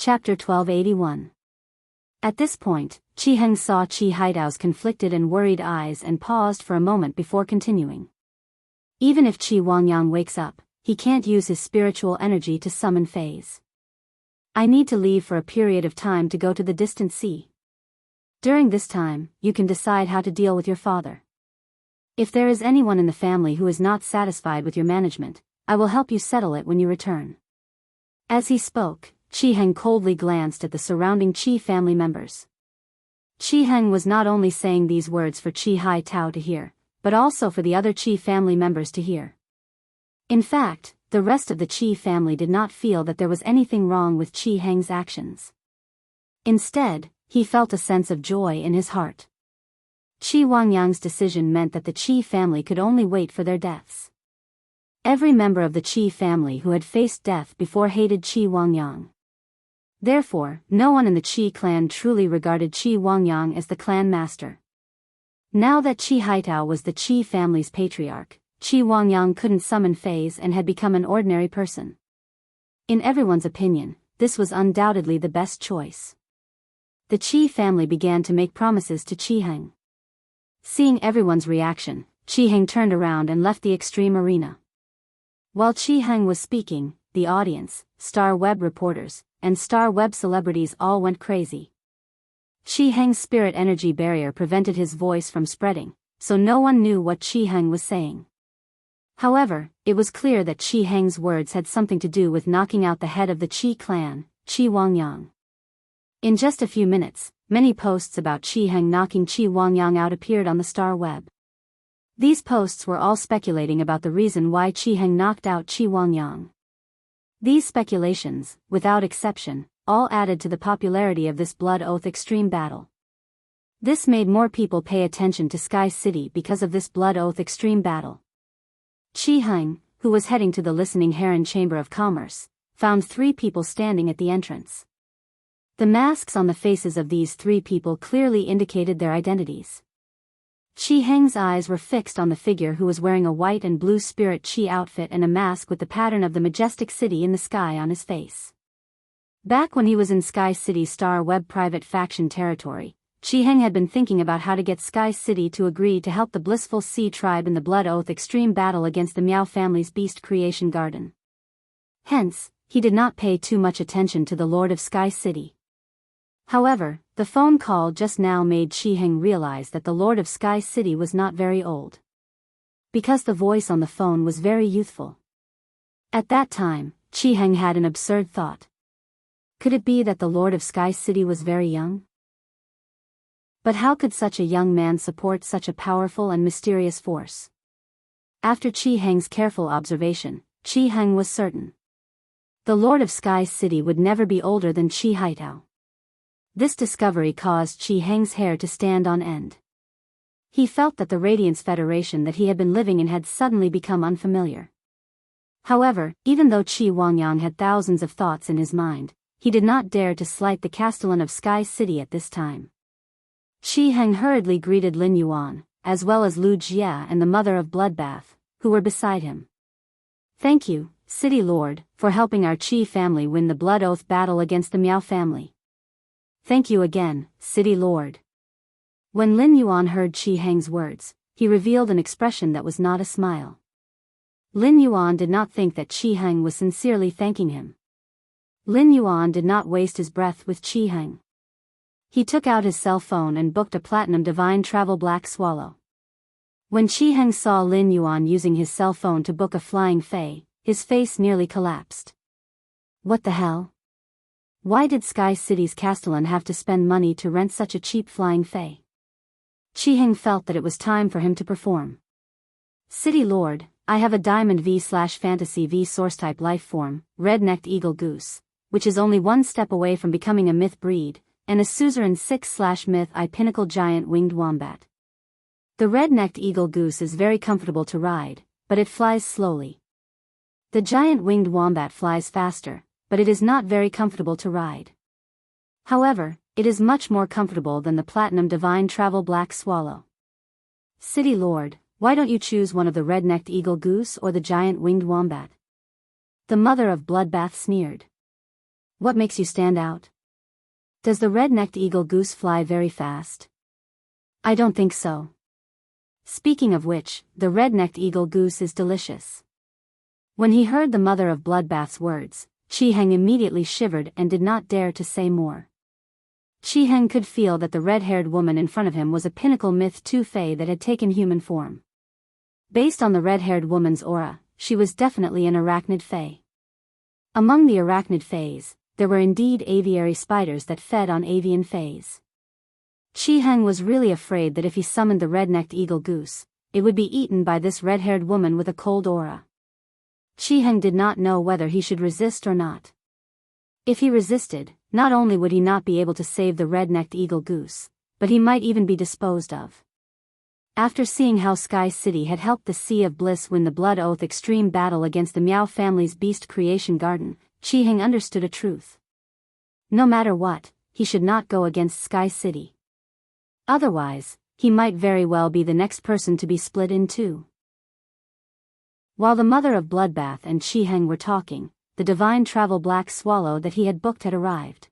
Chapter 1281. At this point, Qi Heng saw Qi Haitao's conflicted and worried eyes and paused for a moment before continuing. Even if Qi Wangyang wakes up, he can't use his spiritual energy to summon fays. I need to leave for a period of time to go to the distant sea. During this time, you can decide how to deal with your father. If there is anyone in the family who is not satisfied with your management, I will help you settle it when you return. As he spoke, Qi Heng coldly glanced at the surrounding Qi family members. Qi Heng was not only saying these words for Qi Haitao to hear, but also for the other Qi family members to hear. In fact, the rest of the Qi family did not feel that there was anything wrong with Qi Heng's actions. Instead, he felt a sense of joy in his heart. Qi Wangyang's decision meant that the Qi family could only wait for their deaths. Every member of the Qi family who had faced death before hated Qi Wangyang. Therefore, no one in the Qi clan truly regarded Qi Wangyang as the clan master. Now that Qi Haitao was the Qi family's patriarch, Qi Wangyang couldn't summon fays and had become an ordinary person. In everyone's opinion, this was undoubtedly the best choice. The Qi family began to make promises to Qi Heng. Seeing everyone's reaction, Qi Heng turned around and left the extreme arena. While Qi Heng was speaking, the audience, Star Web reporters, and Star Web celebrities all went crazy. Qi Heng's spirit energy barrier prevented his voice from spreading, so no one knew what Qi Heng was saying. However, it was clear that Qi Heng's words had something to do with knocking out the head of the Qi clan, Qi Wangyang. In just a few minutes, many posts about Qi Heng knocking Qi Wangyang out appeared on the Star Web. These posts were all speculating about the reason why Qi Heng knocked out Qi Wangyang. These speculations, without exception, all added to the popularity of this blood oath extreme battle. This made more people pay attention to Sky City because of this blood oath extreme battle. Qi Heng, who was heading to the Listening Heron Chamber of Commerce, found 3 people standing at the entrance. The masks on the faces of these 3 people clearly indicated their identities. Qi Heng's eyes were fixed on the figure who was wearing a white and blue spirit Qi outfit and a mask with the pattern of the majestic city in the sky on his face. Back when he was in Sky City Star Web private faction territory, Qi Heng had been thinking about how to get Sky City to agree to help the Blissful Sea tribe in the Blood Oath extreme battle against the Miao family's Beast Creation Garden. Hence, he did not pay too much attention to the Lord of Sky City. However, the phone call just now made Qi Heng realize that the Lord of Sky City was not very old. Because the voice on the phone was very youthful. At that time, Qi Heng had an absurd thought. Could it be that the Lord of Sky City was very young? But how could such a young man support such a powerful and mysterious force? After Qi Heng's careful observation, Qi Heng was certain. The Lord of Sky City would never be older than Qi Haitao. This discovery caused Qi Heng's hair to stand on end. He felt that the Radiance Federation that he had been living in had suddenly become unfamiliar. However, even though Qi Wangyang had thousands of thoughts in his mind, he did not dare to slight the Castellan of Sky City at this time. Qi Heng hurriedly greeted Lin Yuan, as well as Lu Jia and the mother of Bloodbath, who were beside him. Thank you, City Lord, for helping our Qi family win the Blood Oath battle against the Miao family. Thank you again, City Lord. When Lin Yuan heard Qi Heng's words, he revealed an expression that was not a smile. Lin Yuan did not think that Qi Heng was sincerely thanking him. Lin Yuan did not waste his breath with Qi Heng. He took out his cell phone and booked a Platinum Divine Travel Black Swallow. When Qi Heng saw Lin Yuan using his cell phone to book a flying fei, his face nearly collapsed. What the hell? Why did Sky City's Castellan have to spend money to rent such a cheap flying fei? Qi Heng felt that it was time for him to perform. City Lord, I have a Diamond V/Fantasy V Source-type life form, red-necked eagle goose, which is only one step away from becoming a myth breed, and a Suzerain 6/Myth I Pinnacle Giant Winged Wombat. The red-necked eagle goose is very comfortable to ride, but it flies slowly. The giant winged wombat flies faster, but it is not very comfortable to ride. However, it is much more comfortable than the Platinum Divine Travel Black Swallow. City Lord, why don't you choose one of the red-necked eagle goose or the giant winged wombat? The mother of Bloodbath sneered. What makes you stand out? Does the red-necked eagle goose fly very fast? I don't think so. Speaking of which, the red-necked eagle goose is delicious. When he heard the mother of Bloodbath's words, Chi-Heng immediately shivered and did not dare to say more. Chi-Heng could feel that the red-haired woman in front of him was a pinnacle myth 2 fae that had taken human form. Based on the red-haired woman's aura, she was definitely an arachnid fae. Among the arachnid faes, there were indeed aviary spiders that fed on avian faes. Chi-Heng was really afraid that if he summoned the red-necked eagle goose, it would be eaten by this red-haired woman with a cold aura. Chi-Heng did not know whether he should resist or not. If he resisted, not only would he not be able to save the red-necked eagle goose, but he might even be disposed of. After seeing how Sky City had helped the Sea of Bliss win the Blood Oath extreme battle against the Miao family's beast creation garden, Chi-Heng understood a truth. No matter what, he should not go against Sky City. Otherwise, he might very well be the next person to be split in two. While the mother of Bloodbath and Chi-Heng were talking, the divine travel black swallow that he had booked had arrived.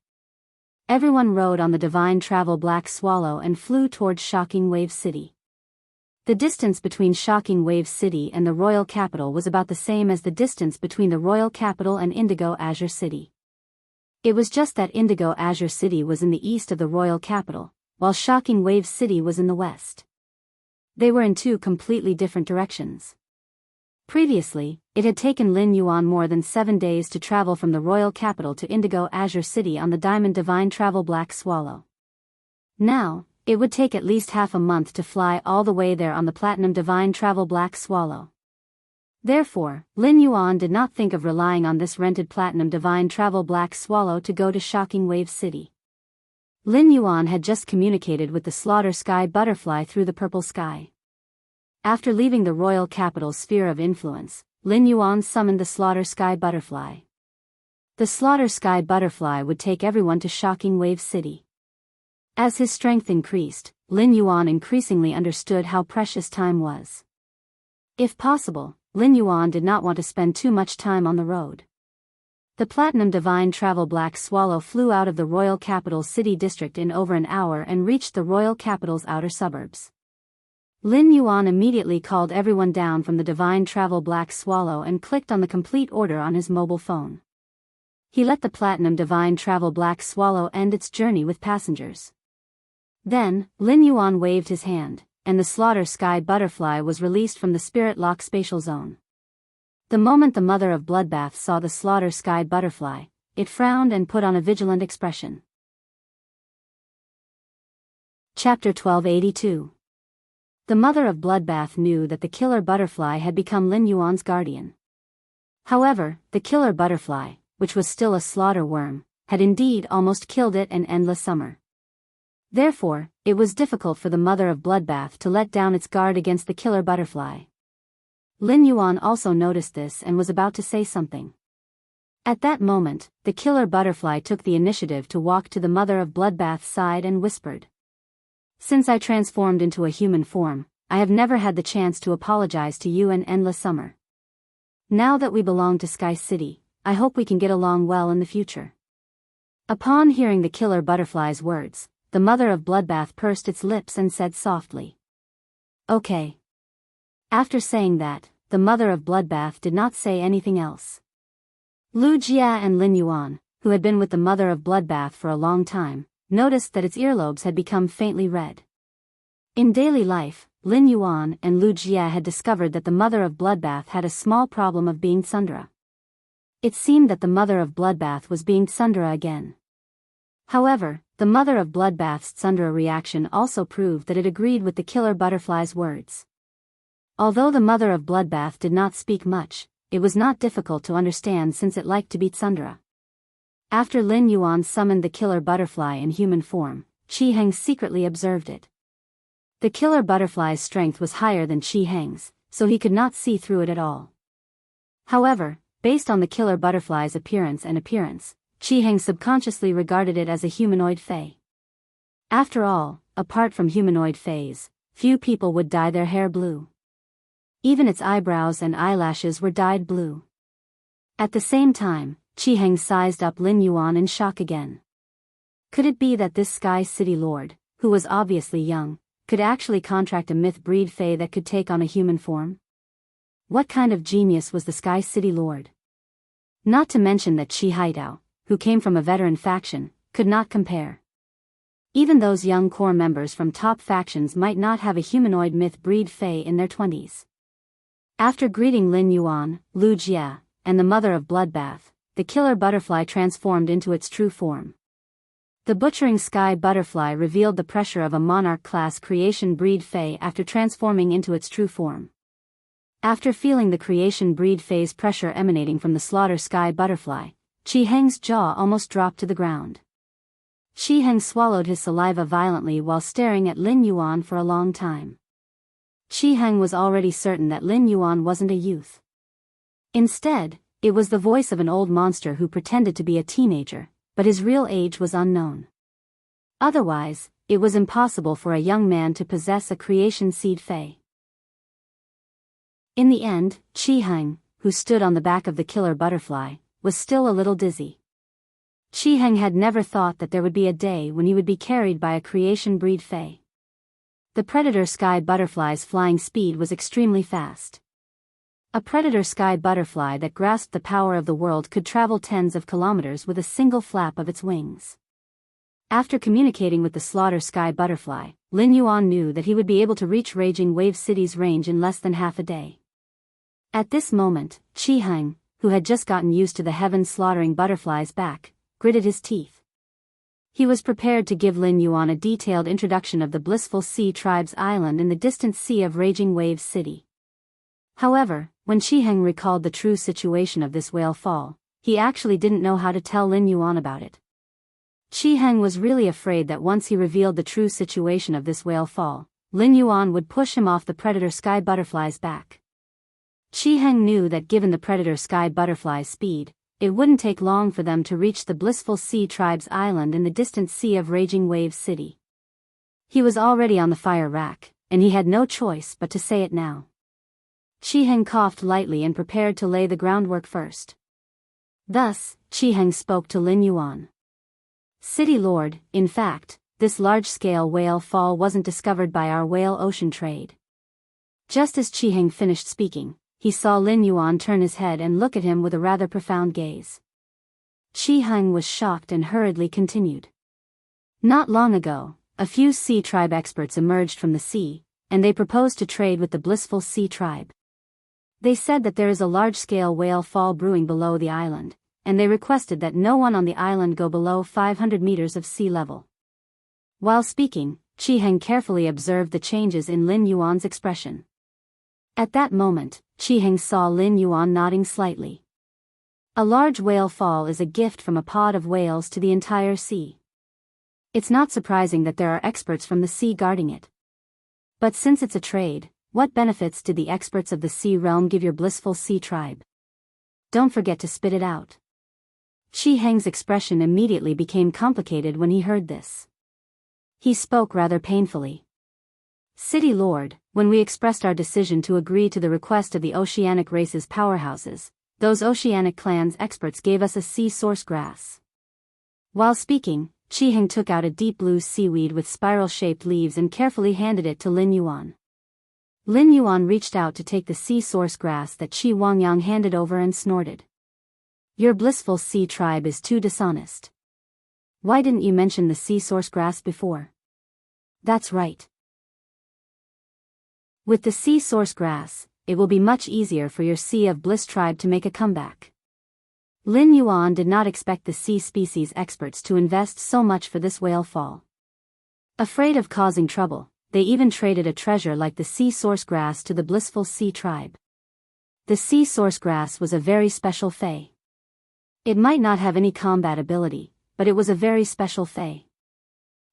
Everyone rode on the divine travel black swallow and flew towards Shocking Wave City. The distance between Shocking Wave City and the royal capital was about the same as the distance between the royal capital and Indigo Azure City. It was just that Indigo Azure City was in the east of the royal capital, while Shocking Wave City was in the west. They were in two completely different directions. Previously, it had taken Lin Yuan more than 7 days to travel from the royal capital to Indigo Azure City on the Diamond Divine Travel Black Swallow. Now, it would take at least half a month to fly all the way there on the Platinum Divine Travel Black Swallow. Therefore, Lin Yuan did not think of relying on this rented Platinum Divine Travel Black Swallow to go to Shocking Wave City. Lin Yuan had just communicated with the Slaughter Sky Butterfly through the purple sky. After leaving the royal capital's sphere of influence, Lin Yuan summoned the Slaughter Sky Butterfly. The Slaughter Sky Butterfly would take everyone to Shocking Wave City. As his strength increased, Lin Yuan increasingly understood how precious time was. If possible, Lin Yuan did not want to spend too much time on the road. The Platinum Divine Travel Black Swallow flew out of the royal capital's city district in over an hour and reached the royal capital's outer suburbs. Lin Yuan immediately called everyone down from the Divine Travel Black Swallow and clicked on the complete order on his mobile phone. He let the Platinum Divine Travel Black Swallow end its journey with passengers. Then, Lin Yuan waved his hand, and the Slaughter Sky Butterfly was released from the Spirit Lock spatial zone. The moment the mother of Bloodbath saw the Slaughter Sky Butterfly, it frowned and put on a vigilant expression. Chapter 1282. The mother of Bloodbath knew that the killer butterfly had become Lin Yuan's guardian. However, the killer butterfly, which was still a slaughter worm, had indeed almost killed it an endless summer. Therefore, it was difficult for the mother of Bloodbath to let down its guard against the killer butterfly. Lin Yuan also noticed this and was about to say something. At that moment, the killer butterfly took the initiative to walk to the mother of Bloodbath's side and whispered. Since I transformed into a human form, I have never had the chance to apologize to you an endless summer. Now that we belong to Sky City, I hope we can get along well in the future. Upon hearing the killer butterfly's words, the mother of Bloodbath pursed its lips and said softly, "Okay." After saying that, the mother of Bloodbath did not say anything else. Lu Jia and Lin Yuan, who had been with the mother of Bloodbath for a long time, noticed that its earlobes had become faintly red. In daily life, Lin Yuan and Lu Jia had discovered that the mother of Bloodbath had a small problem of being tsundere. It seemed that the mother of Bloodbath was being tsundere again. However, the mother of Bloodbath's tsundere reaction also proved that it agreed with the killer butterfly's words. Although the mother of Bloodbath did not speak much, it was not difficult to understand since it liked to be tsundere. After Lin Yuan summoned the killer butterfly in human form, Chi-Heng secretly observed it. The killer butterfly's strength was higher than Chi-Heng's, so he could not see through it at all. However, based on the killer butterfly's appearance, Chi-Heng subconsciously regarded it as a humanoid fae. After all, apart from humanoid faes, few people would dye their hair blue. Even its eyebrows and eyelashes were dyed blue. At the same time, Qi Heng sized up Lin Yuan in shock again. Could it be that this Sky City Lord, who was obviously young, could actually contract a myth-breed fae that could take on a human form? What kind of genius was the Sky City Lord? Not to mention that Qi Haidao, who came from a veteran faction, could not compare. Even those young core members from top factions might not have a humanoid myth-breed fae in their 20s. After greeting Lin Yuan, Lu Jie, and the mother of Bloodbath, the killer butterfly transformed into its true form. The butchering sky butterfly revealed the pressure of a monarch-class creation breed fae after transforming into its true form. After feeling the creation breed fae's pressure emanating from the slaughter sky butterfly, Qi Heng's jaw almost dropped to the ground. Qi Heng swallowed his saliva violently while staring at Lin Yuan for a long time. Qi Heng was already certain that Lin Yuan wasn't a youth. Instead, it was the voice of an old monster who pretended to be a teenager, but his real age was unknown. Otherwise, it was impossible for a young man to possess a creation seed fae. In the end, Qi Heng, who stood on the back of the killer butterfly, was still a little dizzy. Qi Heng had never thought that there would be a day when he would be carried by a creation breed fae. The predator sky butterfly's flying speed was extremely fast. A predator sky butterfly that grasped the power of the world could travel tens of kilometers with a single flap of its wings. After communicating with the slaughter sky butterfly, Lin Yuan knew that he would be able to reach Raging Wave City's range in less than half a day. At this moment, Qi Heng, who had just gotten used to the heaven-slaughtering butterfly's back, gritted his teeth. He was prepared to give Lin Yuan a detailed introduction of the Blissful Sea Tribe's island in the distant sea of Raging Wave City. However, when Qi Heng recalled the true situation of this whale fall, he actually didn't know how to tell Lin Yuan about it. Qi Heng was really afraid that once he revealed the true situation of this whale fall, Lin Yuan would push him off the predator sky butterfly's back. Qi Heng knew that given the predator sky butterfly's speed, it wouldn't take long for them to reach the Blissful Sea Tribe's island in the distant sea of Raging Wave City. He was already on the fire rack, and he had no choice but to say it now. Qi Heng coughed lightly and prepared to lay the groundwork first. Thus, Qi Heng spoke to Lin Yuan. City Lord, in fact, this large-scale whale fall wasn't discovered by our whale ocean trade. Just as Qi Heng finished speaking, he saw Lin Yuan turn his head and look at him with a rather profound gaze. Qi Heng was shocked and hurriedly continued. Not long ago, a few Sea Tribe experts emerged from the sea, and they proposed to trade with the Blissful Sea Tribe. They said that there is a large-scale whale fall brewing below the island, and they requested that no one on the island go below 500 meters of sea level. While speaking, Qi Heng carefully observed the changes in Lin Yuan's expression. At that moment, Qi Heng saw Lin Yuan nodding slightly. A large whale fall is a gift from a pod of whales to the entire sea. It's not surprising that there are experts from the sea guarding it. But since it's a trade, what benefits did the experts of the sea realm give your Blissful Sea Tribe? Don't forget to spit it out. Qi Heng's expression immediately became complicated when he heard this. He spoke rather painfully. City Lord, when we expressed our decision to agree to the request of the oceanic race's powerhouses, those oceanic clans' experts gave us a sea source grass. While speaking, Qi Heng took out a deep blue seaweed with spiral-shaped leaves and carefully handed it to Lin Yuan. Lin Yuan reached out to take the sea source grass that Qi Wangyang handed over and snorted. Your Blissful Sea Tribe is too dishonest. Why didn't you mention the sea source grass before? That's right. With the sea source grass, it will be much easier for your Sea of Bliss tribe to make a comeback. Lin Yuan did not expect the sea species experts to invest so much for this whale fall. Afraid of causing trouble, they even traded a treasure like the sea source grass to the Blissful Sea Tribe. The sea source grass was a very special fae. It might not have any combat ability, but it was a very special fae.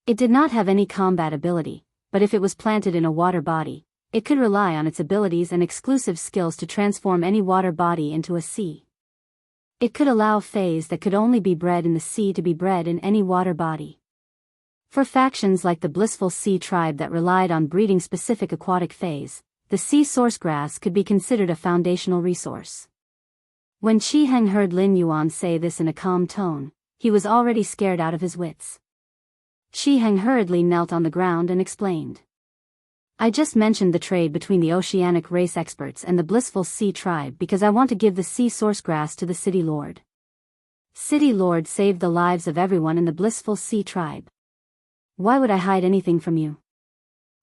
It did not have any combat ability, but if it was planted in a water body, it could rely on its abilities and exclusive skills to transform any water body into a sea. It could allow faes that could only be bred in the sea to be bred in any water body. For factions like the Blissful Sea Tribe that relied on breeding specific aquatic faes, the sea source grass could be considered a foundational resource. When Qi Heng heard Lin Yuan say this in a calm tone, he was already scared out of his wits. Qi Heng hurriedly knelt on the ground and explained. I just mentioned the trade between the oceanic race experts and the blissful sea tribe because I want to give the sea source grass to the city lord. City lord saved the lives of everyone in the blissful sea tribe. Why would I hide anything from you?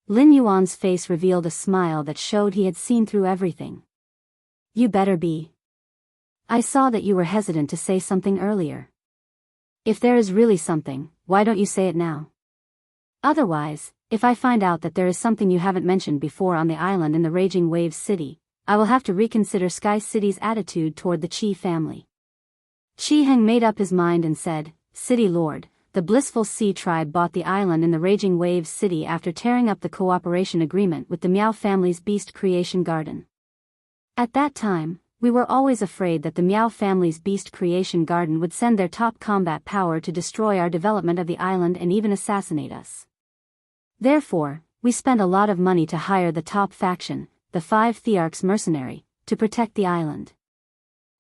Lin Yuan's face revealed a smile that showed he had seen through everything. You better be. I saw that you were hesitant to say something earlier. If there is really something, why don't you say it now? Otherwise, if I find out that there is something you haven't mentioned before on the island in the Raging Waves City, I will have to reconsider Sky City's attitude toward the Qi family. Qi Heng made up his mind and said, City Lord, the Blissful Sea Tribe bought the island in the Raging Waves City after tearing up the cooperation agreement with the Miao family's Beast Creation Garden. At that time, we were always afraid that the Miao family's Beast Creation Garden would send their top combat power to destroy our development of the island and even assassinate us. Therefore, we spent a lot of money to hire the top faction, the 5 Thearchs mercenary, to protect the island.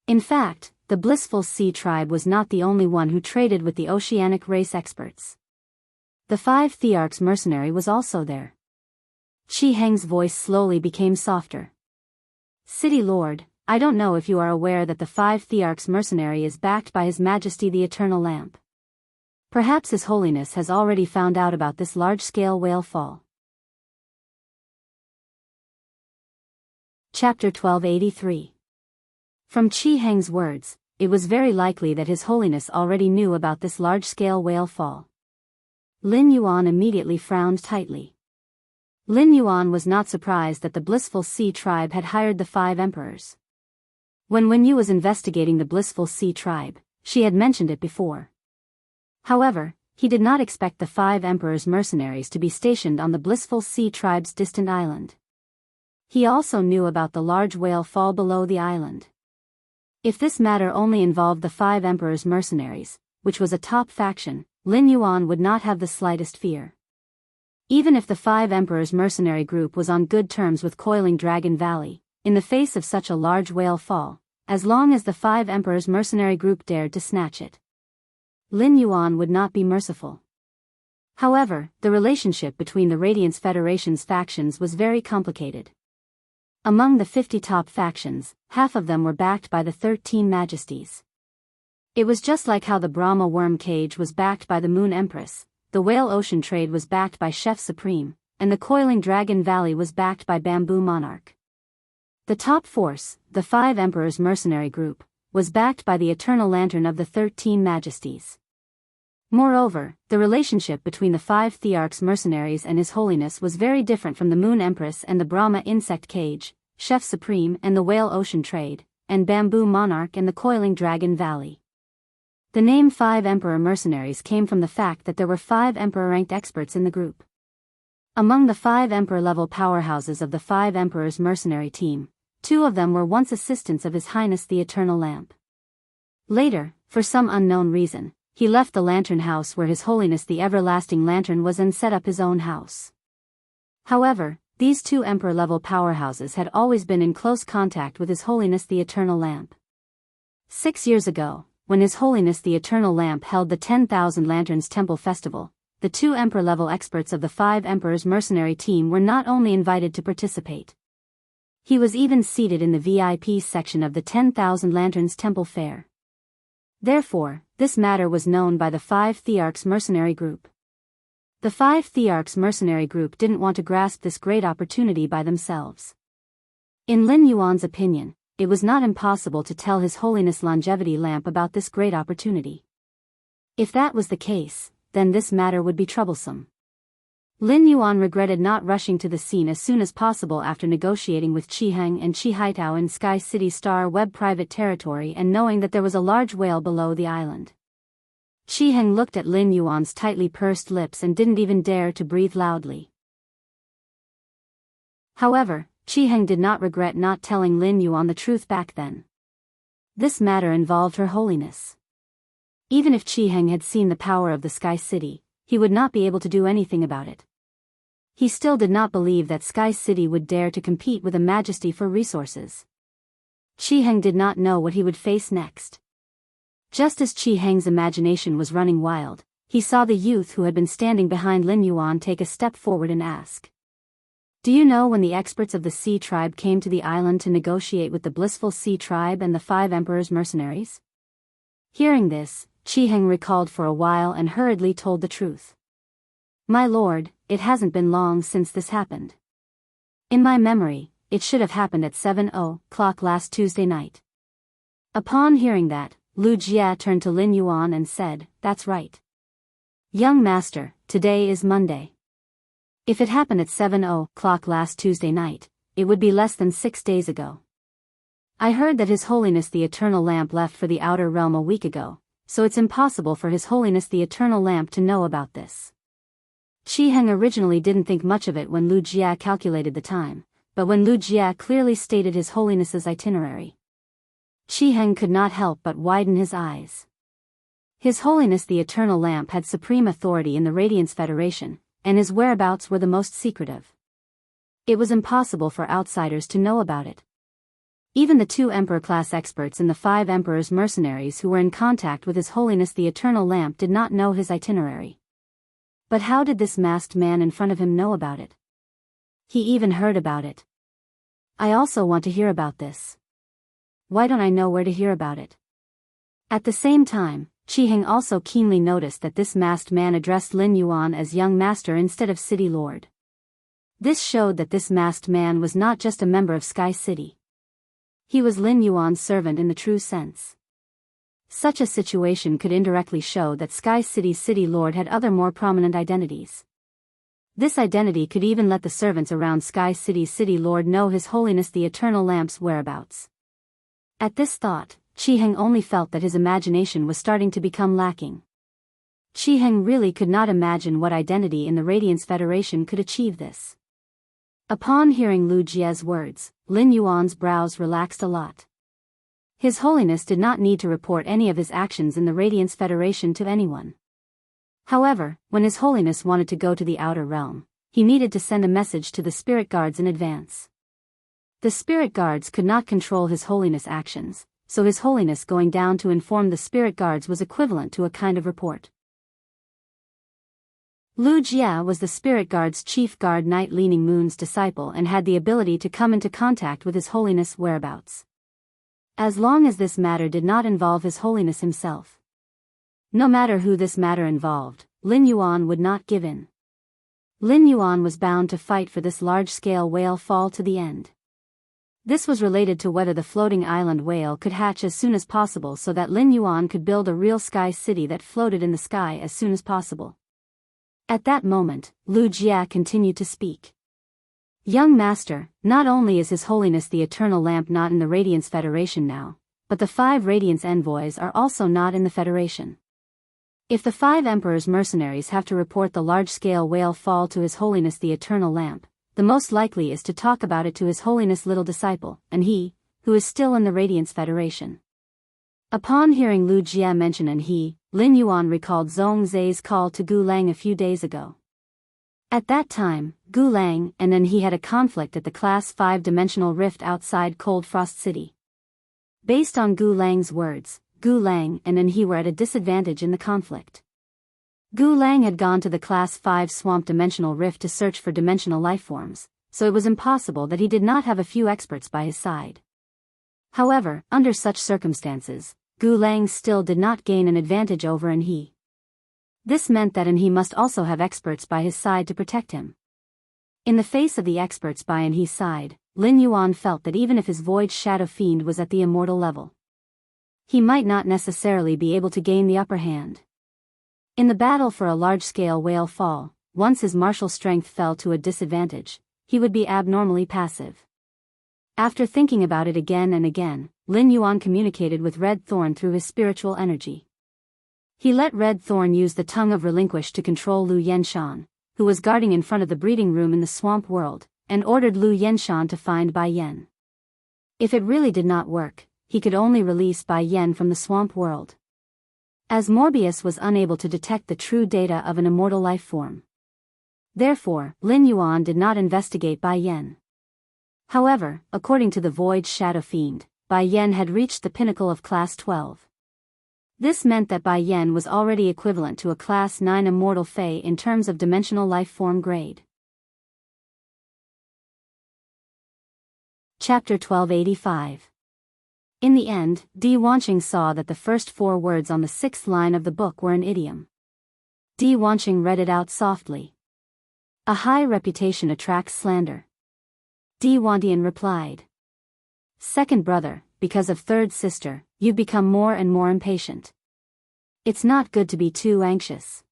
In fact, the Blissful Sea Tribe was not the only one who traded with the oceanic race experts. The 5 Thearchs mercenary was also there. Qi Heng's voice slowly became softer. City Lord, I don't know if you are aware that the 5 Thearchs mercenary is backed by His Majesty the Eternal Lamp. Perhaps His Holiness has already found out about this large-scale whale fall. Chapter 1283. From Qi Heng's words, it was very likely that His Holiness already knew about this large-scale whale fall. Lin Yuan immediately frowned tightly. Lin Yuan was not surprised that the Blissful Sea Tribe had hired the 5 emperors. When Wen Yu was investigating the Blissful Sea Tribe, she had mentioned it before. However, he did not expect the 5 emperors' mercenaries to be stationed on the Blissful Sea Tribe's distant island. He also knew about the large whale fall below the island. If this matter only involved the 5 emperors' mercenaries, which was a top faction, Lin Yuan would not have the slightest fear. Even if the 5 emperors' mercenary group was on good terms with Coiling Dragon Valley, in the face of such a large whale fall, as long as the 5 emperors' mercenary group dared to snatch it, Lin Yuan would not be merciful. However, the relationship between the Radiance Federation's factions was very complicated. Among the 50 top factions, half of them were backed by the 13 Majesties. It was just like how the Brahma Worm Cage was backed by the Moon Empress, the Whale Ocean Trade was backed by Chef Supreme, and the Coiling Dragon Valley was backed by Bamboo Monarch. The top force, the 5 Emperors Mercenary Group, was backed by the Eternal Lantern of the 13 Majesties. Moreover, the relationship between the 5 Thearchs mercenaries and His Holiness was very different from the Moon Empress and the Brahma Insect Cage, Chef Supreme and the Whale Ocean Trade, and Bamboo Monarch and the Coiling Dragon Valley. The name 5 Emperor Mercenaries came from the fact that there were 5 Emperor-ranked experts in the group. Among the 5 Emperor-level powerhouses of the 5 Emperors mercenary team, 2 of them were once assistants of His Highness the Eternal Lamp. Later, for some unknown reason, he left the Lantern House where His Holiness the Everlasting Lantern was and set up his own house. However, these 2 Emperor-level powerhouses had always been in close contact with His Holiness the Eternal Lamp. 6 years ago, when His Holiness the Eternal Lamp held the 10,000 Lanterns Temple Festival, the 2 Emperor-level experts of the 5 Emperors mercenary team were not only invited to participate. He was even seated in the VIP section of the 10,000 Lanterns Temple Fair. Therefore, this matter was known by the 5 Thearchs mercenary group. The 5 Thearchs mercenary group didn't want to grasp this great opportunity by themselves. In Lin Yuan's opinion, it was not impossible to tell His Holiness Longevity Lamp about this great opportunity. If that was the case, then this matter would be troublesome. Lin Yuan regretted not rushing to the scene as soon as possible after negotiating with Qi Heng and Qi Haitao in Sky City Star Web private territory and knowing that there was a large whale below the island. Qi Heng looked at Lin Yuan's tightly pursed lips and didn't even dare to breathe loudly. However, Qi Heng did not regret not telling Lin Yuan the truth back then. This matter involved Her Holiness. Even if Qi Heng had seen the power of the Sky City, he would not be able to do anything about it. He still did not believe that Sky City would dare to compete with a Majesty for resources. Qi Heng did not know what he would face next. Just as Qi Heng's imagination was running wild, he saw the youth who had been standing behind Lin Yuan take a step forward and ask. Do you know when the experts of the Sea tribe came to the island to negotiate with the blissful Sea tribe and the 5 emperors' mercenaries? Hearing this, Qi Heng recalled for a while and hurriedly told the truth. My lord, it hasn't been long since this happened. In my memory, it should have happened at 7:00 last Tuesday night. Upon hearing that, Lu Jia turned to Lin Yuan and said, That's right. Young master, today is Monday. If it happened at 7:00 last Tuesday night, it would be less than 6 days ago. I heard that His Holiness the Eternal Lamp left for the outer realm a week ago, so it's impossible for His Holiness the Eternal Lamp to know about this. Qi Heng originally didn't think much of it when Lu Jia calculated the time, but when Lu Jia clearly stated His Holiness's itinerary, Qi Heng could not help but widen his eyes. His Holiness the Eternal Lamp had supreme authority in the Radiance Federation, and his whereabouts were the most secretive. It was impossible for outsiders to know about it. Even the 2 Emperor-class experts and the 5 Emperor's mercenaries who were in contact with His Holiness the Eternal Lamp did not know his itinerary. But how did this masked man in front of him know about it? He even heard about it. I also want to hear about this. Why don't I know where to hear about it? At the same time, Qi Heng also keenly noticed that this masked man addressed Lin Yuan as young master instead of city lord. This showed that this masked man was not just a member of Sky City. He was Lin Yuan's servant in the true sense. Such a situation could indirectly show that Sky City's city lord had other more prominent identities. This identity could even let the servants around Sky City's city lord know His Holiness the Eternal Lamp's whereabouts. At this thought, Qi Heng only felt that his imagination was starting to become lacking. Qi Heng really could not imagine what identity in the Radiance Federation could achieve this. Upon hearing Lu Jia's words, Lin Yuan's brows relaxed a lot. His Holiness did not need to report any of his actions in the Radiance Federation to anyone. However, when His Holiness wanted to go to the outer realm, he needed to send a message to the spirit guards in advance. The spirit guards could not control His Holiness' actions, so His Holiness going down to inform the spirit guards was equivalent to a kind of report. Lu Jia was the spirit guard's chief guard Night Leaning Moon's disciple and had the ability to come into contact with His Holiness' whereabouts. As long as this matter did not involve His Holiness himself. No matter who this matter involved, Lin Yuan would not give in. Lin Yuan was bound to fight for this large-scale whale fall to the end. This was related to whether the floating island whale could hatch as soon as possible so that Lin Yuan could build a real sky city that floated in the sky as soon as possible. At that moment, Lu Jia continued to speak. Young master, not only is His Holiness the Eternal Lamp not in the Radiance Federation now, but the 5 Radiance envoys are also not in the Federation. If the 5 Emperor's mercenaries have to report the large-scale whale fall to His Holiness the Eternal Lamp, the most likely is to talk about it to His Holiness' little disciple, and he, who is still in the Radiance Federation. Upon hearing Lu Jia mention and he, Lin Yuan recalled Zhong Zai's call to Gu Lang a few days ago. At that time, Gu Lang and then he had a conflict at the Class 5 dimensional rift outside Cold Frost City. Based on Gu Lang's words, Gu Lang and then he were at a disadvantage in the conflict. Gu Lang had gone to the Class 5 swamp dimensional rift to search for dimensional lifeforms, so it was impossible that he did not have a few experts by his side. However, under such circumstances, Gu Lang still did not gain an advantage over an he. This meant that an he must also have experts by his side to protect him. In the face of the experts by an he's side, Lin Yuan felt that even if his Void Shadow Fiend was at the immortal level, he might not necessarily be able to gain the upper hand. In the battle for a large-scale whale fall, once his martial strength fell to a disadvantage, he would be abnormally passive. After thinking about it again and again, Lin Yuan communicated with Red Thorn through his spiritual energy. He let Red Thorn use the Tongue of Relinquish to control Lu Yenshan, who was guarding in front of the breeding room in the swamp world, and ordered Lu Yenshan to find Bai Yen. If it really did not work, he could only release Bai Yen from the swamp world. As Morbius was unable to detect the true data of an immortal life form. Therefore, Lin Yuan did not investigate Bai Yen. However, according to the Void Shadow Fiend, Bai Yan had reached the pinnacle of Class 12. This meant that Bai Yan was already equivalent to a Class 9 immortal Fae in terms of dimensional life form grade. Chapter 1285. In the end, Di Wanqing saw that the first 4 words on the 6th line of the book were an idiom. Di Wanqing read it out softly. A high reputation attracts slander. Di Wantian replied. Second brother, because of third sister, you've become more and more impatient. It's not good to be too anxious.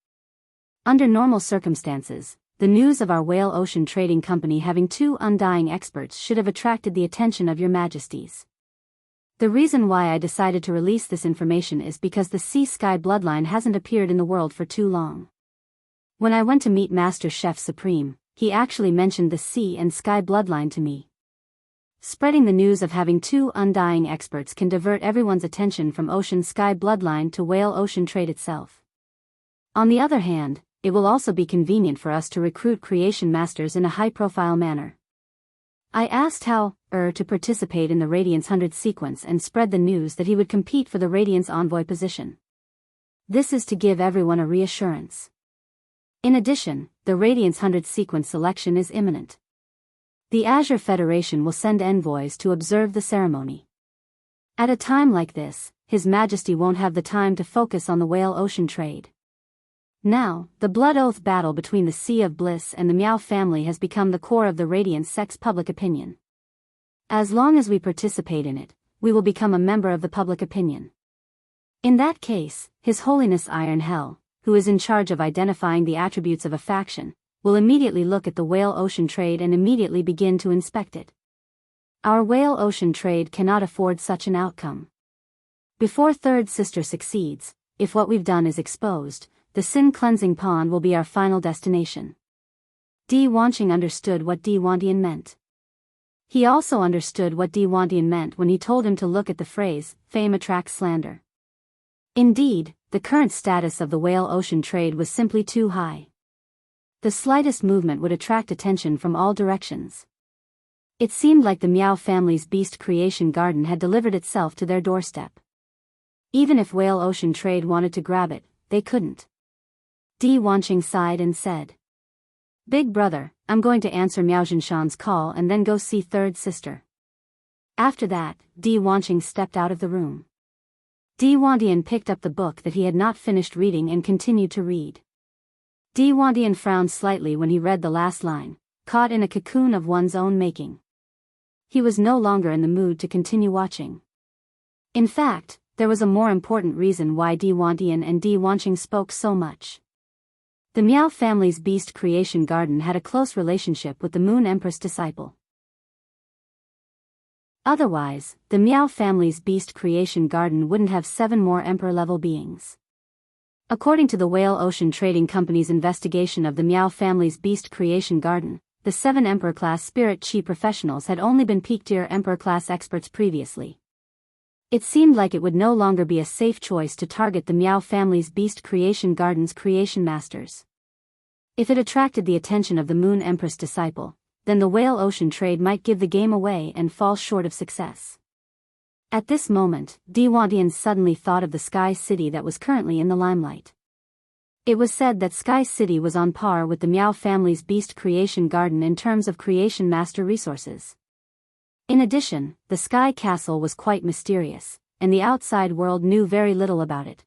Under normal circumstances, the news of our whale ocean trading company having 2 undying experts should have attracted the attention of your majesties. The reason why I decided to release this information is because the sea-sky bloodline hasn't appeared in the world for too long. When I went to meet Master Chef Supreme, he actually mentioned the sea and sky bloodline to me. Spreading the news of having 2 undying experts can divert everyone's attention from ocean-sky bloodline to whale ocean trade itself. On the other hand, it will also be convenient for us to recruit creation masters in a high-profile manner. I asked how to participate in the Radiance 100 sequence and spread the news that he would compete for the Radiance envoy position. This is to give everyone a reassurance. In addition, the Radiance 100 sequence selection is imminent. The Azure Federation will send envoys to observe the ceremony. At a time like this, His Majesty won't have the time to focus on the whale ocean trade. Now, the blood oath battle between the Sea of Bliss and the Miao family has become the core of the Radiant sect's public opinion. As long as we participate in it, we will become a member of the public opinion. In that case, His Holiness Iron Hell, who is in charge of identifying the attributes of a faction, will immediately look at the whale ocean trade and immediately begin to inspect it. Our whale ocean trade cannot afford such an outcome. Before Third Sister succeeds, if what we've done is exposed, the sin-cleansing pond will be our final destination. Di Wanqing understood what Di Wantian meant. He also understood what Di Wantian meant when he told him to look at the phrase, fame attracts slander. Indeed, the current status of the whale ocean trade was simply too high. The slightest movement would attract attention from all directions. It seemed like the Miao family's beast creation garden had delivered itself to their doorstep. Even if whale ocean trade wanted to grab it, they couldn't. Di Wanqing sighed and said, Big brother, I'm going to answer Miao Zhinshan's call and then go see third sister. After that, Di Wanqing stepped out of the room. Di Wantian picked up the book that he had not finished reading and continued to read. Di Wantian frowned slightly when he read the last line, caught in a cocoon of one's own making. He was no longer in the mood to continue watching. In fact, there was a more important reason why Di Wantian and Di Wanqing spoke so much. The Miao family's beast creation garden had a close relationship with the Moon Empress disciple. Otherwise, the Miao family's beast creation garden wouldn't have 7 more emperor-level beings. According to the Whale Ocean Trading Company's investigation of the Miao family's beast creation garden, the 7 emperor-class spirit chi professionals had only been peak-tier emperor-class experts previously. It seemed like it would no longer be a safe choice to target the Miao family's beast creation garden's creation masters. If it attracted the attention of the Moon Empress disciple, then the whale ocean trade might give the game away and fall short of success. At this moment, Di Wantian suddenly thought of the Sky City that was currently in the limelight. It was said that Sky City was on par with the Miao family's beast creation garden in terms of creation master resources. In addition, the Sky Castle was quite mysterious, and the outside world knew very little about it.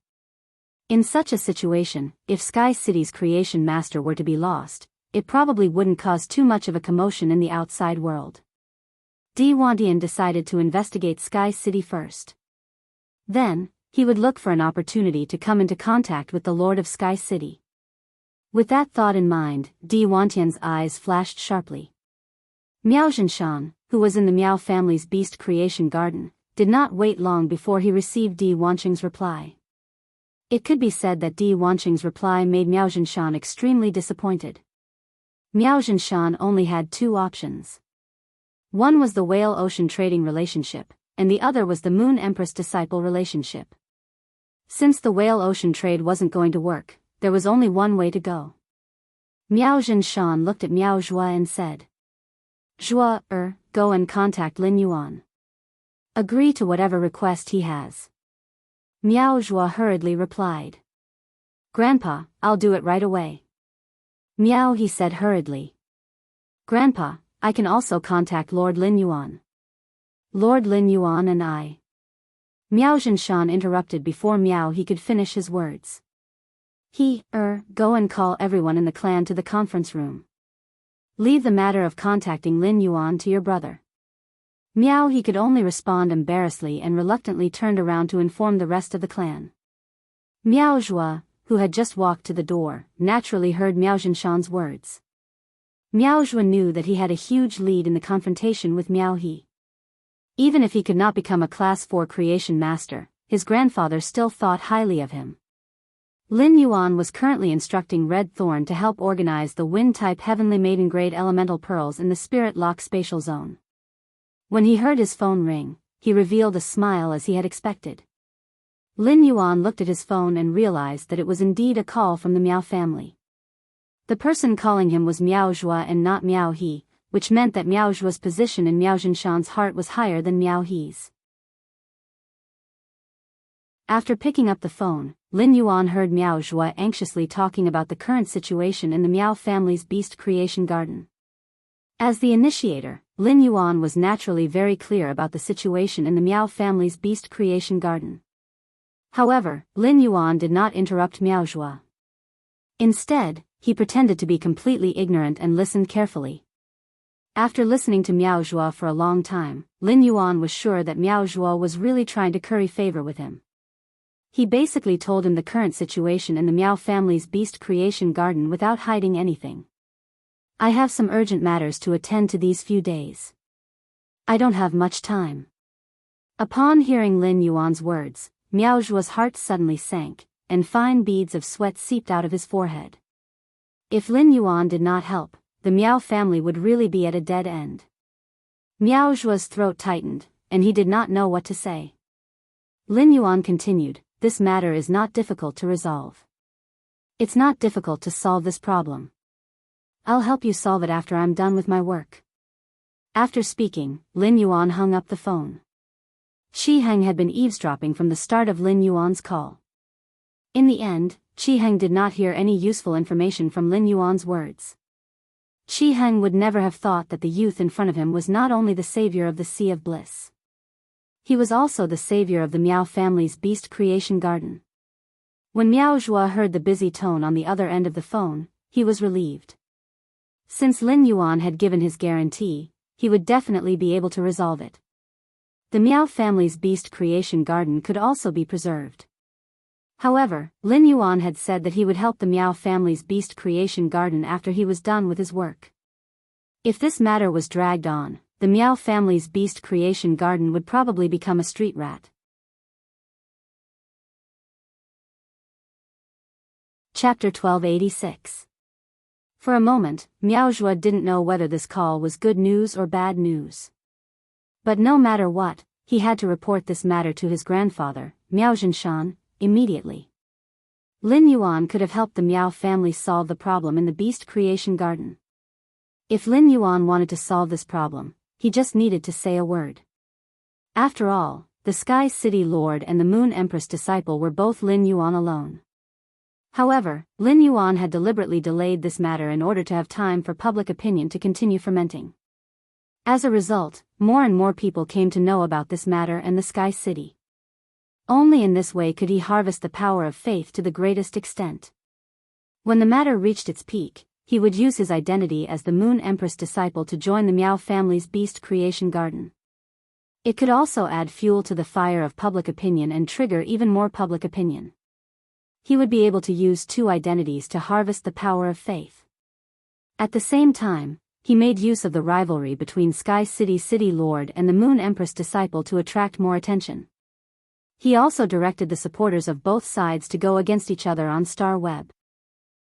In such a situation, if Sky City's creation master were to be lost, it probably wouldn't cause too much of a commotion in the outside world. Di Wantian decided to investigate Sky City first. Then, he would look for an opportunity to come into contact with the Lord of Sky City. With that thought in mind, Di Wantian's eyes flashed sharply. Miao Zhinshan, who was in the Miao family's beast creation garden, did not wait long before he received Di Wanqing's reply. It could be said that Di Wanqing's reply made Miao Zhinshan extremely disappointed. Miao Zhinshan only had 2 options. One was the whale ocean trading relationship, and the other was the Moon Empress disciple relationship. Since the whale ocean trade wasn't going to work, there was only one way to go. Miao Zhinshan looked at Miao Zhua and said, Zhua, go and contact Lin Yuan. Agree to whatever request he has. Miao Zhua hurriedly replied. Grandpa, I'll do it right away. Miao, he said hurriedly. Grandpa, I can also contact Lord Lin Yuan. Lord Lin Yuan and I. Miao Zhinshan interrupted before Miao he could finish his words. Go and call everyone in the clan to the conference room. Leave the matter of contacting Lin Yuan to your brother. Miao he could only respond embarrassedly and reluctantly turned around to inform the rest of the clan. Miao Zhua, who had just walked to the door, naturally heard Miao Zhinshan's words. Miao Zhua knew that he had a huge lead in the confrontation with Miao He. Even if he could not become a Class 4 creation master, his grandfather still thought highly of him. Lin Yuan was currently instructing Red Thorn to help organize the Wind-type Heavenly Maiden-grade elemental pearls in the Spirit Lock spatial zone. When he heard his phone ring, he revealed a smile as he had expected. Lin Yuan looked at his phone and realized that it was indeed a call from the Miao family. The person calling him was Miao Zhua and not Miao He, which meant that Miao Zhua's position in Miao Zhinshan's heart was higher than Miao He's. After picking up the phone, Lin Yuan heard Miao Zhua anxiously talking about the current situation in the Miao family's beast creation garden. As the initiator, Lin Yuan was naturally very clear about the situation in the Miao family's beast creation garden. However, Lin Yuan did not interrupt Miao Zhua. Instead, he pretended to be completely ignorant and listened carefully. After listening to Miao Zhua for a long time, Lin Yuan was sure that Miao Zhua was really trying to curry favor with him. He basically told him the current situation in the Miao family's beast creation garden without hiding anything. I have some urgent matters to attend to these few days. I don't have much time. Upon hearing Lin Yuan's words, Miao Zhua's heart suddenly sank, and fine beads of sweat seeped out of his forehead. If Lin Yuan did not help, the Miao family would really be at a dead end. Miao Zhua's throat tightened, and he did not know what to say. Lin Yuan continued, this matter is not difficult to resolve. It's not difficult to solve this problem. I'll help you solve it after I'm done with my work. After speaking, Lin Yuan hung up the phone. Qi Heng had been eavesdropping from the start of Lin Yuan's call. In the end, Qi Heng did not hear any useful information from Lin Yuan's words. Qi Heng would never have thought that the youth in front of him was not only the savior of the Sea of Bliss. He was also the savior of the Miao family's beast creation garden. When Miao Zhua heard the busy tone on the other end of the phone, he was relieved. Since Lin Yuan had given his guarantee, he would definitely be able to resolve it. The Miao family's beast creation garden could also be preserved. However, Lin Yuan had said that he would help the Miao family's beast creation garden after he was done with his work. If this matter was dragged on, the Miao family's beast creation garden would probably become a street rat. Chapter 1286. For a moment, Miao Zhua didn't know whether this call was good news or bad news. But no matter what, he had to report this matter to his grandfather, Miao Zhinshan, immediately. Lin Yuan could have helped the Miao family solve the problem in the beast creation garden. If Lin Yuan wanted to solve this problem, he just needed to say a word. After all, the Sky City Lord and the Moon Empress disciple were both Lin Yuan alone. However, Lin Yuan had deliberately delayed this matter in order to have time for public opinion to continue fermenting. As a result, more and more people came to know about this matter and the Sky City. Only in this way could he harvest the power of faith to the greatest extent. When the matter reached its peak, he would use his identity as the Moon Empress disciple to join the Miao family's beast creation garden. It could also add fuel to the fire of public opinion and trigger even more public opinion. He would be able to use two identities to harvest the power of faith. At the same time, he made use of the rivalry between Sky City City Lord and the Moon Empress disciple to attract more attention. He also directed the supporters of both sides to go against each other on Star Web.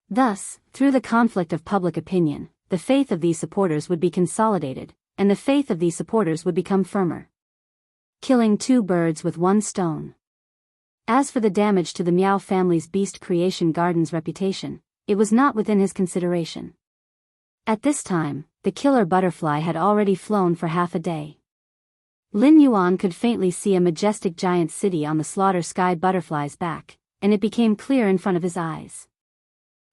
Thus, through the conflict of public opinion, the faith of these supporters would be consolidated, and the faith of these supporters would become firmer. Killing two birds with one stone. As for the damage to the Miao family's beast creation garden's reputation, it was not within his consideration. At this time, the killer butterfly had already flown for half a day. Lin Yuan could faintly see a majestic giant city on the slaughter sky butterfly's back, and it became clear in front of his eyes.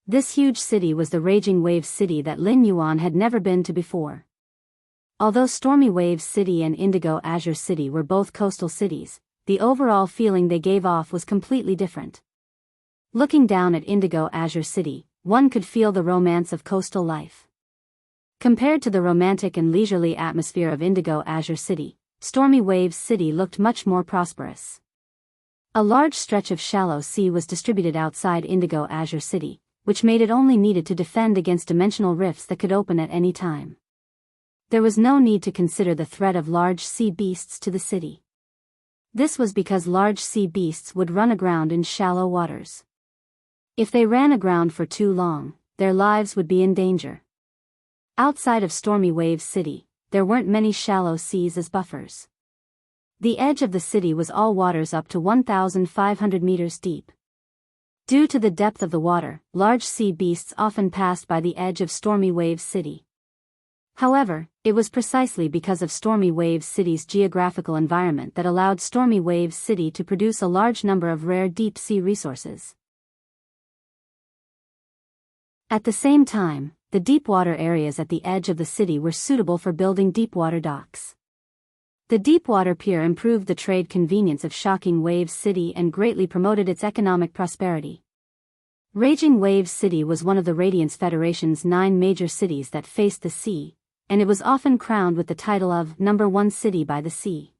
This huge city was the Raging Waves City that Lin Yuan had never been to before. Although Stormy Waves City and Indigo Azure City were both coastal cities, the overall feeling they gave off was completely different. Looking down at Indigo Azure City, one could feel the romance of coastal life. Compared to the romantic and leisurely atmosphere of Indigo Azure City, Stormy Waves City looked much more prosperous. A large stretch of shallow sea was distributed outside Indigo Azure City, which made it only needed to defend against dimensional rifts that could open at any time. There was no need to consider the threat of large sea beasts to the city. This was because large sea beasts would run aground in shallow waters. If they ran aground for too long, their lives would be in danger. Outside of Stormy Waves City, there weren't many shallow seas as buffers. The edge of the city was all waters up to 1,500 meters deep. Due to the depth of the water, large sea beasts often passed by the edge of Stormy Waves City. However, it was precisely because of Stormy Waves City's geographical environment that allowed Stormy Waves City to produce a large number of rare deep-sea resources. At the same time, the deep-water areas at the edge of the city were suitable for building deep-water docks. The deep-water pier improved the trade convenience of Shocking Waves City and greatly promoted its economic prosperity. Raging Waves City was one of the Radiance Federation's 9 major cities that faced the sea, and it was often crowned with the title of #1 City by the Sea.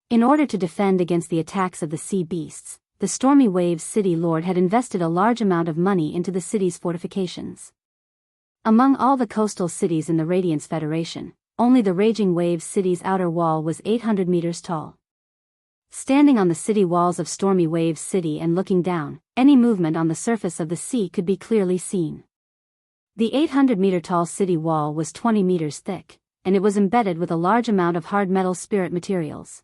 In order to defend against the attacks of the sea beasts, the Stormy Waves City Lord had invested a large amount of money into the city's fortifications. Among all the coastal cities in the Radiance Federation, only the Raging Waves City's outer wall was 800 meters tall. Standing on the city walls of Stormy Waves City and looking down, any movement on the surface of the sea could be clearly seen. The 800-meter-tall city wall was 20 meters thick, and it was embedded with a large amount of hard metal spirit materials.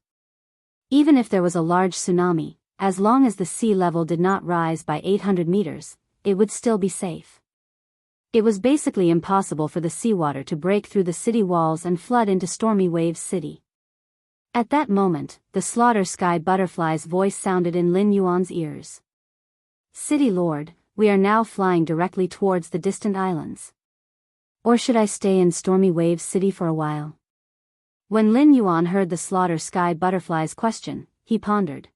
Even if there was a large tsunami, as long as the sea level did not rise by 800 meters, it would still be safe. It was basically impossible for the seawater to break through the city walls and flood into Stormy Waves City. At that moment, the slaughter sky butterfly's voice sounded in Lin Yuan's ears. "City Lord, we are now flying directly towards the distant islands. Or should I stay in Stormy Waves City for a while?" When Lin Yuan heard the slaughter sky butterfly's question, he pondered.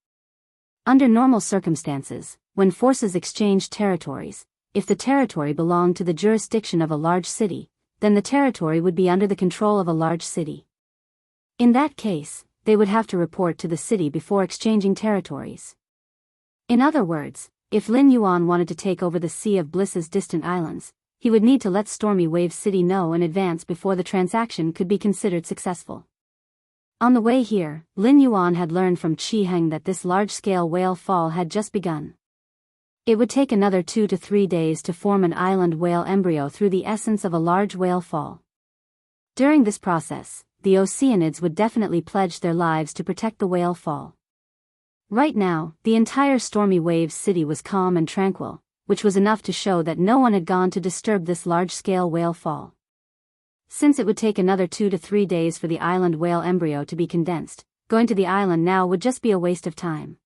Under normal circumstances, when forces exchange territories, if the territory belonged to the jurisdiction of a large city, then the territory would be under the control of a large city. In that case, they would have to report to the city before exchanging territories. In other words, if Lin Yuan wanted to take over the Sea of Bliss's distant islands, he would need to let Stormy Waves City know in advance before the transaction could be considered successful. On the way here, Lin Yuan had learned from Qi Heng that this large-scale whale fall had just begun. It would take another 2 to 3 days to form an island whale embryo through the essence of a large whale fall. During this process, the Oceanids would definitely pledge their lives to protect the whale fall. Right now, the entire Stormy Waves City was calm and tranquil, which was enough to show that no one had gone to disturb this large-scale whale fall. Since it would take another 2 to 3 days for the island whale embryo to be condensed, going to the island now would just be a waste of time.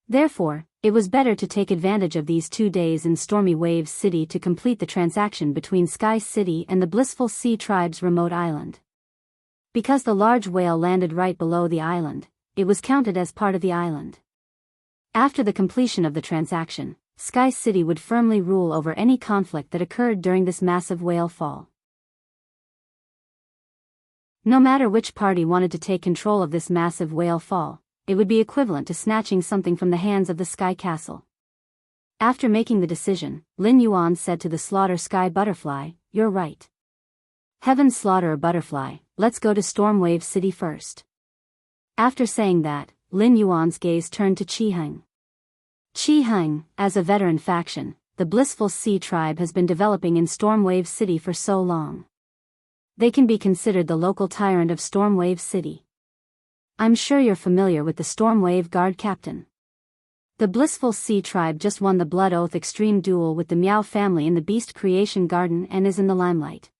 Therefore, it was better to take advantage of these 2 days in Stormy Waves City to complete the transaction between Sky City and the Blissful Sea Tribe's remote island. Because the large whale landed right below the island, it was counted as part of the island. After the completion of the transaction, Sky City would firmly rule over any conflict that occurred during this massive whale fall. No matter which party wanted to take control of this massive whale fall, it would be equivalent to snatching something from the hands of the Sky Castle. After making the decision, Lin Yuan said to the slaughter sky butterfly, "You're right. Heaven slaughterer butterfly, let's go to Stormwave City first." After saying that, Lin Yuan's gaze turned to Qi Heng. Qi Heng, as a veteran faction, the Blissful Sea Tribe has been developing in Stormwave City for so long. They can be considered the local tyrant of Stormwave City. I'm sure you're familiar with the Stormwave Guard Captain. The Blissful Sea Tribe just won the Blood Oath Extreme Duel with the Miao family in the Beast Creation Garden and is in the limelight.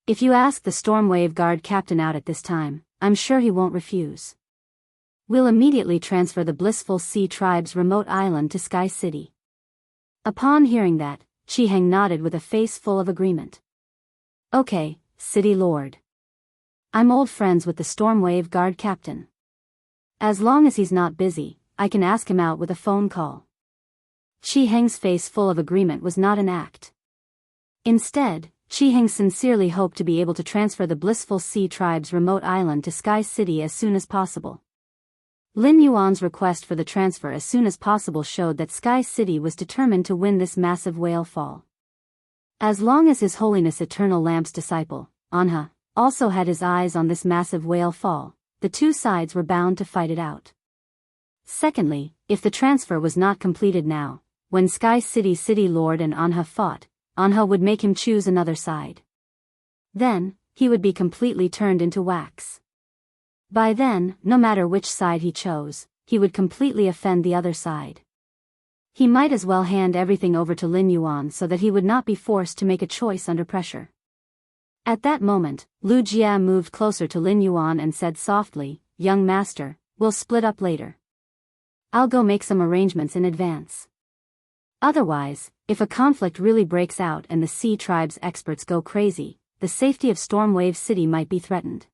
If you ask the Stormwave Guard Captain out at this time, I'm sure he won't refuse. We'll immediately transfer the Blissful Sea tribe's remote island to Sky City. Upon hearing that, Chi Heng nodded with a face full of agreement. Okay, City Lord. I'm old friends with the Stormwave Guard Captain. As long as he's not busy, I can ask him out with a phone call. Chi Heng's face full of agreement was not an act. Instead, Chi Heng sincerely hoped to be able to transfer the Blissful Sea tribe's remote island to Sky City as soon as possible. Lin Yuan's request for the transfer as soon as possible showed that Sky City was determined to win this massive whale fall. As long as His Holiness Eternal Lamp's disciple, Anha, also had his eyes on this massive whale fall, the two sides were bound to fight it out. Secondly, if the transfer was not completed now, when Sky City City Lord and Anha fought, Anha would make him choose another side. Then, he would be completely turned into wax. By then, no matter which side he chose, he would completely offend the other side. He might as well hand everything over to Lin Yuan so that he would not be forced to make a choice under pressure. At that moment, Lu Jia moved closer to Lin Yuan and said softly, "Young master, we'll split up later. I'll go make some arrangements in advance. Otherwise, if a conflict really breaks out and the Sea Tribe's experts go crazy, the safety of Stormwave City might be threatened."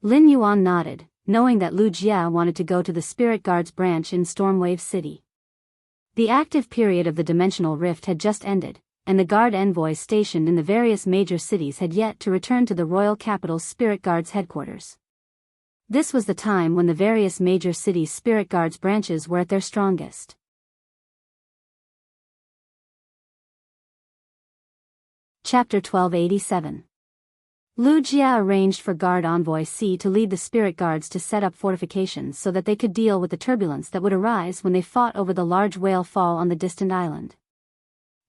Lin Yuan nodded, knowing that Lu Jia wanted to go to the Spirit Guards branch in Stormwave City. The active period of the Dimensional Rift had just ended, and the guard envoys stationed in the various major cities had yet to return to the royal capital's Spirit Guards headquarters. This was the time when the various major cities' Spirit Guards branches were at their strongest. Chapter 1287. Lu Jia arranged for Guard Envoy C to lead the Spirit Guards to set up fortifications so that they could deal with the turbulence that would arise when they fought over the large whale fall on the distant island.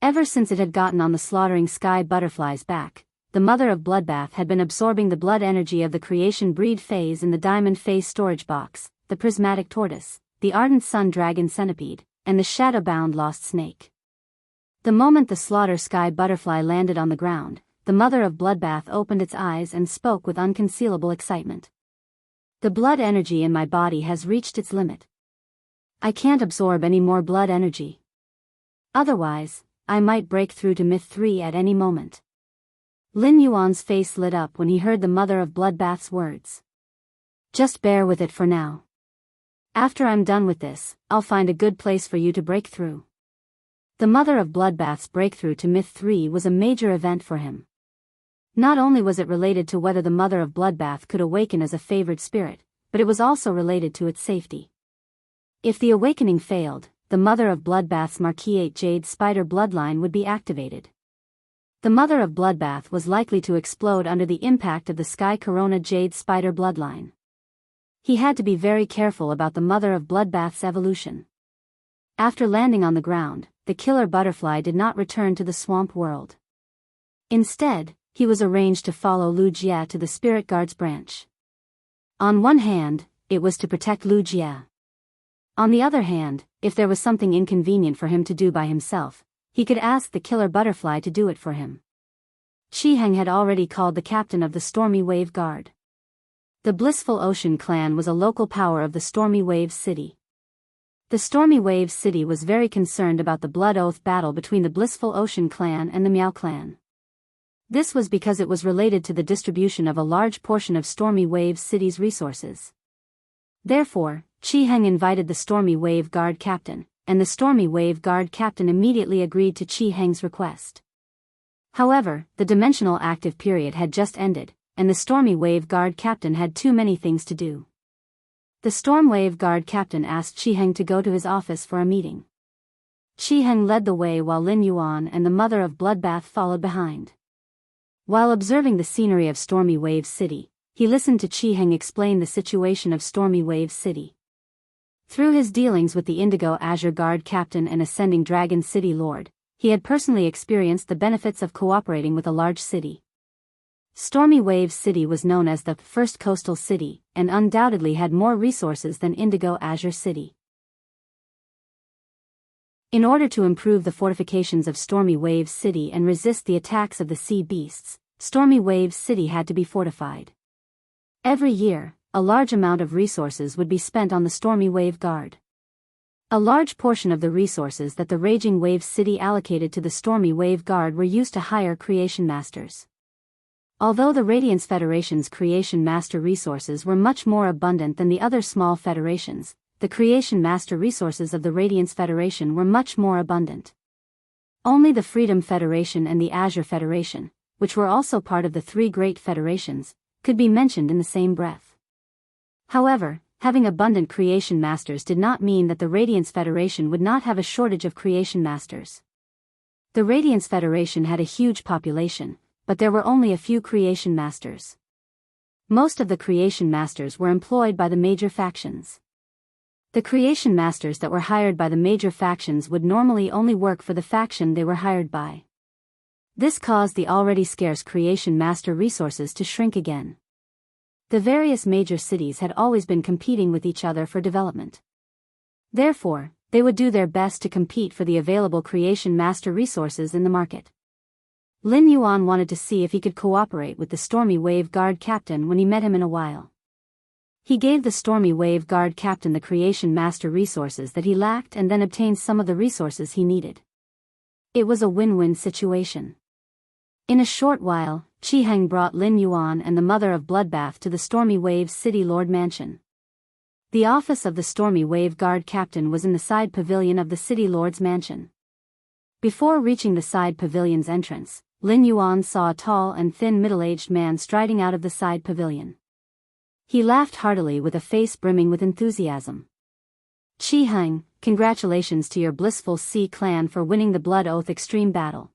Ever since it had gotten on the slaughtering sky butterfly's back, the Mother of Bloodbath had been absorbing the blood energy of the creation breed phase in the diamond phase storage box, the prismatic tortoise, the ardent sun dragon centipede, and the shadow-bound lost snake. The moment the slaughter sky butterfly landed on the ground, the Mother of Bloodbath opened its eyes and spoke with unconcealable excitement. "The blood energy in my body has reached its limit. I can't absorb any more blood energy. Otherwise, I might break through to Myth 3 at any moment." Lin Yuan's face lit up when he heard the Mother of Bloodbath's words. "Just bear with it for now. After I'm done with this, I'll find a good place for you to break through." The Mother of Bloodbath's breakthrough to Myth 3 was a major event for him. Not only was it related to whether the Mother of Bloodbath could awaken as a favored spirit, but it was also related to its safety. If the awakening failed, the Mother of Bloodbath's Marquise Jade Spider bloodline would be activated. The Mother of Bloodbath was likely to explode under the impact of the Sky Corona Jade Spider bloodline. He had to be very careful about the Mother of Bloodbath's evolution. After landing on the ground, the killer butterfly did not return to the swamp world. Instead, he was arranged to follow Lu Jia to the Spirit Guards branch. On one hand, it was to protect Lu Jia. On the other hand, if there was something inconvenient for him to do by himself, he could ask the killer butterfly to do it for him. Chi Heng had already called the captain of the Stormy Wave Guard. The Blissful Ocean clan was a local power of the Stormy Wave City. The Stormy Wave City was very concerned about the Blood Oath battle between the Blissful Ocean clan and the Miao clan. This was because it was related to the distribution of a large portion of Stormy Wave City's resources. Therefore, Chi Heng invited the Stormy Wave Guard captain, and the Stormy Wave Guard captain immediately agreed to Chi Heng's request. However, the dimensional active period had just ended, and the Stormy Wave Guard captain had too many things to do. The Storm Wave Guard captain asked Chi Heng to go to his office for a meeting. Chi Heng led the way while Lin Yuan and the Mother of Bloodbath followed behind. While observing the scenery of Stormy Wave City, he listened to Chi Heng explain the situation of Stormy Wave City. Through his dealings with the Indigo Azure Guard captain and Ascending Dragon City Lord, he had personally experienced the benefits of cooperating with a large city. Stormy Wave City was known as the first coastal city, and undoubtedly had more resources than Indigo Azure City. In order to improve the fortifications of Stormy Wave City and resist the attacks of the sea beasts, Stormy Wave City had to be fortified. Every year, a large amount of resources would be spent on the Stormy Wave Guard. A large portion of the resources that the Raging Wave City allocated to the Stormy Wave Guard were used to hire creation masters. Although the Radiance Federation's creation master resources were much more abundant than the other small federations, the creation master resources of the Radiance Federation were much more abundant. Only the Freedom Federation and the Azure Federation, which were also part of the three great federations, could be mentioned in the same breath. However, having abundant creation masters did not mean that the Radiance Federation would not have a shortage of creation masters. The Radiance Federation had a huge population, but there were only a few creation masters. Most of the creation masters were employed by the major factions. The creation masters that were hired by the major factions would normally only work for the faction they were hired by. This caused the already scarce creation master resources to shrink again. The various major cities had always been competing with each other for development. Therefore, they would do their best to compete for the available creation master resources in the market. Lin Yuan wanted to see if he could cooperate with the Stormy Wave Guard captain when he met him in a while. He gave the Stormy Wave Guard captain the creation master resources that he lacked and then obtained some of the resources he needed. It was a win-win situation. In a short while, Qi Heng brought Lin Yuan and the Mother of Bloodbath to the Stormy Wave City Lord Mansion. The office of the Stormy Wave Guard captain was in the side pavilion of the City Lord's mansion. Before reaching the side pavilion's entrance, Lin Yuan saw a tall and thin middle-aged man striding out of the side pavilion. He laughed heartily with a face brimming with enthusiasm. Qi Heng, congratulations to your blissful Sea clan for winning the Blood Oath Extreme Battle.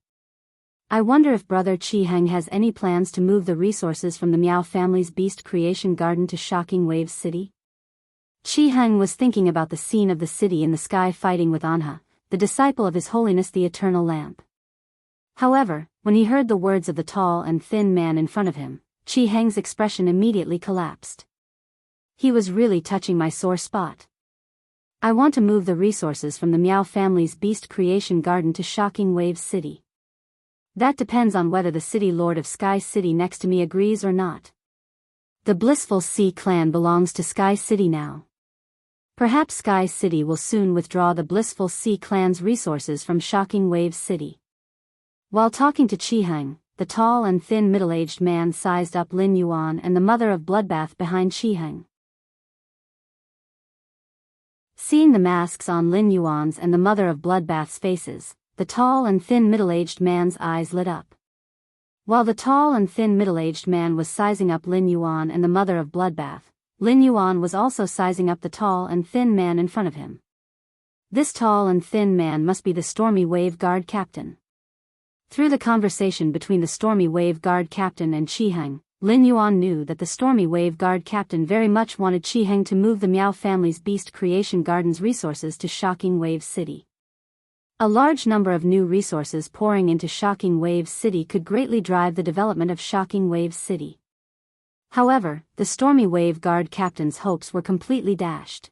I wonder if Brother Qi Heng has any plans to move the resources from the Miao family's Beast Creation Garden to Shocking Waves City? Qi Heng was thinking about the scene of the city in the sky fighting with Anha, the disciple of His Holiness the Eternal Lamp. However, when he heard the words of the tall and thin man in front of him, Qi Heng's expression immediately collapsed. He was really touching my sore spot. I want to move the resources from the Miao family's Beast Creation Garden to Shocking Waves City. That depends on whether the City Lord of Sky City next to me agrees or not. The blissful Sea clan belongs to Sky City now. Perhaps Sky City will soon withdraw the blissful Sea clan's resources from Shocking Waves City. While talking to Qi Heng, the tall and thin middle-aged man sized up Lin Yuan and the Mother of Bloodbath behind Qi Heng. Seeing the masks on Lin Yuan's and the Mother of Bloodbath's faces, the tall and thin middle-aged man's eyes lit up. While the tall and thin middle-aged man was sizing up Lin Yuan and the Mother of Bloodbath, Lin Yuan was also sizing up the tall and thin man in front of him. This tall and thin man must be the Stormy Wave Guard captain. Through the conversation between the Stormy Wave Guard captain and Qi Heng, Lin Yuan knew that the Stormy Wave Guard captain very much wanted Qi Heng to move the Miao family's Beast Creation Garden's resources to Shocking Wave City. A large number of new resources pouring into Shocking Wave City could greatly drive the development of Shocking Wave City. However, the Stormy Wave Guard captain's hopes were completely dashed.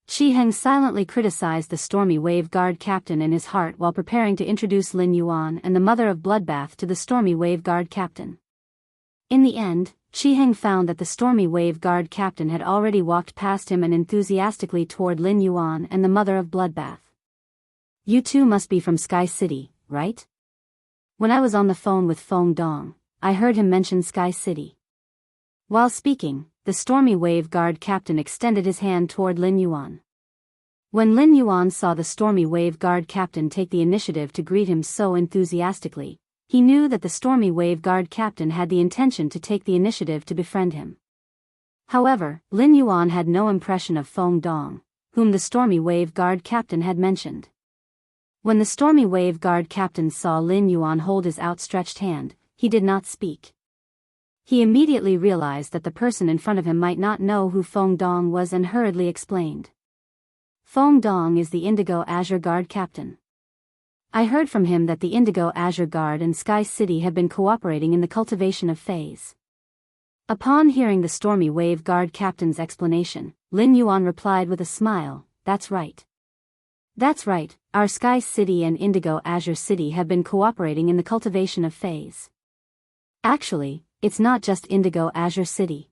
Qi Heng silently criticized the Stormy Wave Guard captain in his heart while preparing to introduce Lin Yuan and the Mother of Bloodbath to the Stormy Wave Guard captain. In the end, Qi Heng found that the Stormy Wave Guard captain had already walked past him and enthusiastically toward Lin Yuan and the Mother of Bloodbath. You two must be from Sky City, right? When I was on the phone with Feng Dong, I heard him mention Sky City. While speaking, the Stormy Wave Guard captain extended his hand toward Lin Yuan. When Lin Yuan saw the Stormy Wave Guard captain take the initiative to greet him so enthusiastically, he knew that the Stormy Wave Guard captain had the intention to take the initiative to befriend him. However, Lin Yuan had no impression of Feng Dong, whom the Stormy Wave Guard captain had mentioned. When the Stormy Wave Guard captain saw Lin Yuan hold his outstretched hand, he did not speak. He immediately realized that the person in front of him might not know who Feng Dong was and hurriedly explained. Feng Dong is the Indigo Azure Guard captain. I heard from him that the Indigo Azure Guard and Sky City have been cooperating in the cultivation of phase. Upon hearing the Stormy Wave Guard captain's explanation, Lin Yuan replied with a smile, "That's right. That's right, our Sky City and Indigo Azure City have been cooperating in the cultivation of phase. Actually, it's not just Indigo Azure City.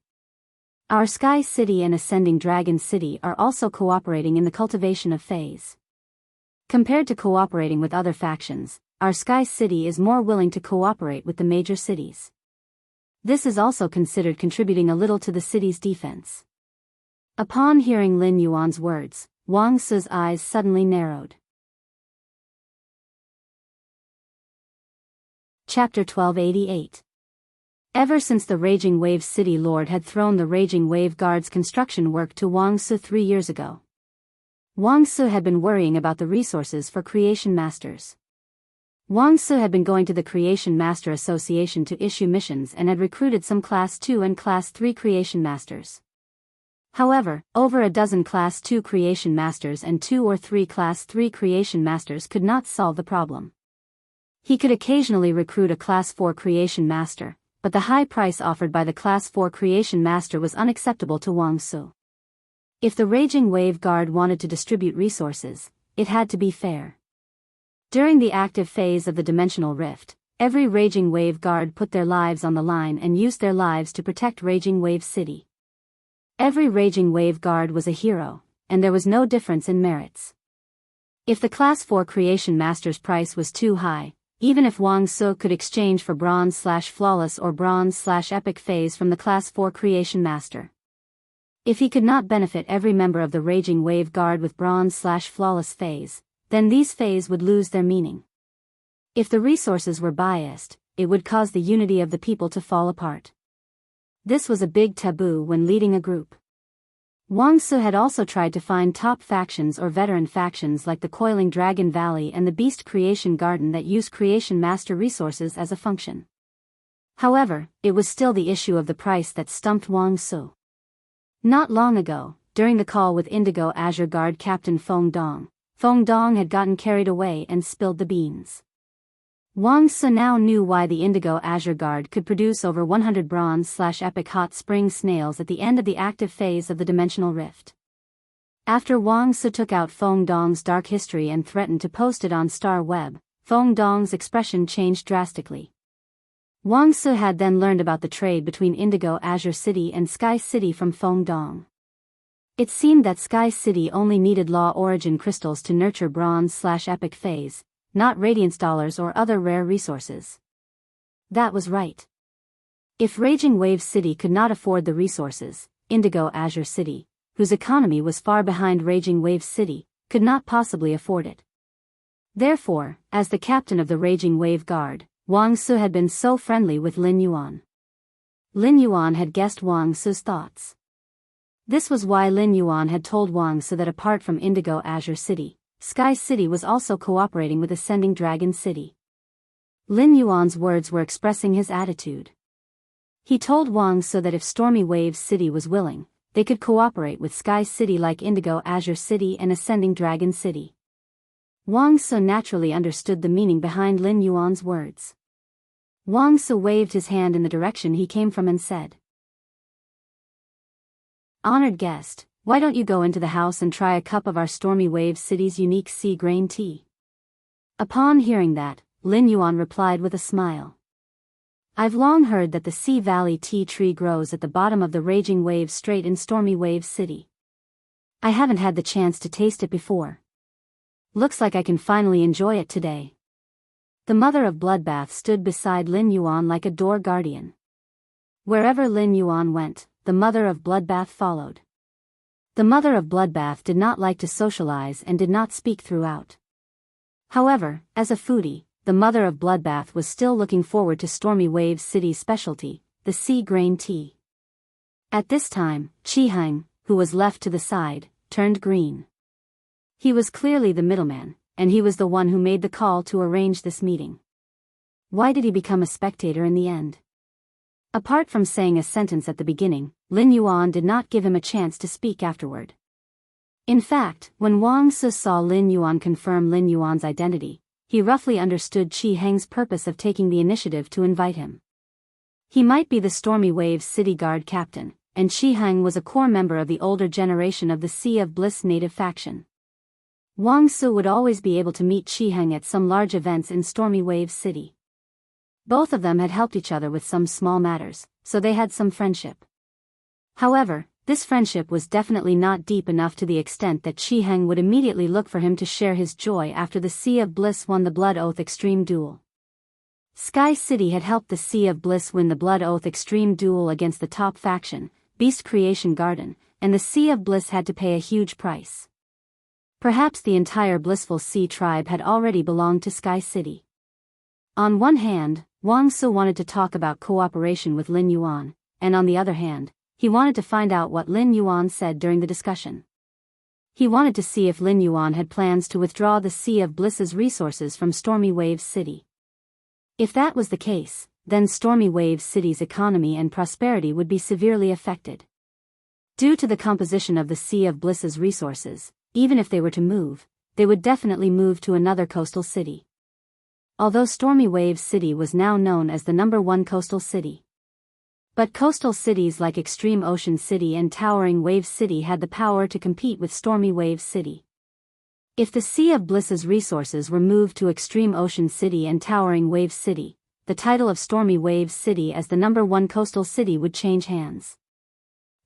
Our Sky City and Ascending Dragon City are also cooperating in the cultivation of phase. Compared to cooperating with other factions, our Sky City is more willing to cooperate with the major cities. This is also considered contributing a little to the city's defense. Upon hearing Lin Yuan's words, Wang Su's eyes suddenly narrowed. Chapter 1288. Ever since the Raging Wave City Lord had thrown the Raging Wave Guard's construction work to Wang Su 3 years ago, Wang Su had been worrying about the resources for Creation Masters. Wang Su had been going to the Creation Master Association to issue missions and had recruited some Class 2 and Class 3 Creation Masters. However, over a dozen Class 2 Creation Masters and 2 or 3 Class 3 Creation Masters could not solve the problem. He could occasionally recruit a Class 4 Creation Master, but the high price offered by the Class 4 Creation Master was unacceptable to Wang Su. If the Raging Wave Guard wanted to distribute resources, it had to be fair. During the active phase of the Dimensional Rift, every Raging Wave Guard put their lives on the line and used their lives to protect Raging Wave City. Every Raging Wave Guard was a hero, and there was no difference in merits. If the Class 4 Creation Master's price was too high, even if Wang Su could exchange for Bronze/Flawless or Bronze/Epic phase from the Class 4 Creation Master. If he could not benefit every member of the Raging Wave Guard with Bronze/Flawless phase, then these phase would lose their meaning. If the resources were biased, it would cause the unity of the people to fall apart. This was a big taboo when leading a group. Wang Su had also tried to find top factions or veteran factions like the Coiling Dragon Valley and the Beast Creation Garden that used Creation Master resources as a function. However, it was still the issue of the price that stumped Wang Su. Not long ago, during the call with Indigo Azure Guard Captain Feng Dong had gotten carried away and spilled the beans. Wang Su now knew why the Indigo Azure Guard could produce over 100 Bronze/Epic Hot Spring Snails at the end of the active phase of the Dimensional Rift. After Wang Su took out Feng Dong's dark history and threatened to post it on Star Web, Feng Dong's expression changed drastically. Wang Su had then learned about the trade between Indigo Azure City and Sky City from Feng Dong. It seemed that Sky City only needed Law Origin crystals to nurture Bronze/Epic phase, not Radiance dollars or other rare resources. That was right. If Raging Wave City could not afford the resources, Indigo Azure City, whose economy was far behind Raging Wave City, could not possibly afford it. Therefore, as the captain of the Raging Wave Guard, Wang Su had been so friendly with Lin Yuan. Lin Yuan had guessed Wang Su's thoughts. This was why Lin Yuan had told Wang Su that apart from Indigo Azure City, Sky City was also cooperating with Ascending Dragon City. Lin Yuan's words were expressing his attitude. He told Wang Su that if Stormy Wave City was willing, they could cooperate with Sky City like Indigo Azure City and Ascending Dragon City. Wang Su naturally understood the meaning behind Lin Yuan's words. Wang Su waved his hand in the direction he came from and said, "Honored guest, why don't you go into the house and try a cup of our Stormy Wave City's unique sea grain tea?" Upon hearing that, Lin Yuan replied with a smile. "I've long heard that the Sea Valley tea tree grows at the bottom of the Raging Wave Strait in Stormy Wave City. I haven't had the chance to taste it before. Looks like I can finally enjoy it today." The mother of Bloodbath stood beside Lin Yuan like a door guardian. Wherever Lin Yuan went, the mother of Bloodbath followed. The mother of Bloodbath did not like to socialize and did not speak throughout. However, as a foodie, the mother of Bloodbath was still looking forward to Stormy Wave City's specialty, the sea grain tea. At this time, Qiheng, who was left to the side, turned green. He was clearly the middleman, and he was the one who made the call to arrange this meeting. Why did he become a spectator in the end? Apart from saying a sentence at the beginning, Lin Yuan did not give him a chance to speak afterward. In fact, when Wang Su saw Lin Yuan confirm Lin Yuan's identity, he roughly understood Qiheng's purpose of taking the initiative to invite him. He might be the Stormy Wave City Guard captain, and Qiheng was a core member of the older generation of the Sea of Bliss native faction. Wang Su would always be able to meet Qiheng at some large events in Stormy Wave City. Both of them had helped each other with some small matters, so they had some friendship. However, this friendship was definitely not deep enough to the extent that Qi Heng would immediately look for him to share his joy after the Sea of Bliss won the Blood Oath Extreme Duel. Sky City had helped the Sea of Bliss win the Blood Oath Extreme Duel against the top faction, Beast Creation Garden, and the Sea of Bliss had to pay a huge price. Perhaps the entire Blissful Sea tribe had already belonged to Sky City. On one hand, Wang Su wanted to talk about cooperation with Lin Yuan, and on the other hand, he wanted to find out what Lin Yuan said during the discussion. He wanted to see if Lin Yuan had plans to withdraw the Sea of Bliss's resources from Stormy Waves City. If that was the case, then Stormy Waves City's economy and prosperity would be severely affected. Due to the composition of the Sea of Bliss's resources, even if they were to move, they would definitely move to another coastal city. Although Stormy Waves City was now known as the #1 coastal city. But coastal cities like Extreme Ocean City and Towering Wave City had the power to compete with Stormy Wave City. If the Sea of Bliss's resources were moved to Extreme Ocean City and Towering Wave City, the title of Stormy Wave City as the #1 coastal city would change hands.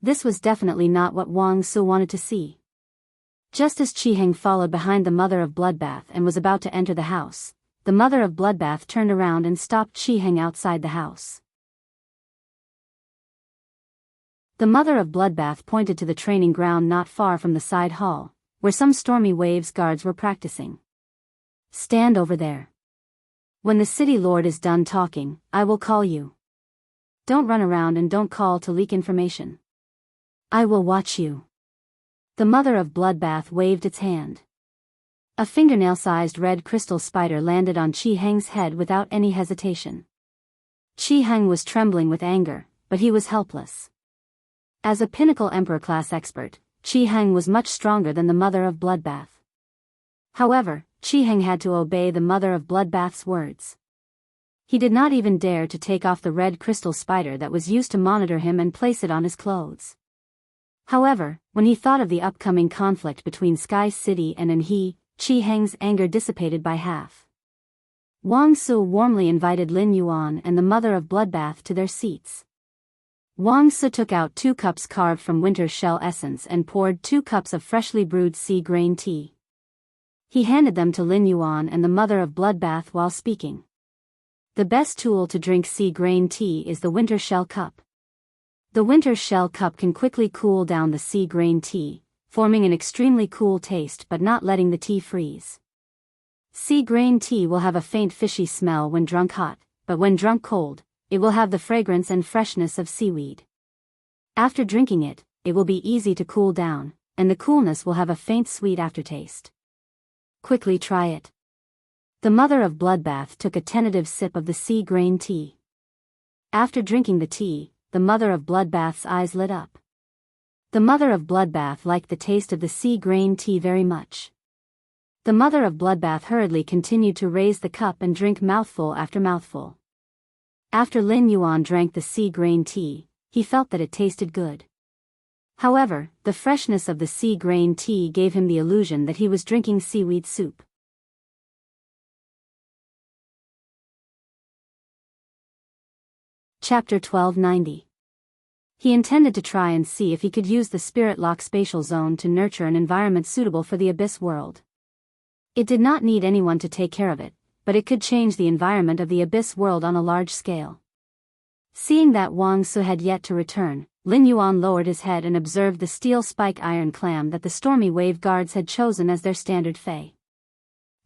This was definitely not what Wang Su wanted to see. Just as Qi Heng followed behind the Mother of Bloodbath and was about to enter the house, the Mother of Bloodbath turned around and stopped Qi Heng outside the house. The Mother of Bloodbath pointed to the training ground not far from the side hall, where some Stormy Waves guards were practicing. Stand over there. When the city lord is done talking, I will call you. Don't run around and don't call to leak information. I will watch you. The Mother of Bloodbath waved its hand. A fingernail-sized red crystal spider landed on Qi Heng's head without any hesitation. Qi Heng was trembling with anger, but he was helpless. As a pinnacle Emperor-class expert, Qi Heng was much stronger than the Mother of Bloodbath. However, Qi Heng had to obey the Mother of Bloodbath's words. He did not even dare to take off the red crystal spider that was used to monitor him and place it on his clothes. However, when he thought of the upcoming conflict between Sky City and Anhe, Qi Heng's anger dissipated by half. Wang Su warmly invited Lin Yuan and the Mother of Bloodbath to their seats. Wang Su took out 2 cups carved from winter shell essence and poured 2 cups of freshly brewed sea grain tea. He handed them to Lin Yuan and the Mother of Bloodbath while speaking. The best tool to drink sea grain tea is the winter shell cup. The winter shell cup can quickly cool down the sea grain tea, forming an extremely cool taste but not letting the tea freeze. Sea grain tea will have a faint fishy smell when drunk hot, but when drunk cold, it will have the fragrance and freshness of seaweed. After drinking it, it will be easy to cool down, and the coolness will have a faint sweet aftertaste. Quickly try it. The Mother of Bloodbath took a tentative sip of the sea grain tea. After drinking the tea, the Mother of Bloodbath's eyes lit up. The Mother of Bloodbath liked the taste of the sea grain tea very much. The Mother of Bloodbath hurriedly continued to raise the cup and drink mouthful after mouthful. After Lin Yuan drank the sea grain tea, he felt that it tasted good. However, the freshness of the sea grain tea gave him the illusion that he was drinking seaweed soup. Chapter 1290. He intended to try and see if he could use the Spirit Lock spatial zone to nurture an environment suitable for the Abyss world. It did not need anyone to take care of it, but it could change the environment of the Abyss world on a large scale. Seeing that Wang Su had yet to return, Lin Yuan lowered his head and observed the steel spike iron clam that the Stormy Wave guards had chosen as their standard Fey.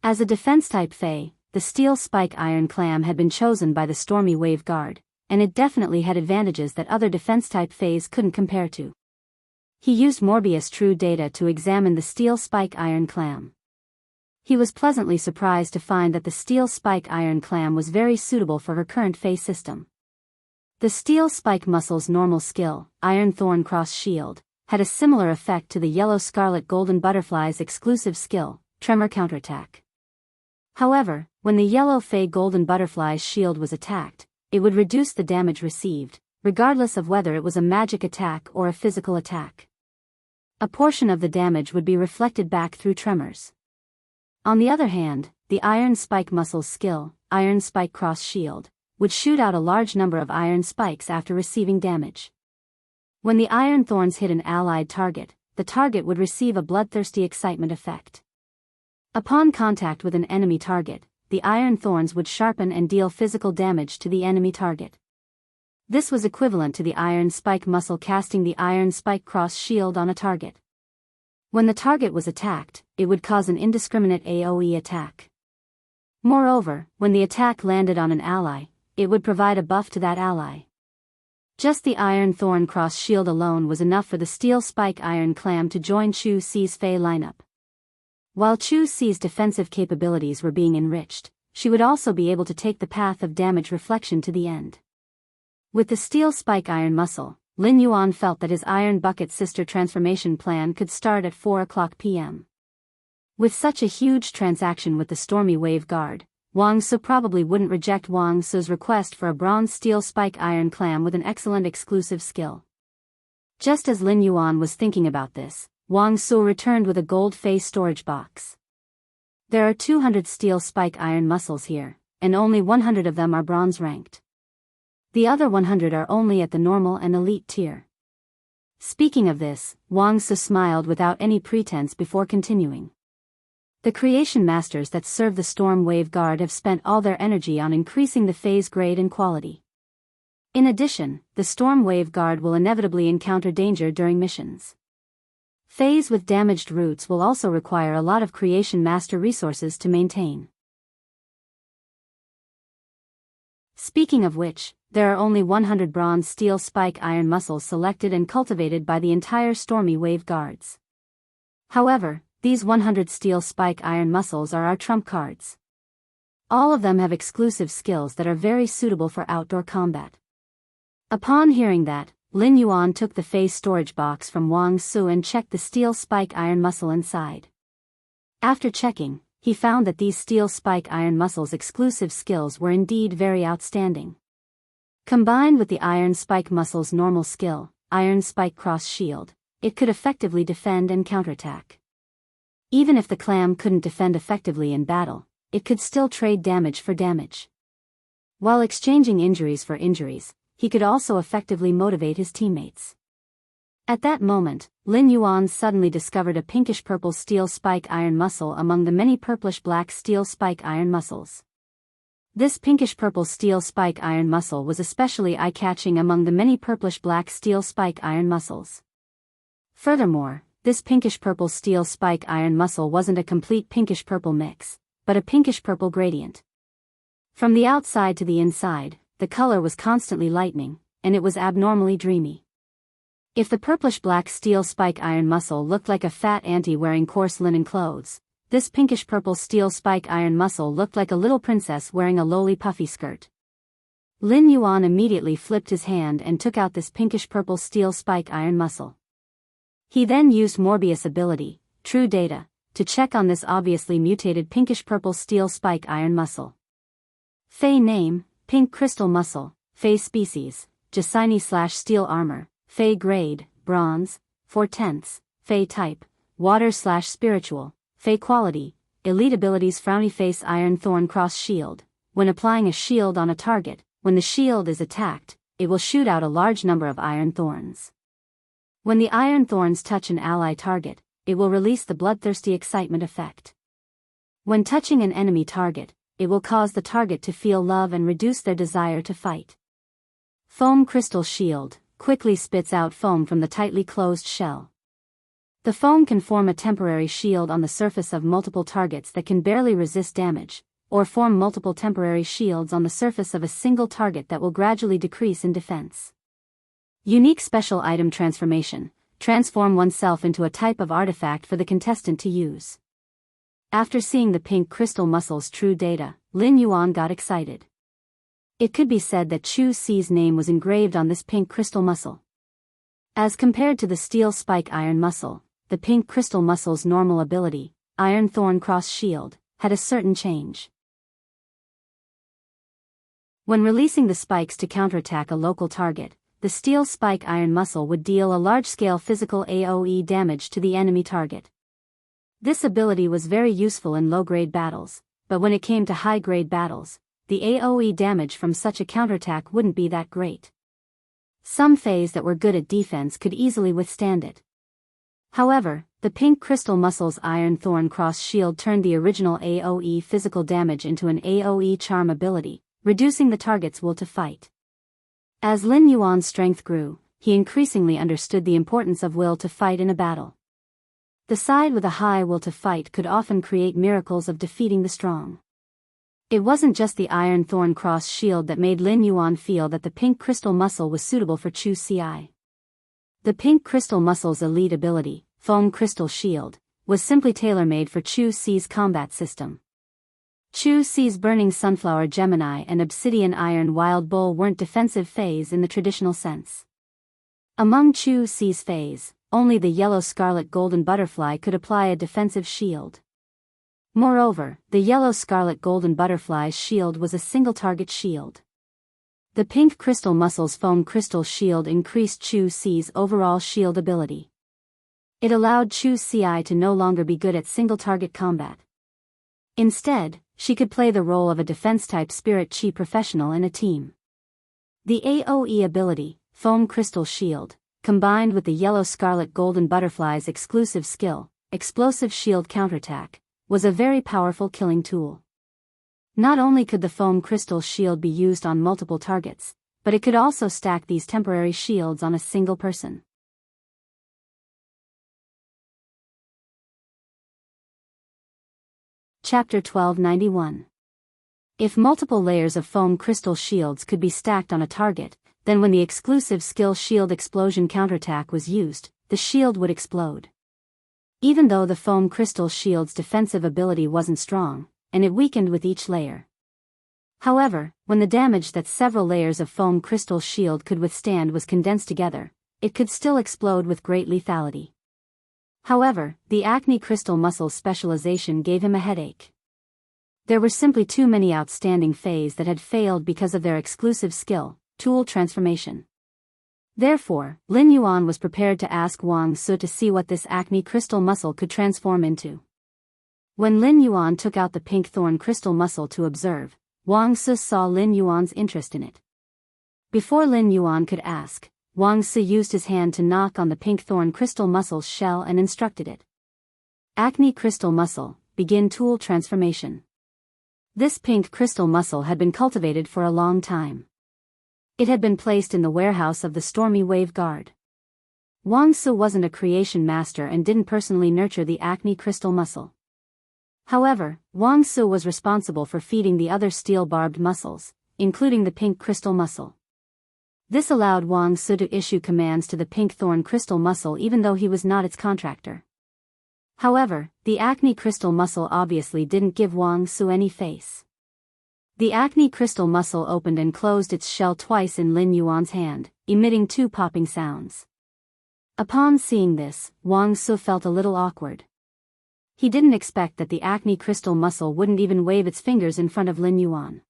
As a defense-type Fey, the steel spike iron clam had been chosen by the Stormy Wave guard, and it definitely had advantages that other defense-type Feys couldn't compare to. He used Morbius True Data to examine the steel spike iron clam. He was pleasantly surprised to find that the steel spike iron clam was very suitable for her current Fey system. The steel spike muscle's normal skill, Iron Thorn Cross Shield, had a similar effect to the yellow scarlet golden butterfly's exclusive skill, Tremor Counterattack. However, when the yellow Fey golden butterfly's shield was attacked, it would reduce the damage received, regardless of whether it was a magic attack or a physical attack. A portion of the damage would be reflected back through tremors. On the other hand, the Iron Spike muscle's skill, Iron Spike Cross Shield, would shoot out a large number of iron spikes after receiving damage. When the iron thorns hit an allied target, the target would receive a bloodthirsty excitement effect. Upon contact with an enemy target, the iron thorns would sharpen and deal physical damage to the enemy target. This was equivalent to the iron spike muscle casting the iron spike cross shield on a target. When the target was attacked, it would cause an indiscriminate AoE attack. Moreover, when the attack landed on an ally, it would provide a buff to that ally. Just the iron thorn cross shield alone was enough for the steel spike iron clam to join Chu Si's Fei lineup. While Chu Si's defensive capabilities were being enriched, she would also be able to take the path of damage reflection to the end. With the steel spike iron muscle, Lin Yuan felt that his iron bucket sister transformation plan could start at 4:00 p.m. With such a huge transaction with the Stormy Wave Guard, Wang Su probably wouldn't reject Wang Su's request for a bronze steel spike iron clam with an excellent exclusive skill. Just as Lin Yuan was thinking about this, Wang Su returned with a gold Fei storage box. There are 200 steel spike iron muscles here, and only 100 of them are bronze ranked. The other 100 are only at the normal and elite tier. Speaking of this, Wang Su smiled without any pretense before continuing. The creation masters that serve the Storm Wave Guard have spent all their energy on increasing the Fei's grade and quality. In addition, the Storm Wave Guard will inevitably encounter danger during missions. Feis with damaged roots will also require a lot of creation master resources to maintain. Speaking of which, there are only 100 bronze steel spike iron muscles selected and cultivated by the entire Stormy Wave Guards. However, these 100 steel spike iron muscles are our trump cards. All of them have exclusive skills that are very suitable for outdoor combat. Upon hearing that, Lin Yuan took the Fei storage box from Wang Su and checked the steel spike iron muscle inside. After checking, he found that these steel spike iron muscles' exclusive skills were indeed very outstanding. Combined with the iron spike muscle's normal skill, iron spike cross shield, it could effectively defend and counterattack. Even if the clam couldn't defend effectively in battle, it could still trade damage for damage. While exchanging injuries for injuries, he could also effectively motivate his teammates. At that moment, Lin Yuan suddenly discovered a pinkish-purple steel spike iron muscle among the many purplish-black steel spike iron muscles. This pinkish-purple steel spike iron muscle was especially eye-catching among the many purplish-black steel spike iron muscles. Furthermore, this pinkish-purple steel spike iron muscle wasn't a complete pinkish-purple mix, but a pinkish-purple gradient. From the outside to the inside, the color was constantly lightening, and it was abnormally dreamy. If the purplish-black steel spike iron muscle looked like a fat auntie wearing coarse linen clothes, this pinkish-purple steel spike iron muscle looked like a little princess wearing a lowly puffy skirt. Lin Yuan immediately flipped his hand and took out this pinkish-purple steel spike iron muscle. He then used Morbius ability, True Data, to check on this obviously mutated pinkish-purple steel spike iron muscle. Fei name, Pink Crystal Muscle, Fei species, Jacini/Steel Armor, Fei grade, Bronze, 4/10, Fei type, Water/Spiritual, Fei quality, Elite abilities Frowny Face Iron Thorn Cross Shield. When applying a shield on a target, when the shield is attacked, it will shoot out a large number of iron thorns. When the iron thorns touch an ally target, it will release the bloodthirsty excitement effect. When touching an enemy target, it will cause the target to feel love and reduce their desire to fight. Foam Crystal Shield quickly spits out foam from the tightly closed shell. The foam can form a temporary shield on the surface of multiple targets that can barely resist damage, or form multiple temporary shields on the surface of a single target that will gradually decrease in defense. Unique Special Item Transformation. Transform oneself into a type of artifact for the contestant to use. After seeing the pink crystal muscle's true data, Lin Yuan got excited. It could be said that Chu Si's name was engraved on this pink crystal muscle. As compared to the steel spike iron muscle, the pink crystal muscle's normal ability, Iron Thorn Cross Shield, had a certain change. When releasing the spikes to counterattack a local target, the steel spike iron muscle would deal a large-scale physical AoE damage to the enemy target. This ability was very useful in low-grade battles, but when it came to high-grade battles, the AoE damage from such a counterattack wouldn't be that great. Some Fays that were good at defense could easily withstand it. However, the pink crystal muscle's Iron Thorn Cross Shield turned the original AoE physical damage into an AoE charm ability, reducing the target's will to fight. As Lin Yuan's strength grew, he increasingly understood the importance of will to fight in a battle. The side with a high will to fight could often create miracles of defeating the strong. It wasn't just the Iron Thorn Cross Shield that made Lin Yuan feel that the pink crystal muscle was suitable for Chu Ci. The pink crystal muscle's elite ability, Foam Crystal Shield, was simply tailor-made for Chu Ci's combat system. Chu Ci's Burning Sunflower Gemini and Obsidian Iron Wild Bull weren't defensive Fays in the traditional sense. Among Chu Ci's Fays, only the Yellow Scarlet Golden Butterfly could apply a defensive shield. Moreover, the Yellow Scarlet Golden Butterfly's shield was a single-target shield. The pink crystal muscle's Foam Crystal Shield increased Chu Ci's overall shield ability. It allowed Chu Ci to no longer be good at single-target combat. Instead, she could play the role of a defense-type Spirit Chi professional in a team. The AoE ability, Foam Crystal Shield, combined with the Yellow Scarlet Golden Butterfly's exclusive skill, Explosive Shield Counterattack, was a very powerful killing tool. Not only could the Foam Crystal Shield be used on multiple targets, but it could also stack these temporary shields on a single person. Chapter 1291. If multiple layers of foam crystal shields could be stacked on a target, then when the exclusive skill Shield Explosion Counterattack was used, the shield would explode. Even though the foam crystal shield's defensive ability wasn't strong, and it weakened with each layer. However, when the damage that several layers of foam crystal shield could withstand was condensed together, it could still explode with great lethality. However, the Acne Crystal Muscle's specialization gave him a headache. There were simply too many outstanding Fays that had failed because of their exclusive skill, Tool Transformation. Therefore, Lin Yuan was prepared to ask Wang Su to see what this Acne Crystal Muscle could transform into. When Lin Yuan took out the pink thorn crystal muscle to observe, Wang Su saw Lin Yuan's interest in it. Before Lin Yuan could ask, Wang Su used his hand to knock on the pink thorn crystal muscle's shell and instructed it. Acne Crystal Muscle, begin Tool Transformation. This pink crystal muscle had been cultivated for a long time. It had been placed in the warehouse of the Stormy Wave Guard. Wang Su wasn't a creation master and didn't personally nurture the Acne Crystal Muscle. However, Wang Su was responsible for feeding the other steel-barbed muscles, including the pink crystal muscle. This allowed Wang Su to issue commands to the pink thorn crystal muscle even though he was not its contractor. However, the Acne Crystal Muscle obviously didn't give Wang Su any face. The Acne Crystal Muscle opened and closed its shell twice in Lin Yuan's hand, emitting 2 popping sounds. Upon seeing this, Wang Su felt a little awkward. He didn't expect that the Acne Crystal Muscle wouldn't even wave its fingers in front of Lin Yuan.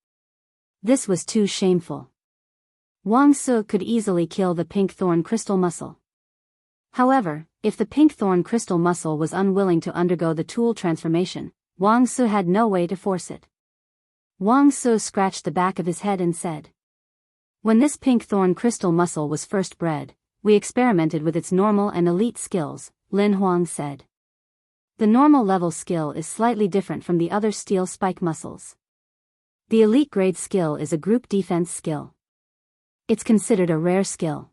This was too shameful. Wang Su could easily kill the pink thorn crystal muscle. However, if the pink thorn crystal muscle was unwilling to undergo the tool transformation, Wang Su had no way to force it. Wang Su scratched the back of his head and said, "When this pink thorn crystal muscle was first bred, we experimented with its normal and elite skills," Lin Huang said. The normal level skill is slightly different from the other steel spike muscles. The elite grade skill is a group defense skill. It's considered a rare skill.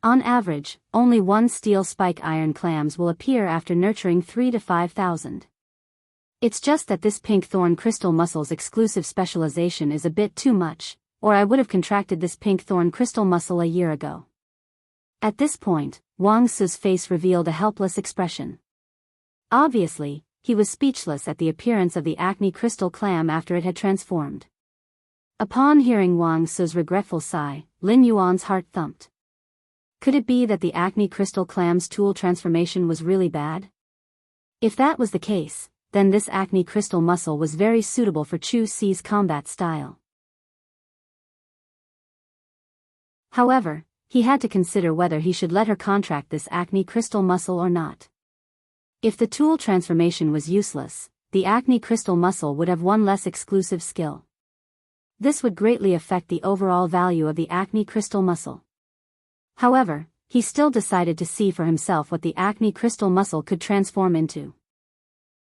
On average, only 1 steel spike iron clams will appear after nurturing 3 to 5,000. It's just that this pink thorn crystal muscle's exclusive specialization is a bit too much, or I would have contracted this pink thorn crystal muscle a year ago. At this point, Wang Su's face revealed a helpless expression. Obviously, he was speechless at the appearance of the Acne crystal clam after it had transformed. Upon hearing Wang Su's regretful sigh, Lin Yuan's heart thumped. Could it be that the Acne crystal clam's tool transformation was really bad? If that was the case, then this Acne crystal muscle was very suitable for Chu Ci's combat style. However, he had to consider whether he should let her contract this Acne crystal muscle or not. If the tool transformation was useless, the Acne crystal muscle would have one less exclusive skill. This would greatly affect the overall value of the Acne crystal muscle. However, he still decided to see for himself what the acne crystal muscle could transform into.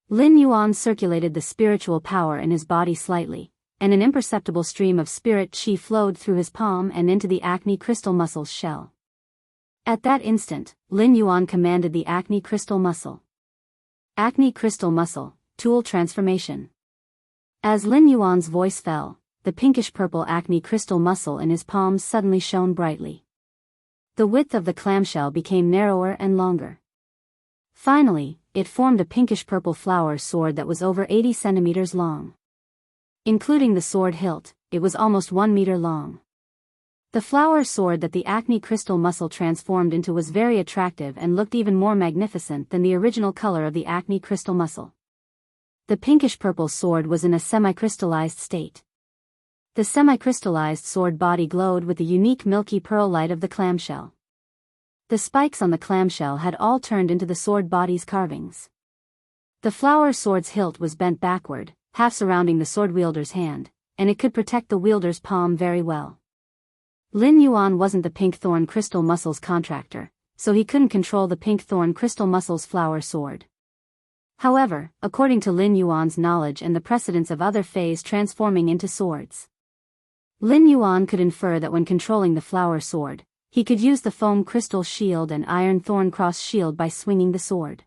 Lin Yuan circulated the spiritual power in his body slightly, and an imperceptible stream of spirit qi flowed through his palm and into the acne crystal muscle's shell. At that instant, Lin Yuan commanded the acne crystal muscle. Acne crystal muscle, tool transformation. As Lin Yuan's voice fell, the pinkish-purple acne crystal muscle in his palms suddenly shone brightly. The width of the clamshell became narrower and longer. Finally, it formed a pinkish-purple flower sword that was over 80 centimeters long. Including the sword hilt, it was almost 1 meter long. The flower sword that the acne crystal muscle transformed into was very attractive and looked even more magnificent than the original color of the acne crystal muscle. The pinkish-purple sword was in a semi-crystallized state. The semi-crystallized sword body glowed with the unique milky pearl light of the clamshell. The spikes on the clamshell had all turned into the sword body's carvings. The flower sword's hilt was bent backward, half surrounding the sword wielder's hand, and it could protect the wielder's palm very well. Lin Yuan wasn't the pink thorn crystal muscle's contractor, so he couldn't control the pink thorn crystal muscle's flower sword. However, according to Lin Yuan's knowledge and the precedence of other fays transforming into swords, Lin Yuan could infer that when controlling the flower sword, he could use the foam crystal shield and iron thorn cross shield by swinging the sword.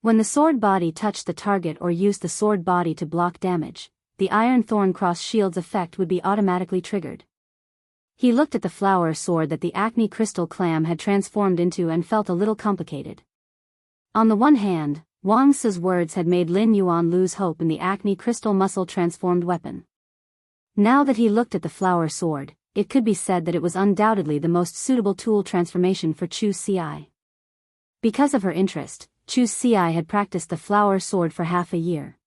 When the sword body touched the target or used the sword body to block damage, the iron thorn cross shield's effect would be automatically triggered. He looked at the flower sword that the acne crystal clam had transformed into and felt a little complicated. On the one hand, Wang Su's words had made Lin Yuan lose hope in the acne crystal muscle transformed weapon. Now that he looked at the flower sword, it could be said that it was undoubtedly the most suitable tool transformation for Chu Xi. Because of her interest, Chu Xi had practiced the flower sword for half a year.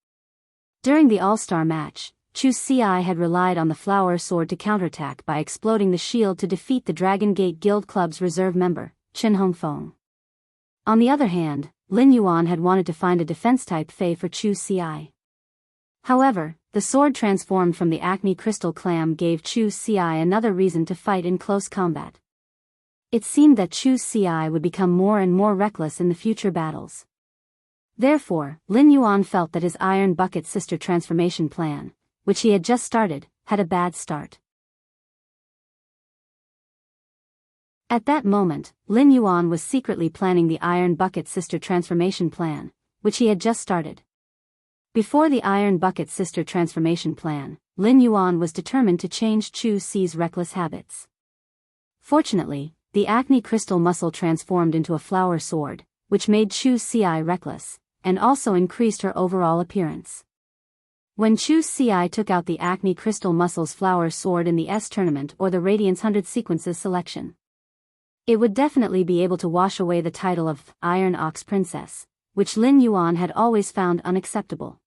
During the all-star match, Chu Xi had relied on the flower sword to counterattack by exploding the shield to defeat the Dragon Gate Guild Club's reserve member, Chen Hongfeng. On the other hand, Lin Yuan had wanted to find a defense-type fei for Chu Xi. However, the sword transformed from the acne crystal clam gave Chu Xi another reason to fight in close combat. It seemed that Chu Xi would become more and more reckless in the future battles. Therefore, Lin Yuan felt that his Iron Bucket Sister transformation plan, which he had just started, had a bad start. At that moment, Lin Yuan was secretly planning the Iron Bucket Sister transformation plan, which he had just started. Before the Iron Bucket Sister transformation plan, Lin Yuan was determined to change Chu Xi's reckless habits. Fortunately, the acne crystal muscle transformed into a flower sword, which made Chu Xi reckless, and also increased her overall appearance. When Chu Xi took out the acne crystal muscle's flower sword in the S tournament or the Radiance 100 sequences selection, it would definitely be able to wash away the title of Iron Ox Princess, which Lin Yuan had always found unacceptable.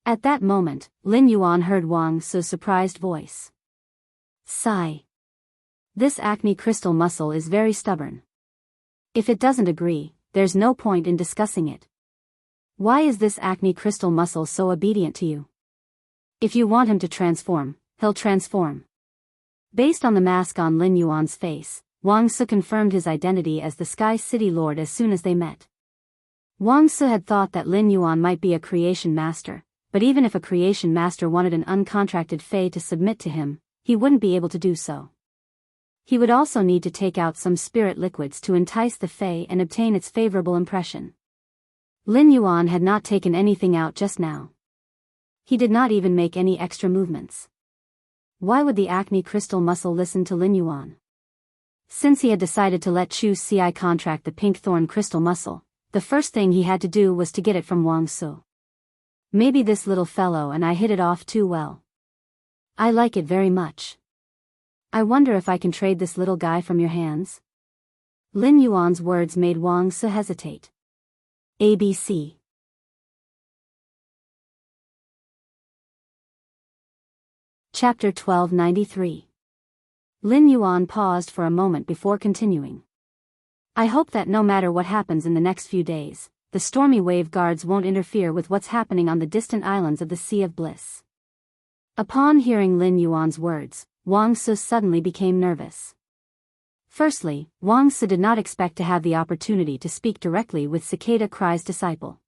At that moment, Lin Yuan heard Wang Su's surprised voice. Sigh. This acne crystal muscle is very stubborn. If it doesn't agree, there's no point in discussing it. Why is this acne crystal muscle so obedient to you? If you want him to transform, he'll transform. Based on the mask on Lin Yuan's face, Wang Su confirmed his identity as the Sky City Lord as soon as they met. Wang Su had thought that Lin Yuan might be a creation master, but even if a creation master wanted an uncontracted fei to submit to him, he wouldn't be able to do so. He would also need to take out some spirit liquids to entice the fei and obtain its favorable impression. Lin Yuan had not taken anything out just now. He did not even make any extra movements. Why would the acne crystal muscle listen to Lin Yuan? Since he had decided to let Chu Xi contract the pink thorn crystal muscle, the first thing he had to do was to get it from Wang Su. Maybe this little fellow and I hit it off too well. I like it very much. I wonder if I can trade this little guy from your hands? Lin Yuan's words made Wang Su hesitate. ABC. Chapter 1293. Lin Yuan paused for a moment before continuing. I hope that no matter what happens in the next few days, the stormy wave guards won't interfere with what's happening on the distant islands of the Sea of Bliss. Upon hearing Lin Yuan's words, Wang Su suddenly became nervous. Firstly, Wang Su did not expect to have the opportunity to speak directly with Cicada Cry's disciple.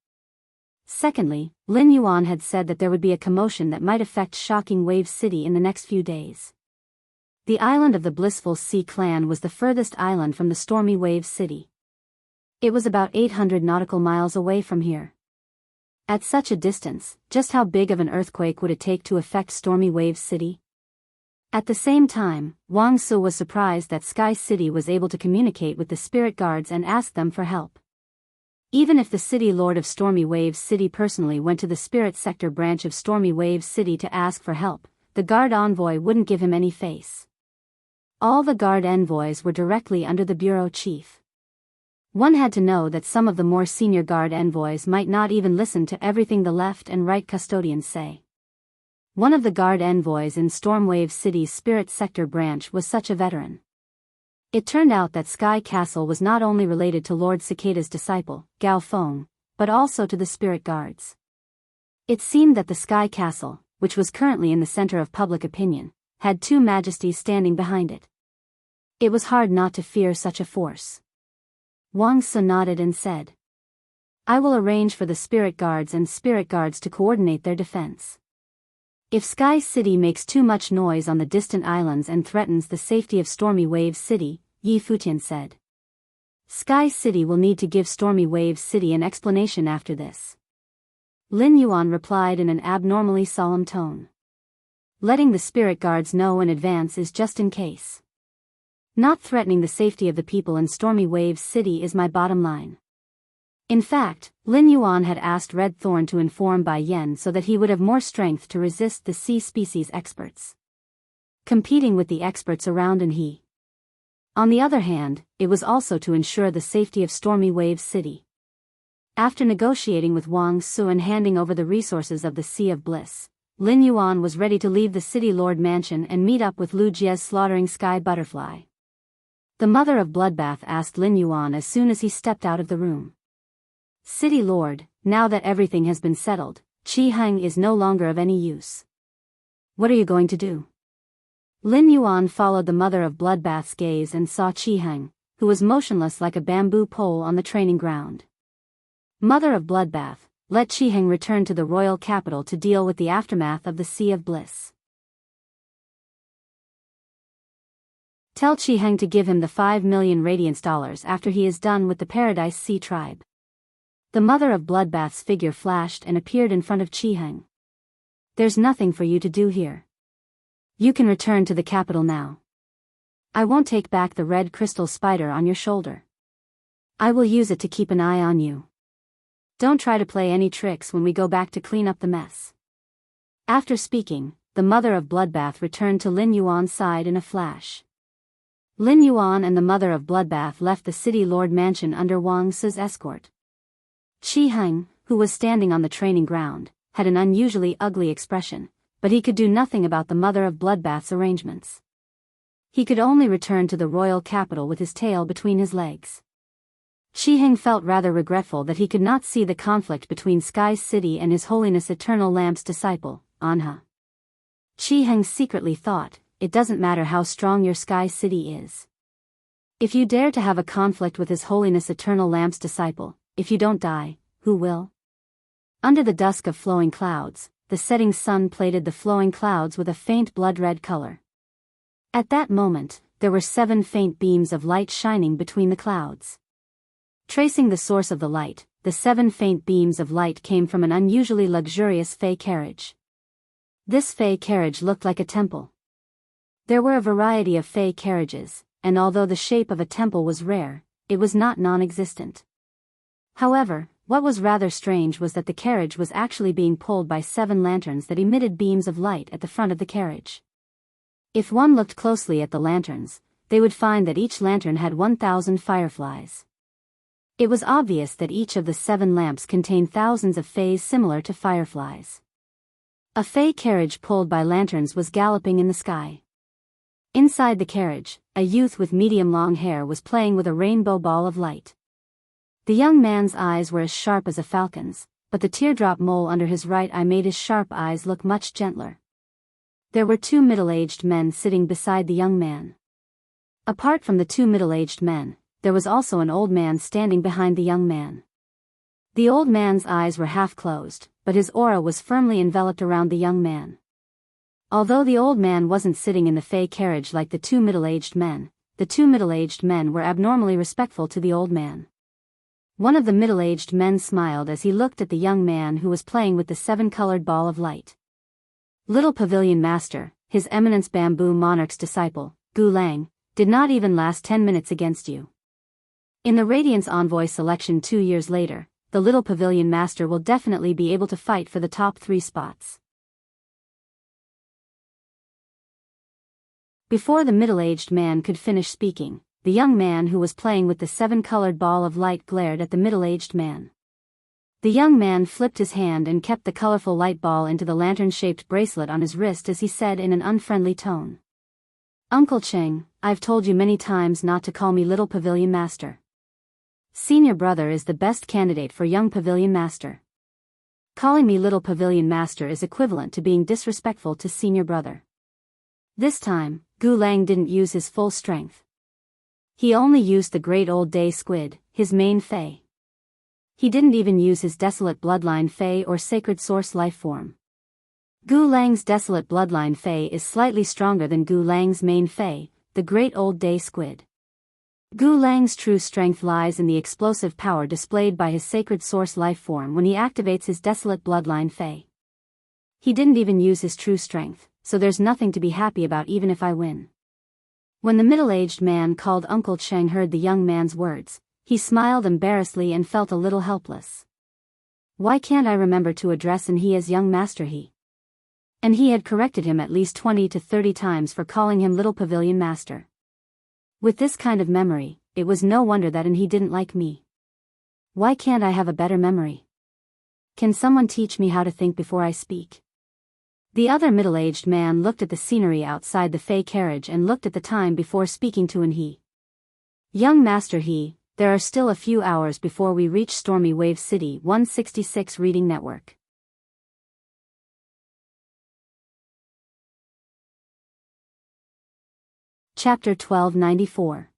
Secondly, Lin Yuan had said that there would be a commotion that might affect Shocking Wave City in the next few days. The island of the Blissful Sea Clan was the furthest island from the Stormy Wave City. It was about 800 nautical miles away from here. At such a distance, just how big of an earthquake would it take to affect Stormy Wave City? At the same time, Wang Su was surprised that Sky City was able to communicate with the spirit guards and ask them for help. Even if the city lord of Stormy Wave City personally went to the spirit sector branch of Stormy Wave City to ask for help, the guard envoy wouldn't give him any face. All the guard envoys were directly under the bureau chief. One had to know that some of the more senior guard envoys might not even listen to everything the left and right custodians say. One of the guard envoys in Stormwave City's Spirit Sector branch was such a veteran. It turned out that Sky Castle was not only related to Lord Cicada's disciple, Gao Feng, but also to the spirit guards. It seemed that the Sky Castle, which was currently in the center of public opinion, had two majesties standing behind it. It was hard not to fear such a force. Wang Su nodded and said, "I will arrange for the spirit guards to coordinate their defense. If Sky City makes too much noise on the distant islands and threatens the safety of Stormy Wave City," Yi Futian said, "Sky City will need to give Stormy Wave City an explanation after this." Lin Yuan replied in an abnormally solemn tone. "Letting the spirit guards know in advance is just in case. Not threatening the safety of the people in Stormy Wave City is my bottom line." In fact, Lin Yuan had asked Red Thorn to inform Bai Yen so that he would have more strength to resist the sea species experts, competing with the experts around and he. On the other hand, it was also to ensure the safety of Stormy Wave City. After negotiating with Wang Su and handing over the resources of the Sea of Bliss, Lin Yuan was ready to leave the City Lord Mansion and meet up with Lu Jie's slaughtering sky butterfly. The mother of Bloodbath asked Lin Yuan as soon as he stepped out of the room. "City Lord, now that everything has been settled, Qi Heng is no longer of any use. What are you going to do?" Lin Yuan followed the mother of Bloodbath's gaze and saw Qi Heng, who was motionless like a bamboo pole on the training ground. "Mother of Bloodbath, let Qi Heng return to the royal capital to deal with the aftermath of the Sea of Bliss. Tell Qi Heng to give him the 5 million radiance dollars after he is done with the Paradise Sea tribe." The mother of Bloodbath's figure flashed and appeared in front of Qi Heng. "There's nothing for you to do here. You can return to the capital now. I won't take back the red crystal spider on your shoulder. I will use it to keep an eye on you. Don't try to play any tricks when we go back to clean up the mess." After speaking, the mother of Bloodbath returned to Lin Yuan's side in a flash. Lin Yuan and the mother of Bloodbath left the City Lord Mansion under Wang Su's escort. Qi Heng, who was standing on the training ground, had an unusually ugly expression, but he could do nothing about the mother of Bloodbath's arrangements. He could only return to the royal capital with his tail between his legs. Qi Heng felt rather regretful that he could not see the conflict between Sky City and His Holiness Eternal Lamp's disciple, Anha. Qi Heng secretly thought, it doesn't matter how strong your Sky City is. If you dare to have a conflict with His Holiness Eternal Lamp's disciple, if you don't die, who will? Under the dusk of flowing clouds, the setting sun plated the flowing clouds with a faint blood-red color. At that moment, there were 7 faint beams of light shining between the clouds. Tracing the source of the light, the 7 faint beams of light came from an unusually luxurious fey carriage. This fey carriage looked like a temple. There were a variety of fey carriages, and although the shape of a temple was rare, it was not non-existent. However, what was rather strange was that the carriage was actually being pulled by 7 lanterns that emitted beams of light at the front of the carriage. If one looked closely at the lanterns, they would find that each lantern had 1,000 fireflies. It was obvious that each of the 7 lamps contained thousands of fays similar to fireflies. A fey carriage pulled by lanterns was galloping in the sky. Inside the carriage, a youth with medium-long hair was playing with a rainbow ball of light. The young man's eyes were as sharp as a falcon's, but the teardrop mole under his right eye made his sharp eyes look much gentler. There were 2 middle-aged men sitting beside the young man. Apart from the two middle-aged men, there was also an old man standing behind the young man. The old man's eyes were half closed, but his aura was firmly enveloped around the young man. Although the old man wasn't sitting in the Fey carriage like the two middle-aged men, the two middle-aged men were abnormally respectful to the old man. One of the middle-aged men smiled as he looked at the young man who was playing with the seven-colored ball of light. Little Pavilion Master, His Eminence Bamboo Monarch's disciple, Gu Lang, did not even last 10 minutes against you. In the Radiance Envoy selection 2 years later, the Little Pavilion Master will definitely be able to fight for the top 3 spots. Before the middle-aged man could finish speaking, the young man who was playing with the seven-colored ball of light glared at the middle-aged man. The young man flipped his hand and kept the colorful light ball into the lantern-shaped bracelet on his wrist as he said in an unfriendly tone. Uncle Cheng, I've told you many times not to call me Little Pavilion Master. Senior brother is the best candidate for young Pavilion Master. Calling me Little Pavilion Master is equivalent to being disrespectful to senior brother. This time, Gu Lang didn't use his full strength. He only used the Great Old Day Squid, his main Fey. He didn't even use his Desolate Bloodline Fey or Sacred Source life form. Gu Lang's Desolate Bloodline Fey is slightly stronger than Gu Lang's main Fey, the Great Old Day Squid. Gu Lang's true strength lies in the explosive power displayed by his Sacred Source life form when he activates his Desolate Bloodline Fey. He didn't even use his true strength, so there's nothing to be happy about even if I win. When the middle-aged man called Uncle Cheng heard the young man's words, he smiled embarrassedly and felt a little helpless. Why can't I remember to address he as young master he? And he had corrected him at least 20 to 30 times for calling him Little Pavilion Master. With this kind of memory, it was no wonder that he didn't like me. Why can't I have a better memory? Can someone teach me how to think before I speak? The other middle-aged man looked at the scenery outside the Fey carriage and looked at the time before speaking to he. Young Master he, there are still a few hours before we reach Stormy Wave City 166 Reading Network. Chapter 1294.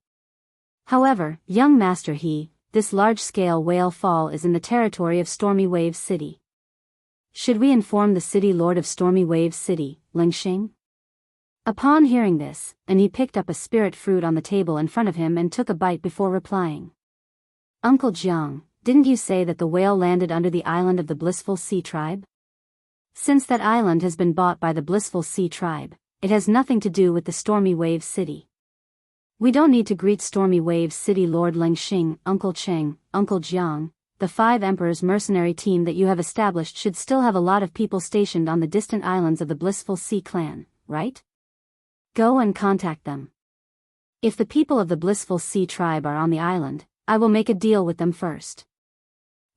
However, young Master he, this large-scale whale fall is in the territory of Stormy Wave City. Should we inform the city lord of Stormy Wave City, Lingxing? Upon hearing this, he picked up a spirit fruit on the table in front of him and took a bite before replying. Uncle Jiang, didn't you say that the whale landed under the island of the Blissful Sea Tribe? Since that island has been bought by the Blissful Sea Tribe, it has nothing to do with the Stormy Wave City. We don't need to greet Stormy Wave City Lord Lingxing, Uncle Cheng, Uncle Jiang. The 5 Emperors mercenary team that you have established should still have a lot of people stationed on the distant islands of the Blissful Sea clan, right? Go and contact them. If the people of the Blissful Sea tribe are on the island, I will make a deal with them first.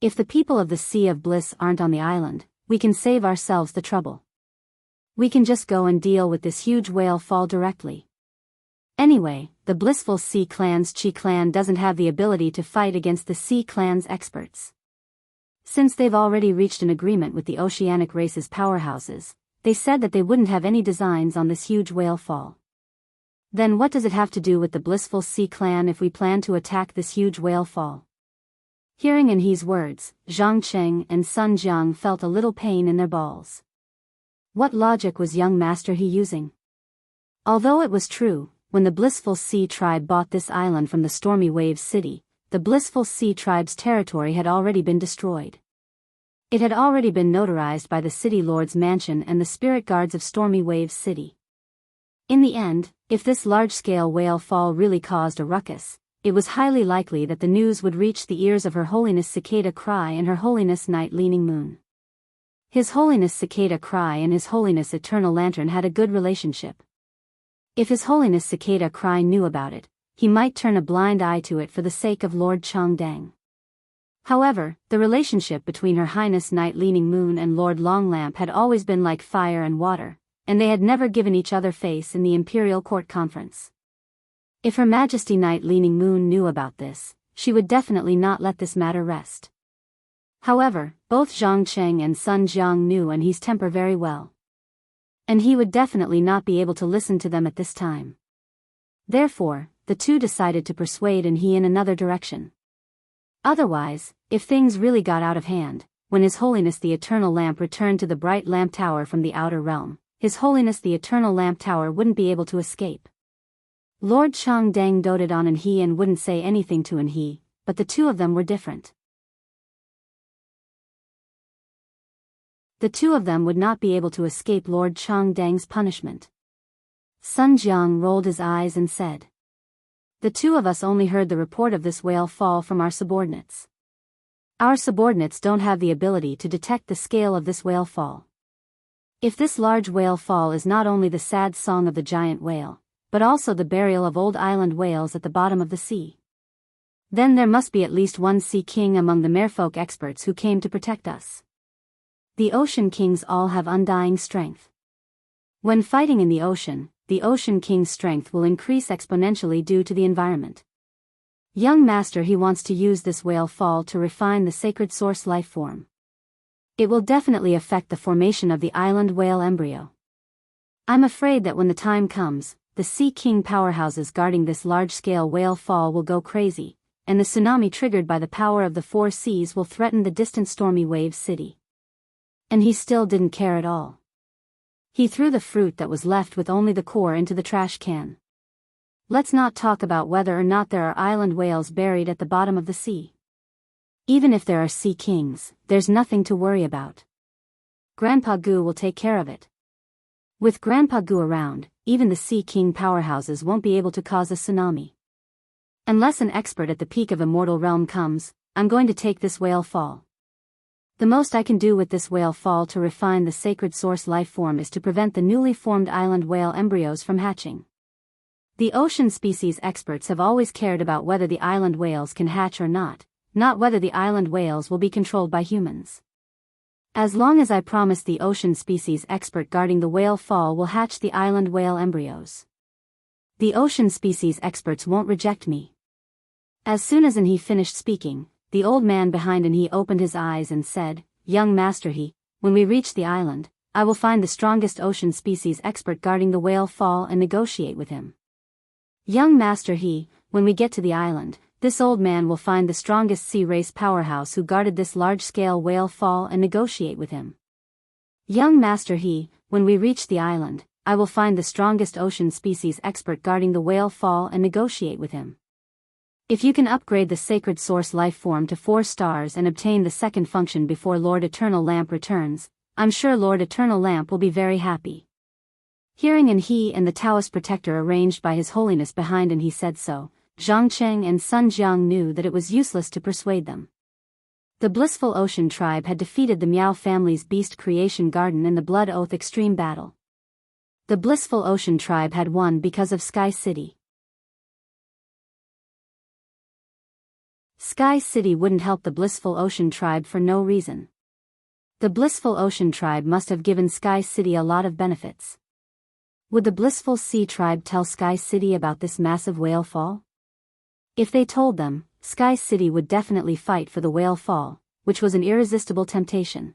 If the people of the Sea of Bliss aren't on the island, we can save ourselves the trouble. We can just go and deal with this huge whale fall directly. Anyway, the Blissful Sea clan's Chi clan doesn't have the ability to fight against the Sea clan's experts. Since they've already reached an agreement with the oceanic race's powerhouses, they said that they wouldn't have any designs on this huge whale fall. Then what does it have to do with the Blissful Sea clan if we plan to attack this huge whale fall? Hearing he's words, Zhang Cheng and Sun Jiang felt a little pain in their balls. What logic was young Master he using? Although it was true, when the Blissful Sea tribe bought this island from the Stormy Wave City, the Blissful Sea tribe's territory had already been destroyed. It had already been notarized by the City Lord's mansion and the spirit guards of Stormy Wave City. In the end, if this large-scale whale fall really caused a ruckus, it was highly likely that the news would reach the ears of Her Holiness Cicada Cry and Her Holiness Night Leaning Moon. His Holiness Cicada Cry and His Holiness Eternal Lantern had a good relationship. If His Holiness Cicada Cry knew about it, he might turn a blind eye to it for the sake of Lord Changdang. However, the relationship between Her Highness Night Leaning Moon and Lord Longlamp had always been like fire and water, and they had never given each other face in the Imperial Court Conference. If Her Majesty Night Leaning Moon knew about this, she would definitely not let this matter rest. However, both Zhang Cheng and Sun Jiang knew he's temper very well. And he would definitely not be able to listen to them at this time. Therefore, the two decided to persuade He in another direction. Otherwise, if things really got out of hand, when His Holiness the Eternal Lamp returned to the bright lamp tower from the outer realm, His Holiness the Eternal Lamp Tower wouldn't be able to escape. Lord Changdang doted on He and wouldn't say anything to He, but the two of them were different. The two of them would not be able to escape Lord Changdang's punishment. Sun Jiang rolled his eyes and said, "The two of us only heard the report of this whale fall from our subordinates. Our subordinates don't have the ability to detect the scale of this whale fall. If this large whale fall is not only the sad song of the giant whale, but also the burial of old island whales at the bottom of the sea, then there must be at least one sea king among the merfolk experts who came to protect us. The ocean kings all have undying strength. When fighting in the ocean king's strength will increase exponentially due to the environment. Young master, he wants to use this whale fall to refine the sacred source life form. It will definitely affect the formation of the island whale embryo. I'm afraid that when the time comes, the sea king powerhouses guarding this large-scale whale fall will go crazy, and the tsunami triggered by the power of the four seas will threaten the distant stormy wave city." And he still didn't care at all. He threw the fruit that was left with only the core into the trash can. Let's not talk about whether or not there are island whales buried at the bottom of the sea. Even if there are sea kings, there's nothing to worry about. Grandpa Gu will take care of it. With Grandpa Gu around, even the sea king powerhouses won't be able to cause a tsunami. Unless an expert at the peak of immortal realm comes, I'm going to take this whale fall. The most I can do with this whale fall to refine the sacred source life form is to prevent the newly formed island whale embryos from hatching. The ocean species experts have always cared about whether the island whales can hatch or not whether the island whales will be controlled by humans. As long as I promise the ocean species expert guarding the whale fall will hatch the island whale embryos, the ocean species experts won't reject me. As soon as he finished speaking, the old man behind he opened his eyes and said, "Young master, when we reach the island, I will find the strongest ocean species expert guarding the whale fall and negotiate with him. Young master, when we get to the island, this old man will find the strongest sea race powerhouse who guarded this large-scale whale fall and negotiate with him. Young master, when we reach the island, I will find the strongest ocean species expert guarding the whale fall and negotiate with him. If you can upgrade the sacred source life form to 4 stars and obtain the second function before Lord Eternal Lamp returns, I'm sure Lord Eternal Lamp will be very happy." Hearing he and the Taoist protector arranged by His Holiness behind he said so, Zhangcheng and Sun Jiang knew that it was useless to persuade them. The Blissful Ocean tribe had defeated the Miao family's beast creation garden in the Blood Oath extreme battle. The Blissful Ocean tribe had won because of Sky City. Sky City wouldn't help the Blissful Ocean tribe for no reason. The Blissful Ocean tribe must have given Sky City a lot of benefits. Would the Blissful Sea tribe tell Sky City about this massive whale fall? If they told them, Sky City would definitely fight for the whale fall, which was an irresistible temptation.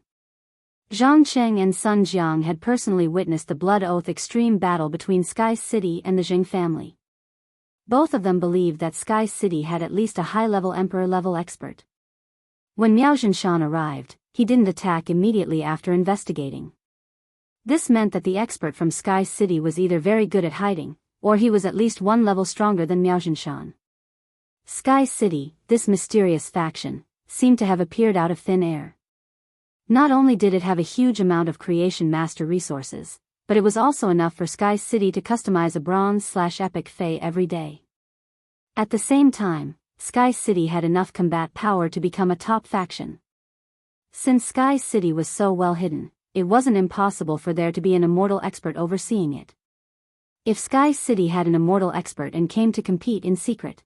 Zhangcheng and Sun Jiang had personally witnessed the Blood Oath extreme battle between Sky City and the Jing family. Both of them believed that Sky City had at least a high-level emperor-level expert. When Miao Jinshan arrived, he didn't attack immediately after investigating. This meant that the expert from Sky City was either very good at hiding, or he was at least one level stronger than Miao Jinshan. Sky City, this mysterious faction, seemed to have appeared out of thin air. Not only did it have a huge amount of creation master resources, but it was also enough for Sky City to customize a bronze/epic Fae every day. At the same time, Sky City had enough combat power to become a top faction. Since Sky City was so well hidden, it wasn't impossible for there to be an immortal expert overseeing it. If Sky City had an immortal expert and came to compete in secret,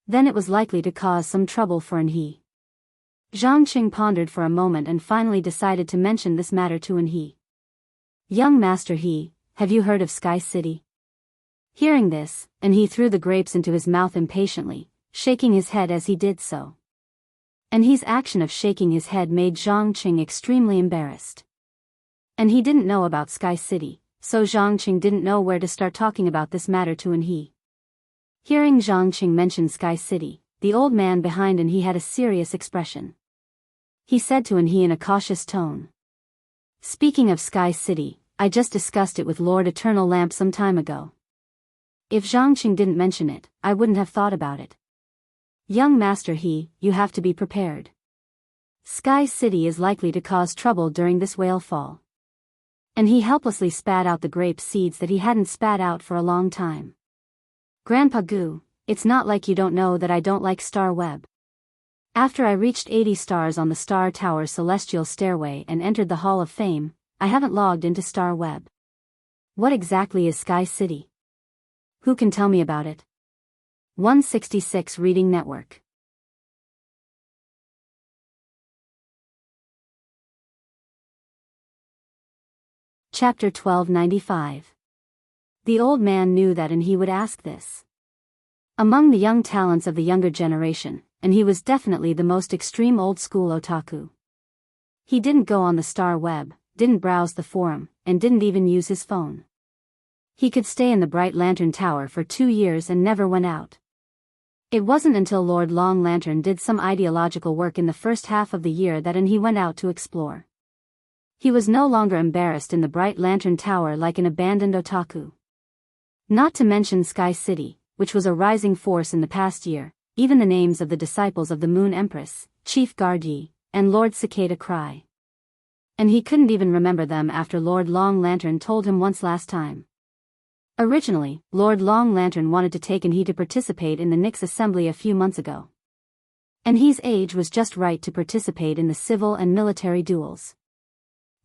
then it was likely to cause some trouble for he. Zhangqing pondered for a moment and finally decided to mention this matter to he. "Young master, have you heard of Sky City?" Hearing this, he threw the grapes into his mouth impatiently, shaking his head as he did so. He's action of shaking his head made Zhangqing extremely embarrassed. And he didn't know about Sky City, so Zhangqing didn't know where to start talking about this matter to he. Hearing Zhang Qing mention Sky City, the old man behind An He had a serious expression. He said to An He in a cautious tone. Speaking of Sky City, I just discussed it with Lord Eternal Lamp some time ago. If Zhang Qing didn't mention it, I wouldn't have thought about it. Young Master you have to be prepared. Sky City is likely to cause trouble during this whale fall. And he helplessly spat out the grape seeds that he hadn't spat out for a long time. Grandpa Gu, it's not like you don't know that I don't like Star Web. After I reached 80 stars on the Star Tower Celestial Stairway and entered the Hall of Fame, I haven't logged into Star Web. What exactly is Sky City? Who can tell me about it? 166 Reading Network. Chapter 1295. The old man knew that and he would ask this. Among the young talents of the younger generation, and he was definitely the most extreme old-school otaku. He didn't go on the Star Web, didn't browse the forum, and didn't even use his phone. He could stay in the Bright Lantern Tower for 2 years and never went out. It wasn't until Lord Long Lantern did some ideological work in the first half of the year that and he went out to explore. He was no longer embarrassed in the Bright Lantern Tower like an abandoned otaku. Not to mention Sky City, which was a rising force in the past year, even the names of the disciples of the Moon Empress, Chief Guard Yi, and Lord Cicada Cry. And he couldn't even remember them after Lord Long Lantern told him once last time. Originally, Lord Long Lantern wanted to take An He to participate in the Nix assembly a few months ago. An He's age was just right to participate in the civil and military duels.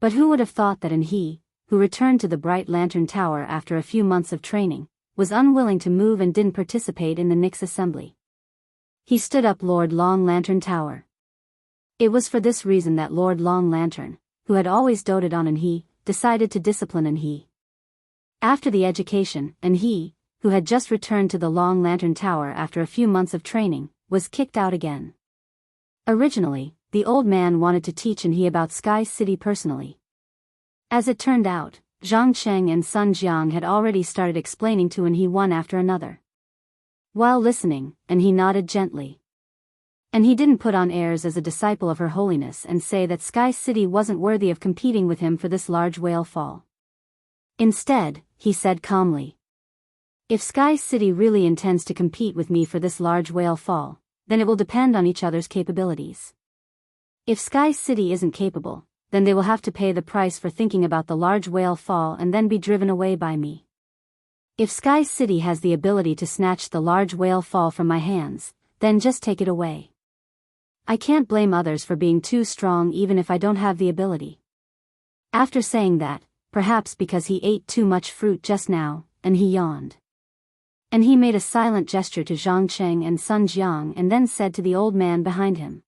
But who would have thought that An He, who returned to the Bright Lantern Tower after a few months of training, was unwilling to move and didn't participate in the Nix assembly. He stood up Lord Long Lantern Tower. It was for this reason that Lord Long Lantern, who had always doted on An He, decided to discipline An He. After the education, An He, who had just returned to the Long Lantern Tower after a few months of training, was kicked out again. Originally, the old man wanted to teach An He about Sky City personally. As it turned out, Zhang Cheng and Sun Jiang had already started explaining to An He one after another. While listening, An He nodded gently. And he didn't put on airs as a disciple of Her Holiness and say that Sky City wasn't worthy of competing with him for this large whale fall. Instead, he said calmly, "If Sky City really intends to compete with me for this large whale fall, then it will depend on each other's capabilities. If Sky City isn't capable, then they will have to pay the price for thinking about the large whale fall and then be driven away by me. If Sky City has the ability to snatch the large whale fall from my hands, then just take it away. I can't blame others for being too strong even if I don't have the ability." After saying that, perhaps because he ate too much fruit just now, and he yawned. And he made a silent gesture to Zhang Cheng and Sun Jiang and then said to the old man behind him,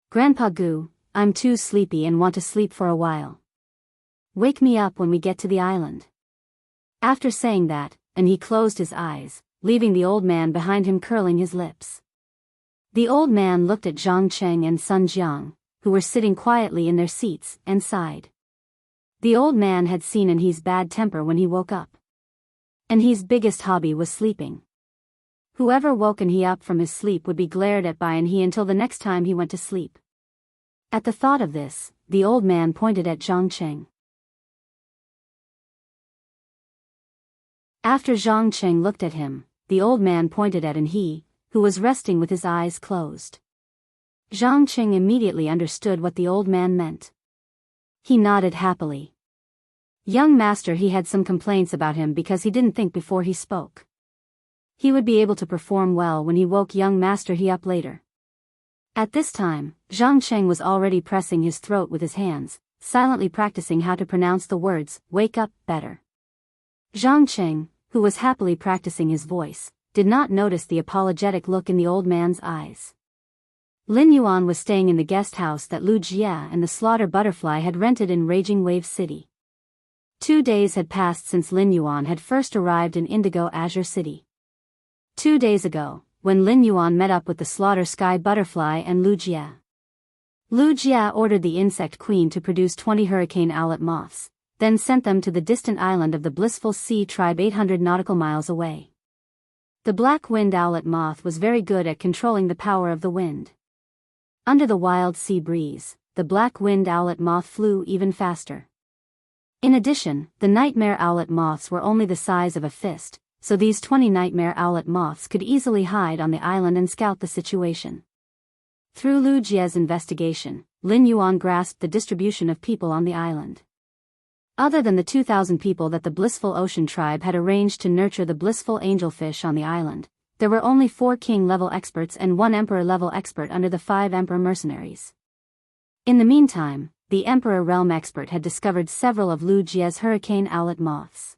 "Grandpa Gu, I'm too sleepy and want to sleep for a while. Wake me up when we get to the island." After saying that, and he closed his eyes, leaving the old man behind him curling his lips. The old man looked at Zhang Cheng and Sun Jiang, who were sitting quietly in their seats, and sighed. The old man had seen An He's bad temper when he woke up. An He's biggest hobby was sleeping. Whoever woke An He up from his sleep would be glared at by An He until the next time he went to sleep. At the thought of this, the old man pointed at Zhang Cheng. After Zhang Cheng looked at him, the old man pointed at An He, who was resting with his eyes closed. Zhang Cheng immediately understood what the old man meant. He nodded happily. Young Master He had some complaints about him because he didn't think before he spoke. He would be able to perform well when he woke Young Master He up later. At this time, Zhang Cheng was already pressing his throat with his hands, silently practicing how to pronounce the words, "wake up," better. Zhang Cheng, who was happily practicing his voice, did not notice the apologetic look in the old man's eyes. Lin Yuan was staying in the guest house that Lu Jia and the Slaughter Butterfly had rented in Raging Wave City. 2 days had passed since Lin Yuan had first arrived in Indigo Azure City. 2 days ago, when Lin Yuan met up with the Slaughter Sky Butterfly and Lu Jia. Lu Jia ordered the Insect Queen to produce 20 hurricane owlet moths, then sent them to the distant island of the Blissful Sea Tribe 800 nautical miles away. The black wind owlet moth was very good at controlling the power of the wind. Under the wild sea breeze, the black wind owlet moth flew even faster. In addition, the nightmare owlet moths were only the size of a fist, so these 20 nightmare owlet moths could easily hide on the island and scout the situation. Through Lu Jie's investigation, Lin Yuan grasped the distribution of people on the island. Other than the 2,000 people that the Blissful Ocean tribe had arranged to nurture the blissful angelfish on the island, there were only 4 king-level experts and 1 emperor-level expert under the 5 emperor mercenaries. In the meantime, the emperor realm expert had discovered several of Lu Jie's hurricane owlet moths.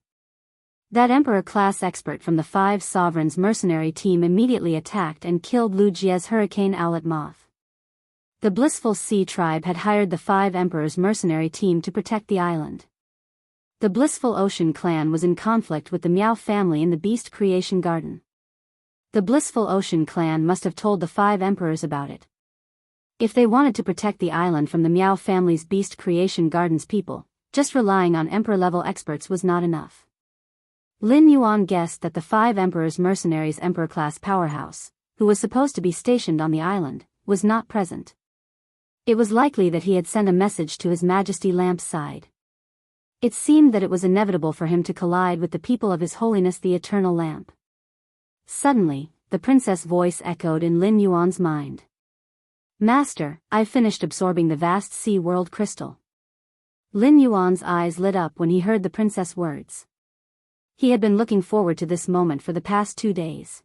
That emperor-class expert from the 5 sovereigns mercenary team immediately attacked and killed Lu Jie's hurricane owlet moth. The Blissful Sea tribe had hired the 5 emperors mercenary team to protect the island. The Blissful Ocean clan was in conflict with the Miao family in the Beast Creation Garden. The Blissful Ocean clan must have told the 5 emperors about it. If they wanted to protect the island from the Miao family's Beast Creation Gardens people, just relying on emperor-level experts was not enough. Lin Yuan guessed that the 5 emperors mercenaries emperor-class powerhouse, who was supposed to be stationed on the island, was not present. It was likely that he had sent a message to His Majesty Lamp's side. It seemed that it was inevitable for him to collide with the people of His Holiness the Eternal Lamp. Suddenly, the princess' voice echoed in Lin Yuan's mind. "Master, I've finished absorbing the vast sea world crystal." Lin Yuan's eyes lit up when he heard the princess' words. He had been looking forward to this moment for the past 2 days.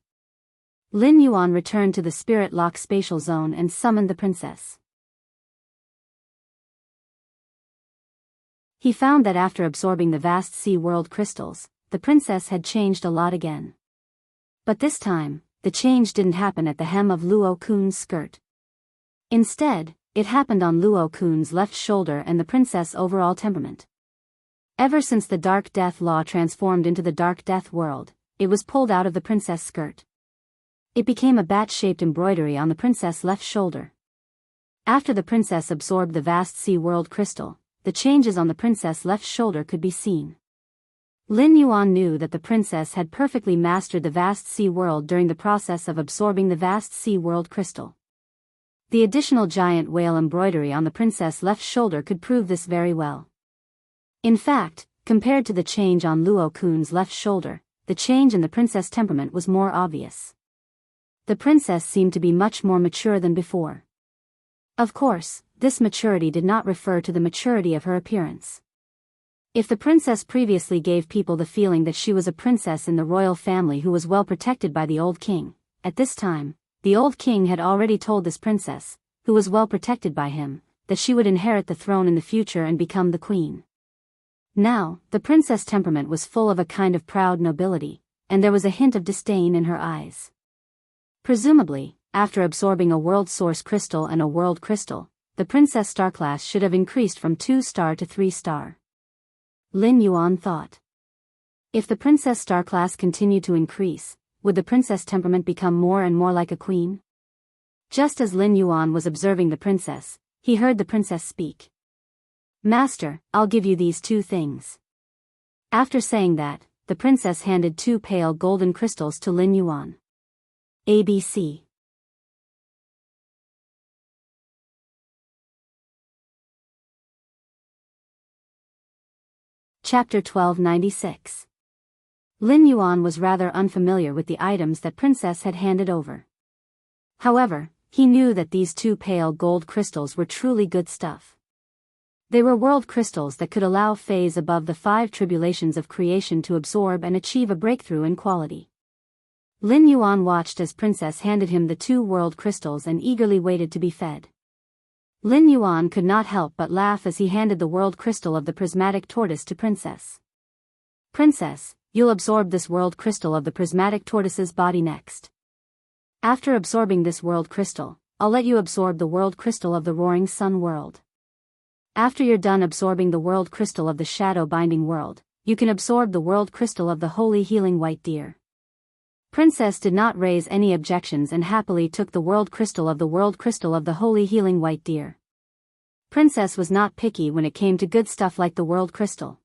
Lin Yuan returned to the Spirit Lock spatial zone and summoned the princess. He found that after absorbing the vast sea world crystals, the princess had changed a lot again. But this time, the change didn't happen at the hem of Luo Kun's skirt. Instead, it happened on Luo Kun's left shoulder and the princess' overall temperament. Ever since the Dark Death Law transformed into the Dark Death world, it was pulled out of the princess' skirt. It became a bat-shaped embroidery on the princess' left shoulder. After the princess absorbed the vast sea world crystal, the changes on the princess' left shoulder could be seen. Lin Yuan knew that the princess had perfectly mastered the vast sea world during the process of absorbing the vast sea world crystal. The additional giant whale embroidery on the princess' left shoulder could prove this very well. In fact, compared to the change on Luo Kun's left shoulder, the change in the princess' temperament was more obvious. The princess seemed to be much more mature than before. Of course, this maturity did not refer to the maturity of her appearance. If the princess previously gave people the feeling that she was a princess in the royal family who was well protected by the old king, at this time, the old king had already told this princess, who was well protected by him, that she would inherit the throne in the future and become the queen. Now, the princess' temperament was full of a kind of proud nobility, and there was a hint of disdain in her eyes. Presumably, after absorbing a world source crystal and a world crystal, the princess star class should have increased from 2-star to 3-star. Lin Yuan thought. If the princess star class continued to increase, would the princess temperament become more and more like a queen? Just as Lin Yuan was observing the princess, he heard the princess speak. "Master, I'll give you these 2 things." After saying that, the princess handed 2 pale golden crystals to Lin Yuan. ABC. Chapter 1296. Lin Yuan was rather unfamiliar with the items that princess had handed over. However, he knew that these 2 pale gold crystals were truly good stuff. They were world crystals that could allow Fays above the 5 tribulations of creation to absorb and achieve a breakthrough in quality. Lin Yuan watched as princess handed him the 2 world crystals and eagerly waited to be fed. Lin Yuan could not help but laugh as he handed the world crystal of the prismatic tortoise to princess. "Princess, you'll absorb this world crystal of the prismatic tortoise's body next. After absorbing this world crystal, I'll let you absorb the world crystal of the roaring sun world. After you're done absorbing the world crystal of the shadow binding world, you can absorb the world crystal of the holy healing white deer." Princess did not raise any objections and happily took the world crystal of the holy healing white deer. Princess was not picky when it came to good stuff like the world crystal.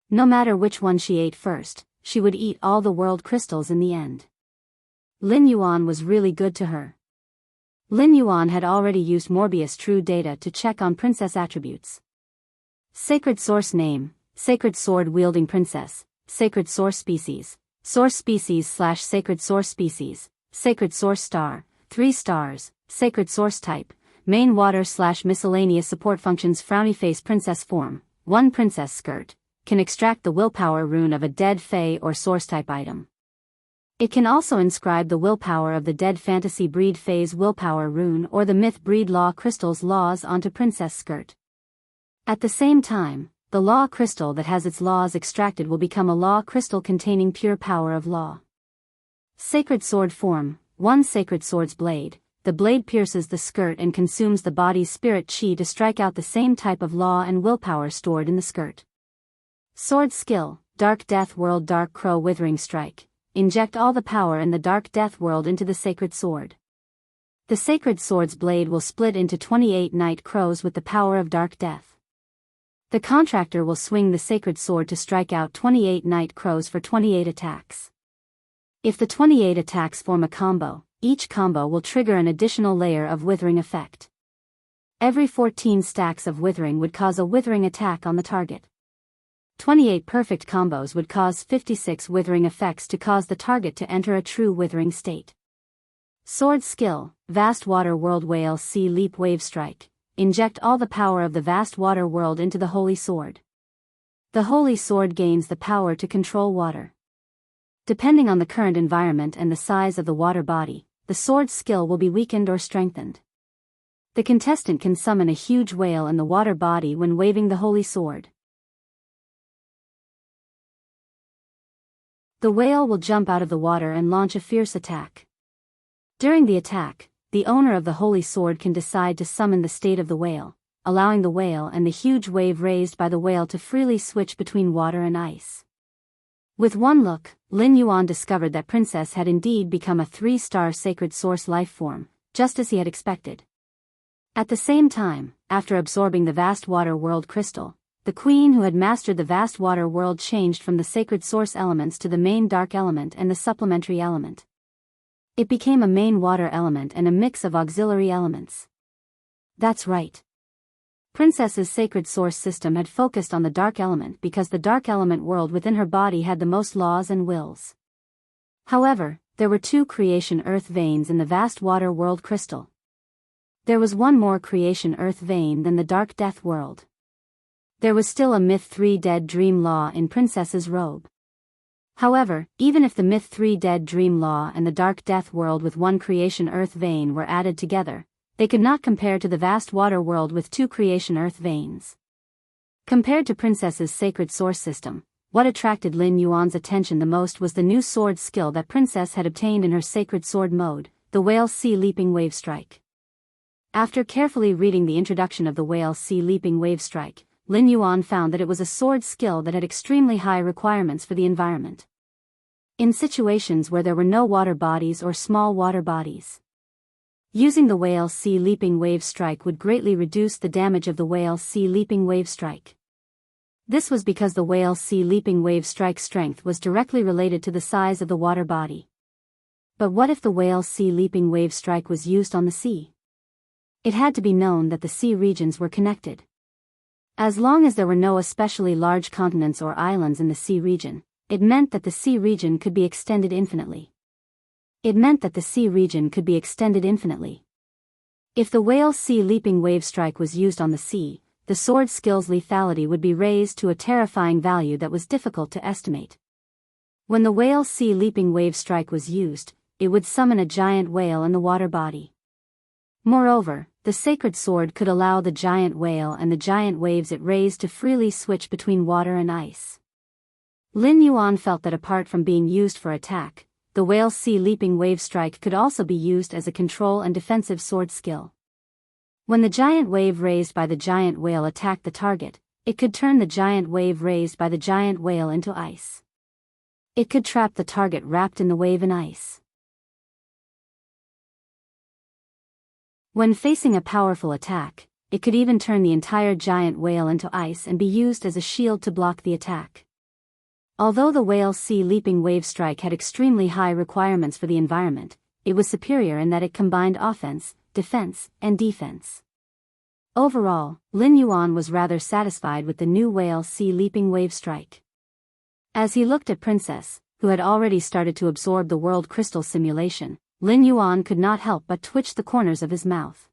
No matter which one she ate first, she would eat all the world crystals in the end. Lin Yuan was really good to her. Lin Yuan had already used Morbius True Data to check on princess attributes. Sacred source name, sacred sword-wielding princess, sacred source species / sacred source species, sacred source star, 3 stars, sacred source type, main water / miscellaneous support functions. Frowny face princess form, 1 princess skirt, can extract the willpower rune of a dead fae or source type item. It can also inscribe the willpower of the dead fantasy breed fae's willpower rune or the myth breed law crystal's laws onto princess skirt. At the same time, the law crystal that has its laws extracted will become a law crystal containing pure power of law. Sacred sword form, 1 sacred sword's blade, the blade pierces the skirt and consumes the body's spirit chi to strike out the same type of law and willpower stored in the skirt. Sword skill, Dark Death World Dark Crow Withering Strike. Inject all the power in the Dark Death World into the sacred sword. The sacred sword's blade will split into 28 night crows with the power of Dark Death. The contractor will swing the sacred sword to strike out 28 night crows for 28 attacks. If the 28 attacks form a combo, each combo will trigger an additional layer of withering effect. Every 14 stacks of withering would cause a withering attack on the target. 28 perfect combos would cause 56 withering effects to cause the target to enter a true withering state. Sword skill, Vast Water World Whale Sea Leap Wave Strike. Inject all the power of the vast water world into the holy sword. The holy sword gains the power to control water. Depending on the current environment and the size of the water body, the sword skill will be weakened or strengthened. The contestant can summon a huge whale in the water body when waving the holy sword. The whale will jump out of the water and launch a fierce attack. During the attack, the owner of the holy sword can decide to summon the state of the whale, allowing the whale and the huge wave raised by the whale to freely switch between water and ice. With one look, Lin Yuan discovered that Princess had indeed become a 3-star sacred source life form, just as he had expected. At the same time, after absorbing the vast water world crystal, the queen who had mastered the vast water world changed from the sacred source elements to the main dark element and the supplementary element. It became a main water element and a mix of auxiliary elements. That's right. Princess's sacred source system had focused on the dark element because the dark element world within her body had the most laws and wills. However, there were 2 creation earth veins in the vast water world crystal. There was one more creation earth vein than the dark death world. There was still a myth 3 dead dream law in Princess's robe. However, even if the myth 3 dead dream law and the dark death world with 1 creation earth vein were added together, they could not compare to the vast water world with 2 creation earth veins. Compared to Princess's sacred source system, what attracted Lin Yuan's attention the most was the new sword skill that Princess had obtained in her sacred sword mode, the Whale Sea Leaping Wave Strike. After carefully reading the introduction of the Whale Sea Leaping Wave Strike, Lin Yuan found that it was a sword skill that had extremely high requirements for the environment. In situations where there were no water bodies or small water bodies, using the Whale Sea Leaping Wave Strike would greatly reduce the damage of the Whale Sea Leaping Wave Strike. This was because the Whale Sea Leaping Wave Strike's strength was directly related to the size of the water body. But what if the Whale Sea Leaping Wave Strike was used on the sea? It had to be known that the sea regions were connected. As long as there were no especially large continents or islands in the sea region, it meant that the sea region could be extended infinitely. If the Whale Sea Leaping Wave Strike was used on the sea, the sword skill's lethality would be raised to a terrifying value that was difficult to estimate. When the Whale Sea Leaping Wave Strike was used, it would summon a giant whale in the water body. Moreover, the sacred sword could allow the giant whale and the giant waves it raised to freely switch between water and ice. Lin Yuan felt that apart from being used for attack, the Whale Sea Leaping Wave Strike could also be used as a control and defensive sword skill. When the giant wave raised by the giant whale attacked the target, it could turn the giant wave raised by the giant whale into ice. It could trap the target wrapped in the wave and ice. When facing a powerful attack, it could even turn the entire giant whale into ice and be used as a shield to block the attack. Although the whale sea leaping wave strike had extremely high requirements for the environment, it was superior in that it combined offense, defense, and defense. Overall, Lin Yuan was rather satisfied with the new whale sea leaping wave strike. As he looked at Princess, who had already started to absorb the world crystal simulation, Lin Yuan could not help but twitch the corners of his mouth.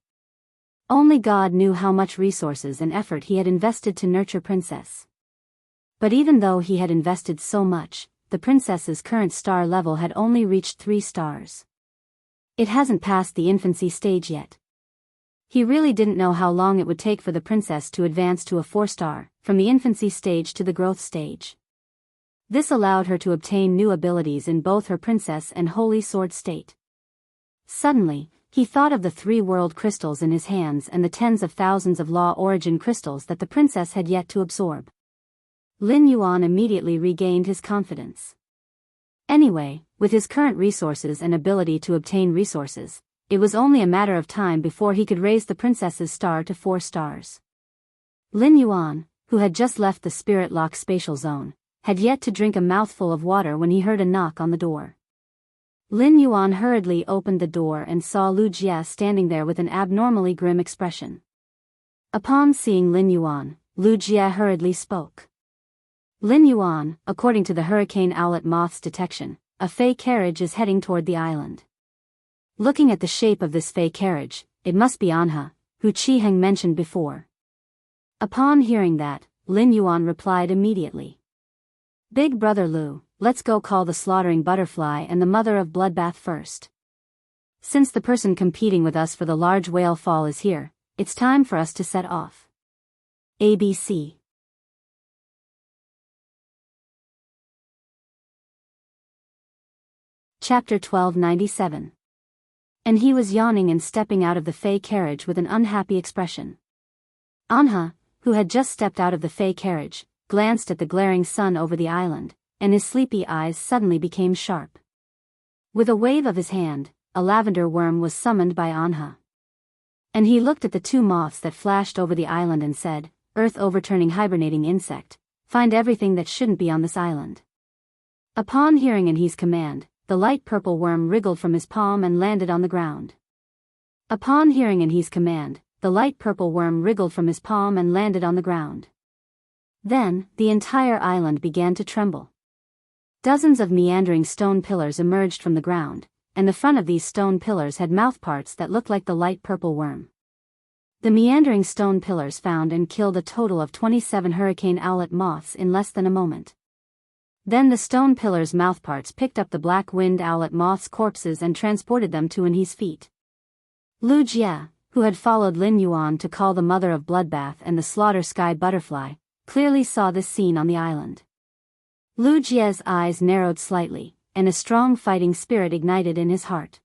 Only God knew how much resources and effort he had invested to nurture Princess. But even though he had invested so much, the princess's current star level had only reached 3 stars. It hasn't passed the infancy stage yet. He really didn't know how long it would take for the princess to advance to a 4-star, from the infancy stage to the growth stage. This allowed her to obtain new abilities in both her princess and holy sword state. Suddenly, he thought of the 3 world crystals in his hands and the tens of thousands of law origin crystals that the princess had yet to absorb. Lin Yuan immediately regained his confidence. Anyway, with his current resources and ability to obtain resources, it was only a matter of time before he could raise the princess's star to 4 stars. Lin Yuan, who had just left the spirit lock spatial zone, had yet to drink a mouthful of water when he heard a knock on the door. Lin Yuan hurriedly opened the door and saw Lu Jie standing there with an abnormally grim expression. Upon seeing Lin Yuan, Lu Jie hurriedly spoke. Lin Yuan, according to the hurricane owlet moth's detection, a fey carriage is heading toward the island. Looking at the shape of this fey carriage, it must be Anha, who Qi Heng mentioned before. Upon hearing that, Lin Yuan replied immediately. Big brother Lu, let's go call the slaughtering butterfly and the mother of bloodbath first. Since the person competing with us for the large whale fall is here, it's time for us to set off. ABC. Chapter 1297. And he was yawning and stepping out of the fey carriage with an unhappy expression. Anha, who had just stepped out of the fey carriage, glanced at the glaring sun over the island, and his sleepy eyes suddenly became sharp. With a wave of his hand, a lavender worm was summoned by Anha. And he looked at the 2 moths that flashed over the island and said, Earth-overturning hibernating insect, find everything that shouldn't be on this island. Upon hearing Anhi's command, the light purple worm wriggled from his palm and landed on the ground. Upon hearing Anhi's command, the light purple worm wriggled from his palm and landed on the ground. Then, the entire island began to tremble. Dozens of meandering stone pillars emerged from the ground, and the front of these stone pillars had mouthparts that looked like the light purple worm. The meandering stone pillars found and killed a total of 27 hurricane owlet moths in less than a moment. Then the stone pillars' mouthparts picked up the black-winged owlet moths' corpses and transported them to Anhi's feet. Lu Jie, who had followed Lin Yuan to call the mother of bloodbath and the slaughter sky butterfly, clearly saw this scene on the island. Lu Jie's eyes narrowed slightly, and a strong fighting spirit ignited in his heart.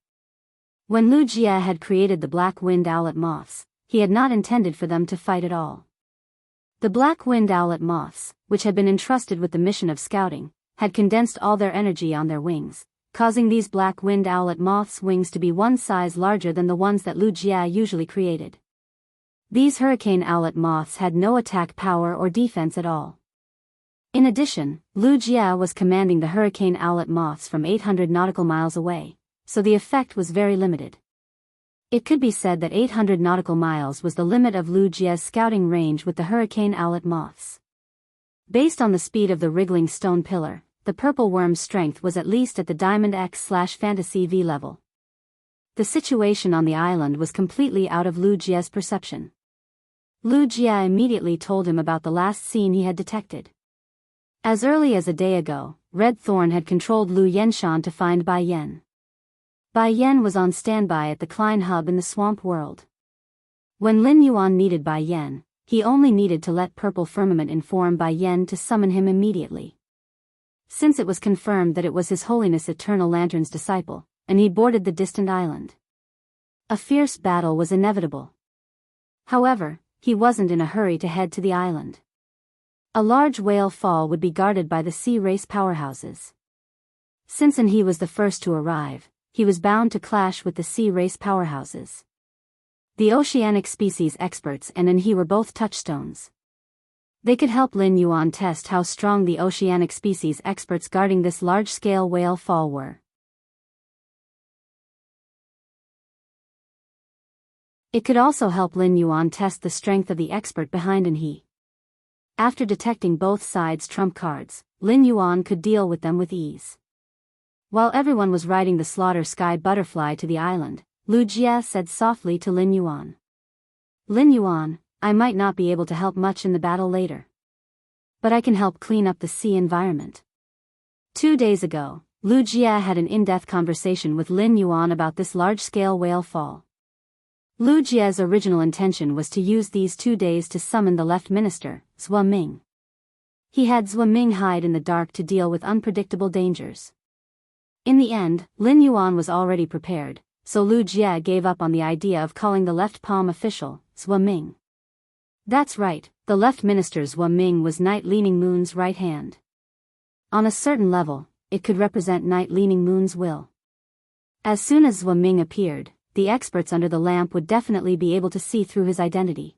When Lu Jie had created the black-winged owlet moths, he had not intended for them to fight at all. The black-winged owlet moths, which had been entrusted with the mission of scouting, had condensed all their energy on their wings, causing these black-winged owlet moths' wings to be 1 size larger than the ones that Lu Jie usually created. These hurricane owlet moths had no attack power or defense at all. In addition, Lu Jie was commanding the hurricane owlet moths from 800 nautical miles away, so the effect was very limited. It could be said that 800 nautical miles was the limit of Lu Jie's scouting range with the hurricane owlet moths. Based on the speed of the wriggling stone pillar, the purple worm's strength was at least at the Diamond X/Fantasy V level. The situation on the island was completely out of Lu Jie's perception. Lu Jie immediately told him about the last scene he had detected. As early as a day ago, Red Thorn had controlled Lu Yenshan to find Bai Yen. Bai Yen was on standby at the Klein hub in the swamp world. When Lin Yuan needed Bai Yen, he only needed to let Purple Firmament inform Bai Yen to summon him immediately. Since it was confirmed that it was His Holiness Eternal Lantern's disciple, and he boarded the distant island. A fierce battle was inevitable. However, he wasn't in a hurry to head to the island. A large whale fall would be guarded by the sea race powerhouses. Since he was the first to arrive, he was bound to clash with the sea race powerhouses. The oceanic species experts and he were both touchstones. They could help Lin Yuan test how strong the oceanic species experts guarding this large-scale whale fall were. It could also help Lin Yuan test the strength of the expert behind an he. After detecting both sides' trump cards, Lin Yuan could deal with them with ease. While everyone was riding the slaughter sky butterfly to the island, Lu Jie said softly to Lin Yuan. Lin Yuan, I might not be able to help much in the battle later. But I can help clean up the sea environment. 2 days ago, Lu Jie had an in-depth conversation with Lin Yuan about this large-scale whale fall. Lu Jie's original intention was to use these 2 days to summon the left minister, Zhou Ming. He had Zhou Ming hide in the dark to deal with unpredictable dangers. In the end, Lin Yuan was already prepared, so Lu Jie gave up on the idea of calling the left palm official, Zhou Ming. That's right, the left minister Zhou Ming was Night Leaning Moon's right hand. On a certain level, it could represent Night Leaning Moon's will. As soon as Zhou Ming appeared, the experts under the lamp would definitely be able to see through his identity.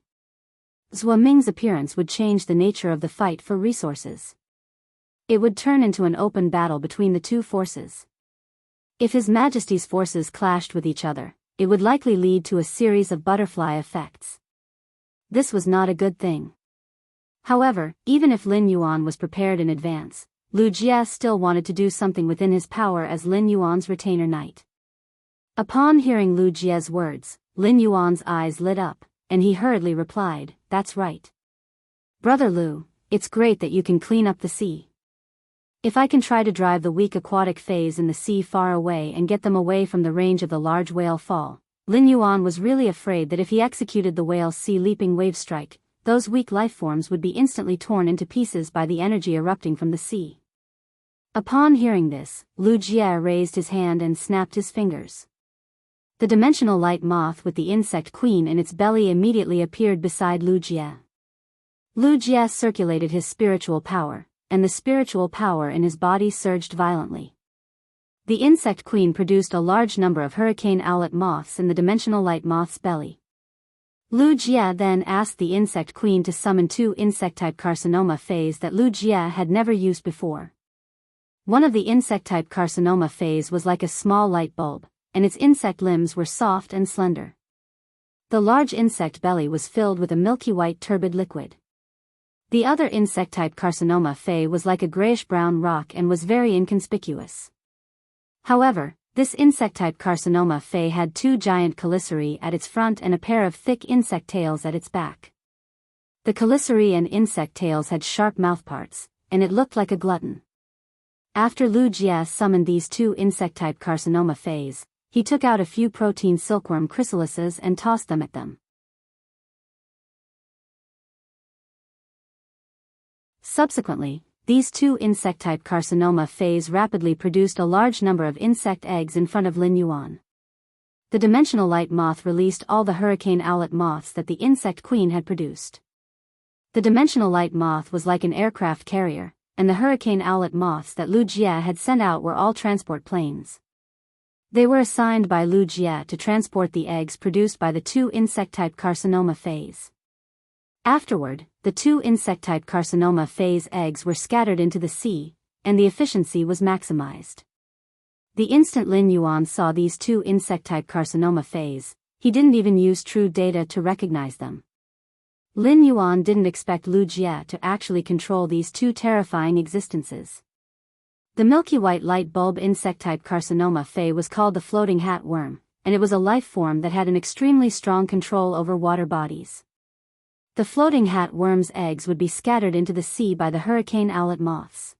Zhou Ming's appearance would change the nature of the fight for resources. It would turn into an open battle between the two forces. If His Majesty's forces clashed with each other, it would likely lead to a series of butterfly effects. This was not a good thing. However, even if Lin Yuan was prepared in advance, Lu Jie still wanted to do something within his power as Lin Yuan's retainer knight. Upon hearing Lu Jie's words, Lin Yuan's eyes lit up, and he hurriedly replied, "That's right. Brother Lu, it's great that you can clean up the sea. If I can try to drive the weak aquatic phase in the sea far away and get them away from the range of the large whale fall." Lin Yuan was really afraid that if he executed the whale's sea-leaping wave strike, those weak life forms would be instantly torn into pieces by the energy erupting from the sea. Upon hearing this, Lu Jie raised his hand and snapped his fingers. The dimensional light moth with the insect queen in its belly immediately appeared beside Lu Jie. Lu Jie circulated his spiritual power, and the spiritual power in his body surged violently. The insect queen produced a large number of hurricane owlet moths in the dimensional light moth's belly. Lu Jie then asked the insect queen to summon 2 insect-type carcinoma phase that Lu Jie had never used before. One of the insect-type carcinoma phase was like a small light bulb, and its insect limbs were soft and slender. The large insect belly was filled with a milky white turbid liquid. The other insect-type carcinoma Fey was like a grayish-brown rock and was very inconspicuous. However, this insect-type carcinoma Fey had 2 giant chelicerae at its front and a pair of thick insect tails at its back. The chelicerae and insect tails had sharp mouthparts, and it looked like a glutton. After Lu Jie summoned these 2 insect-type carcinoma Feys, he took out a few protein silkworm chrysalises and tossed them at them. Subsequently, these 2 insect-type carcinoma Feys rapidly produced a large number of insect eggs in front of Lin Yuan. The dimensional light moth released all the hurricane owlet moths that the insect queen had produced. The dimensional light moth was like an aircraft carrier, and the hurricane owlet moths that Lu Jie had sent out were all transport planes. They were assigned by Lu Jie to transport the eggs produced by the 2 insect-type carcinoma Feys. Afterward, the 2 insect-type carcinoma Feys eggs were scattered into the sea, and the efficiency was maximized. The instant Lin Yuan saw these 2 insect-type carcinoma Feys, he didn't even use true data to recognize them. Lin Yuan didn't expect Lu Jie to actually control these 2 terrifying existences. The milky white light bulb insect-type carcinoma Fey was called the floating hat worm, and it was a life form that had an extremely strong control over water bodies. The floating hat worm's eggs would be scattered into the sea by the hurricane owlet moths.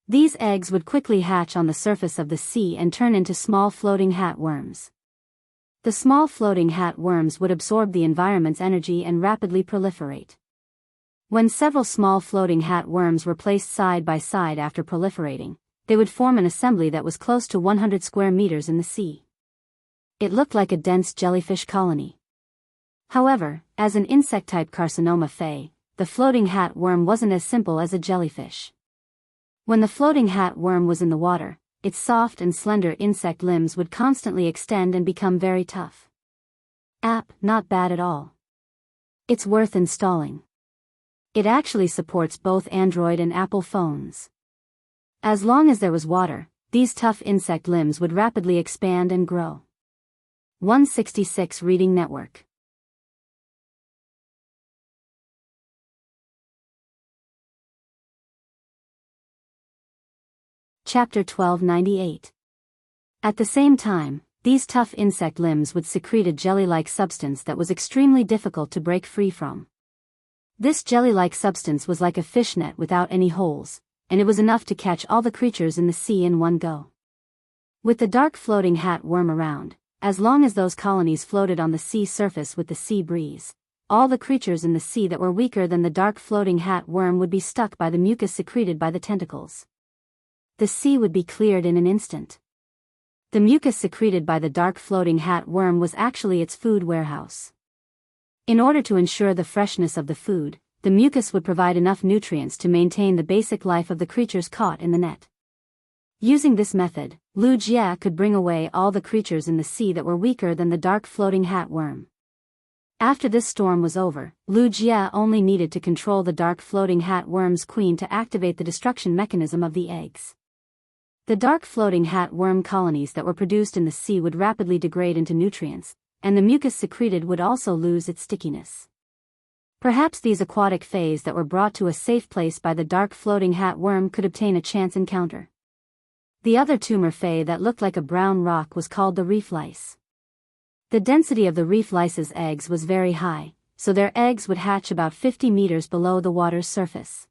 These eggs would quickly hatch on the surface of the sea and turn into small floating hat worms. The small floating hat worms would absorb the environment's energy and rapidly proliferate. When several small floating hat worms were placed side by side after proliferating, they would form an assembly that was close to 100 square meters in the sea. It looked like a dense jellyfish colony. However, as an insect-type carcinoma Fey, the floating hat worm wasn't as simple as a jellyfish. When the floating hat worm was in the water, its soft and slender insect limbs would constantly extend and become very tough. Not bad at all. It's worth installing. It actually supports both Android and Apple phones. As long as there was water, these tough insect limbs would rapidly expand and grow. 166 Reading Network. Chapter 1298. At the same time, these tough insect limbs would secrete a jelly-like substance that was extremely difficult to break free from. This jelly-like substance was like a fishnet without any holes, and it was enough to catch all the creatures in the sea in one go. With the dark floating hat worm around, as long as those colonies floated on the sea surface with the sea breeze, all the creatures in the sea that were weaker than the dark floating hat worm would be stuck by the mucus secreted by the tentacles. The sea would be cleared in an instant. The mucus secreted by the dark floating hat worm was actually its food warehouse. In order to ensure the freshness of the food, the mucus would provide enough nutrients to maintain the basic life of the creatures caught in the net. Using this method, Lu Jia could bring away all the creatures in the sea that were weaker than the dark floating hat worm. After this storm was over, Lu Jia only needed to control the dark floating hat worm's queen to activate the destruction mechanism of the eggs. The dark floating hat worm colonies that were produced in the sea would rapidly degrade into nutrients, and the mucus secreted would also lose its stickiness. Perhaps these aquatic fays that were brought to a safe place by the dark floating hat worm could obtain a chance encounter. The other tumor fay that looked like a brown rock was called the reef lice. The density of the reef lice's eggs was very high, so their eggs would hatch about 50 meters below the water's surface.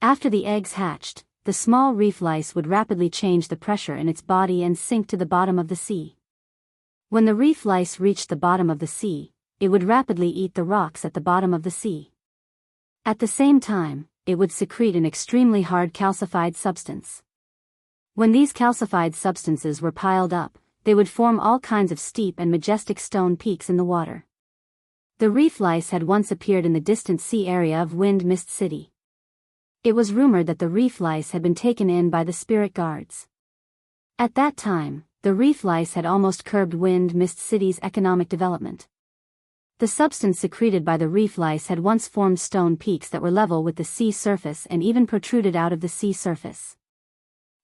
After the eggs hatched, the small reef lice would rapidly change the pressure in its body and sink to the bottom of the sea. When the reef lice reached the bottom of the sea, it would rapidly eat the rocks at the bottom of the sea. At the same time, it would secrete an extremely hard calcified substance. When these calcified substances were piled up, they would form all kinds of steep and majestic stone peaks in the water. The reef lice had once appeared in the distant sea area of Wind Mist City. It was rumored that the reef lice had been taken in by the spirit guards. At that time, the reef lice had almost curbed Wind Mist City's economic development. The substance secreted by the reef lice had once formed stone peaks that were level with the sea surface and even protruded out of the sea surface.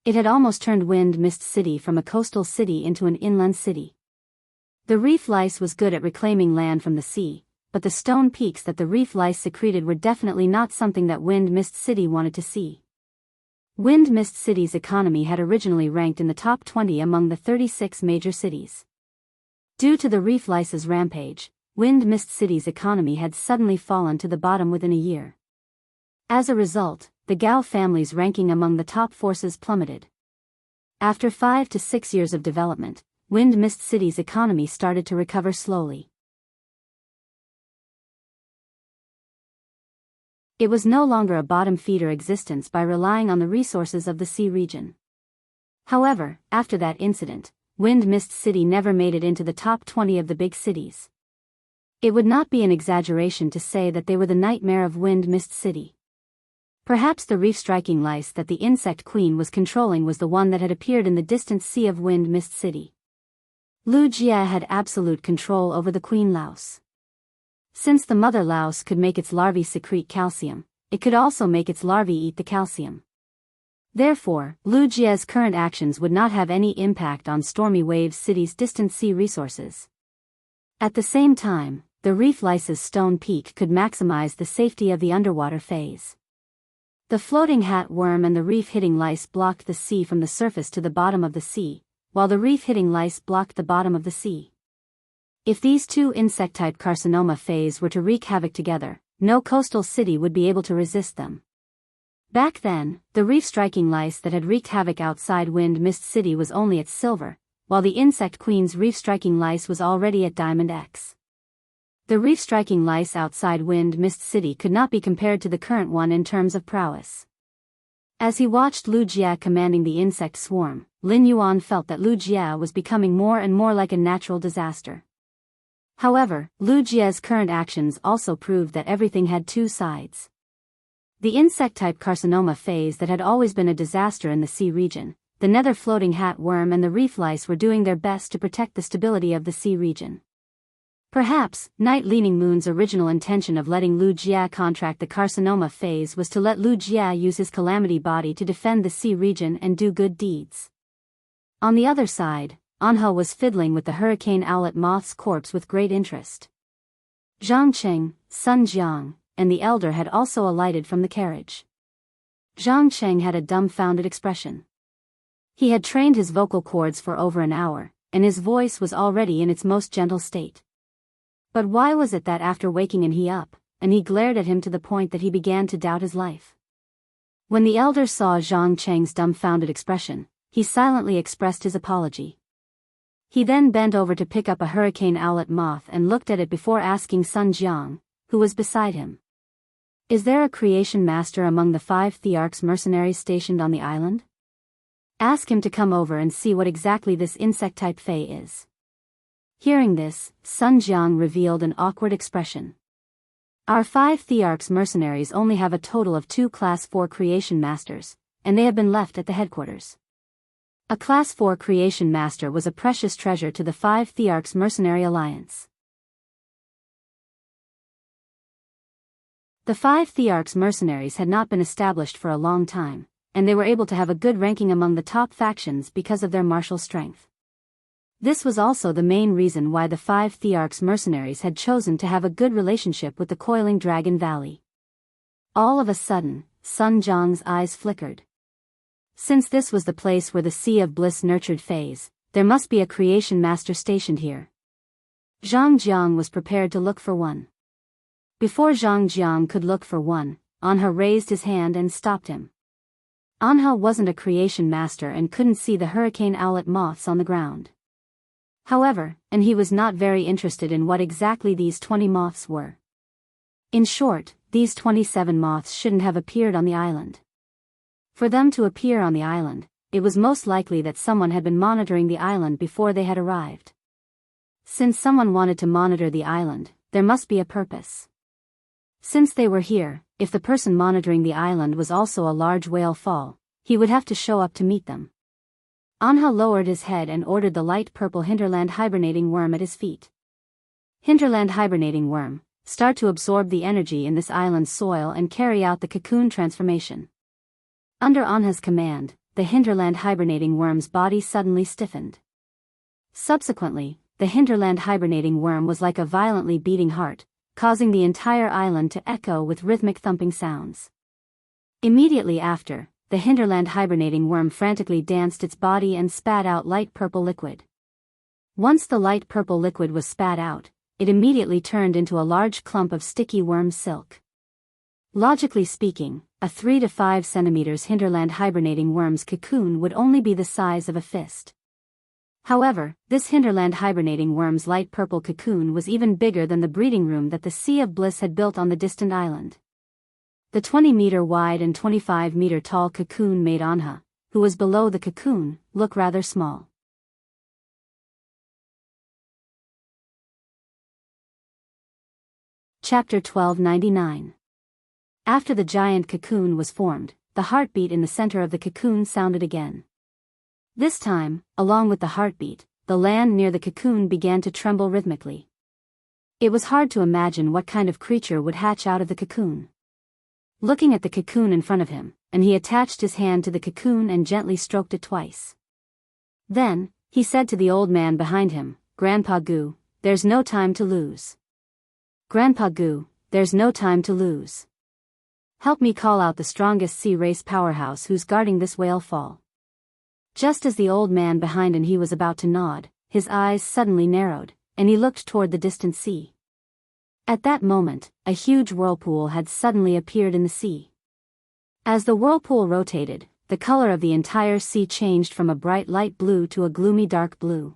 It had almost turned Wind Mist City from a coastal city into an inland city. The reef lice was good at reclaiming land from the sea, but the stone peaks that the reef lice secreted were definitely not something that Wind Mist City wanted to see. Wind Mist City's economy had originally ranked in the top 20 among the 36 major cities. Due to the reef lice's rampage, Wind Mist City's economy had suddenly fallen to the bottom within a year. As a result, the Gao family's ranking among the top forces plummeted. After 5 to 6 years of development, Wind Mist City's economy started to recover slowly. It was no longer a bottom-feeder existence by relying on the resources of the sea region. However, after that incident, Wind Mist City never made it into the top 20 of the big cities. It would not be an exaggeration to say that they were the nightmare of Wind Mist City. Perhaps the reef-striking lice that the insect queen was controlling was the one that had appeared in the distant sea of Wind Mist City. Lu Jia had absolute control over the queen louse. Since the mother louse could make its larvae secrete calcium, it could also make its larvae eat the calcium. Therefore, Lu Jia's current actions would not have any impact on Stormy Waves City's distant sea resources. At the same time, the reef lice's stone peak could maximize the safety of the underwater phase. The floating hat worm and the reef-hitting lice blocked the sea from the surface to the bottom of the sea, while the reef-hitting lice blocked the bottom of the sea. If these two insect-type carcinoma phase were to wreak havoc together, no coastal city would be able to resist them. Back then, the reef-striking lice that had wreaked havoc outside Wind Mist City was only at silver, while the insect queen's reef-striking lice was already at Diamond X. The reef-striking lice outside Wind Mist City could not be compared to the current one in terms of prowess. As he watched Lu Jia commanding the insect swarm, Lin Yuan felt that Lu Jia was becoming more and more like a natural disaster. However, Lu Jia's current actions also proved that everything had two sides. The insect-type carcinoma phase that had always been a disaster in the sea region, the nether floating hat worm and the reef lice were doing their best to protect the stability of the sea region. Perhaps, Night Leaning Moon's original intention of letting Lu Jia contract the carcinoma phase was to let Lu Jia use his calamity body to defend the sea region and do good deeds. On the other side, Anha was fiddling with the hurricane owlet moth's corpse with great interest. Zhang Cheng, Sun Jiang, and the elder had also alighted from the carriage. Zhang Cheng had a dumbfounded expression. He had trained his vocal cords for over an hour, and his voice was already in its most gentle state. But why was it that after waking he up, and he glared at him to the point that he began to doubt his life? When the elder saw Zhang Cheng's dumbfounded expression, he silently expressed his apology. He then bent over to pick up a hurricane owlet moth and looked at it before asking Sun Jiang, who was beside him. Is there a creation master among the 5 Thearch's mercenaries stationed on the island? Ask him to come over and see what exactly this insect-type fey is. Hearing this, Sun Jiang revealed an awkward expression. Our 5 Thearch's mercenaries only have a total of 2 Class 4 creation masters, and they have been left at the headquarters. A Class 4 creation master was a precious treasure to the 5 Thearch's mercenary alliance. The 5 Thearch's mercenaries had not been established for a long time, and they were able to have a good ranking among the top factions because of their martial strength. This was also the main reason why the 5 Thearch's mercenaries had chosen to have a good relationship with the coiling Dragon Valley. All of a sudden, Sun Jiang's eyes flickered. Since this was the place where the Sea of Bliss nurtured fays, there must be a creation master stationed here. Zhang Jiang was prepared to look for one. Before Zhang Jiang could look for one, Anha raised his hand and stopped him. Anha wasn't a creation master and couldn't see the hurricane owlet moths on the ground. However, and he was not very interested in what exactly these 20 moths were. In short, these 27 moths shouldn't have appeared on the island. For them to appear on the island, it was most likely that someone had been monitoring the island before they had arrived. Since someone wanted to monitor the island, there must be a purpose. Since they were here, if the person monitoring the island was also a large whale fall, he would have to show up to meet them. Anha lowered his head and ordered the light purple hinterland hibernating worm at his feet. Hinterland hibernating worm, start to absorb the energy in this island's soil and carry out the cocoon transformation. Under Anha's command, the hinterland hibernating worm's body suddenly stiffened. Subsequently, the hinterland hibernating worm was like a violently beating heart, causing the entire island to echo with rhythmic thumping sounds. Immediately after, the hinterland hibernating worm frantically danced its body and spat out light purple liquid. Once the light purple liquid was spat out, it immediately turned into a large clump of sticky worm silk. Logically speaking, a 3 to 5 centimeters hinterland hibernating worm's cocoon would only be the size of a fist. However, this hinterland hibernating worm's light purple cocoon was even bigger than the breeding room that the Sea of Bliss had built on the distant island. The 20-meter wide and 25-meter tall cocoon made Anha, who was below the cocoon, look rather small. Chapter 1299. After the giant cocoon was formed, the heartbeat in the center of the cocoon sounded again. This time, along with the heartbeat, the land near the cocoon began to tremble rhythmically. It was hard to imagine what kind of creature would hatch out of the cocoon. Looking at the cocoon in front of him, and he attached his hand to the cocoon and gently stroked it twice. Then, he said to the old man behind him, "Grandpa Gu, there's no time to lose. Grandpa Gu, there's no time to lose. Help me call out the strongest sea race powerhouse who's guarding this whale fall." Just as the old man behind him he was about to nod, his eyes suddenly narrowed, and he looked toward the distant sea. At that moment, a huge whirlpool had suddenly appeared in the sea. As the whirlpool rotated, the color of the entire sea changed from a bright light blue to a gloomy dark blue.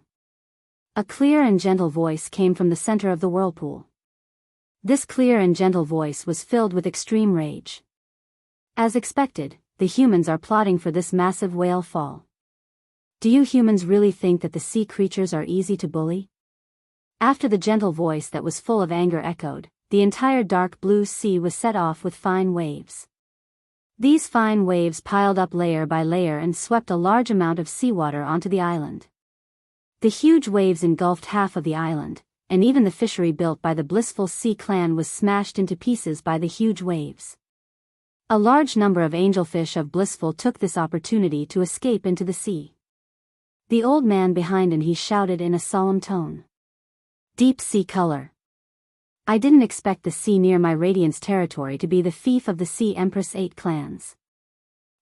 A clear and gentle voice came from the center of the whirlpool. This clear and gentle voice was filled with extreme rage. As expected, the humans are plotting for this massive whale fall. Do you humans really think that the sea creatures are easy to bully? After the gentle voice that was full of anger echoed, the entire dark blue sea was set off with fine waves. These fine waves piled up layer by layer and swept a large amount of seawater onto the island. The huge waves engulfed half of the island, and even the fishery built by the blissful Sea clan was smashed into pieces by the huge waves. A large number of angelfish of Blissful took this opportunity to escape into the sea. The old man behind and he shouted in a solemn tone. Deep sea color. I didn't expect the sea near my Radiance territory to be the fief of the Sea Empress 8 clans.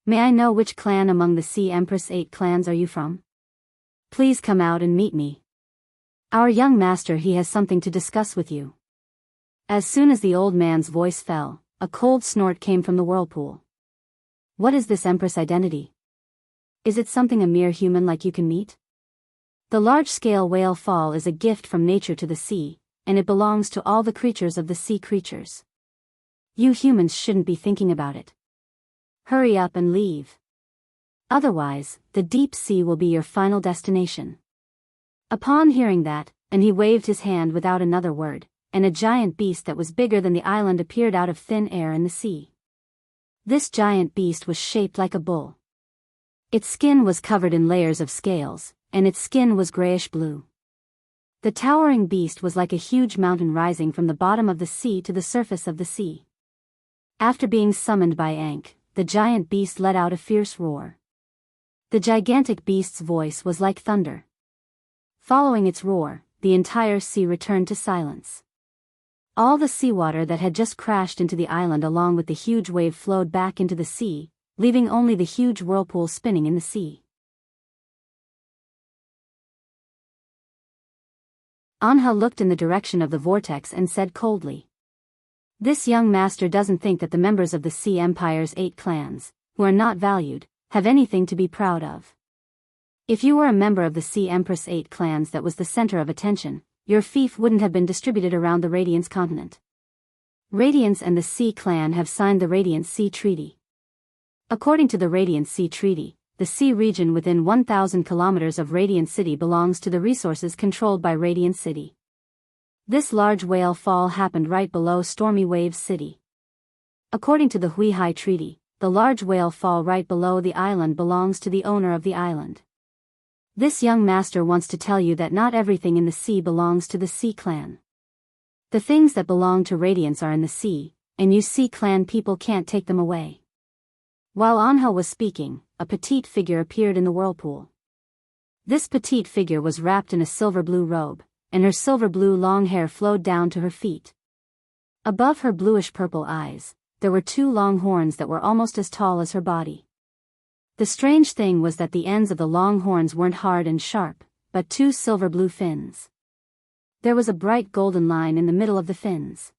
May I know which clan among the Sea Empress 8 clans are you from? Please come out and meet me. Our young master he has something to discuss with you. As soon as the old man's voice fell, a cold snort came from the whirlpool. What is this Empress identity? Is it something a mere human like you can meet? The large-scale whale fall is a gift from nature to the sea, and it belongs to all the creatures of the sea creatures. You humans shouldn't be thinking about it. Hurry up and leave. Otherwise, the deep sea will be your final destination. Upon hearing that, and he waved his hand without another word, and a giant beast that was bigger than the island appeared out of thin air in the sea. This giant beast was shaped like a bull. Its skin was covered in layers of scales, and its skin was grayish-blue. The towering beast was like a huge mountain rising from the bottom of the sea to the surface of the sea. After being summoned by Ankh, the giant beast let out a fierce roar. The gigantic beast's voice was like thunder. Following its roar, the entire sea returned to silence. All the seawater that had just crashed into the island along with the huge wave flowed back into the sea, leaving only the huge whirlpool spinning in the sea. Anha looked in the direction of the vortex and said coldly. This young master doesn't think that the members of the Sea Empire's 8 clans, who are not valued, have anything to be proud of. If you were a member of the Sea Empress 8 clans that was the center of attention, your fief wouldn't have been distributed around the Radiance continent. Radiance and the Sea clan have signed the Radiant Sea Treaty. According to the Radiant Sea Treaty, the sea region within 1,000 kilometers of Radiant City belongs to the resources controlled by Radiant City. This large whale fall happened right below Stormy Waves City. According to the Huihai Treaty, the large whale fall right below the island belongs to the owner of the island. This young master wants to tell you that not everything in the sea belongs to the Sea clan. The things that belong to Radiance are in the sea, and you Sea clan people can't take them away. While Anha was speaking, a petite figure appeared in the whirlpool. This petite figure was wrapped in a silver-blue robe, and her silver-blue long hair flowed down to her feet. Above her bluish-purple eyes, there were 2 long horns that were almost as tall as her body. The strange thing was that the ends of the long horns weren't hard and sharp, but 2 silver-blue fins. There was a bright golden line in the middle of the fins.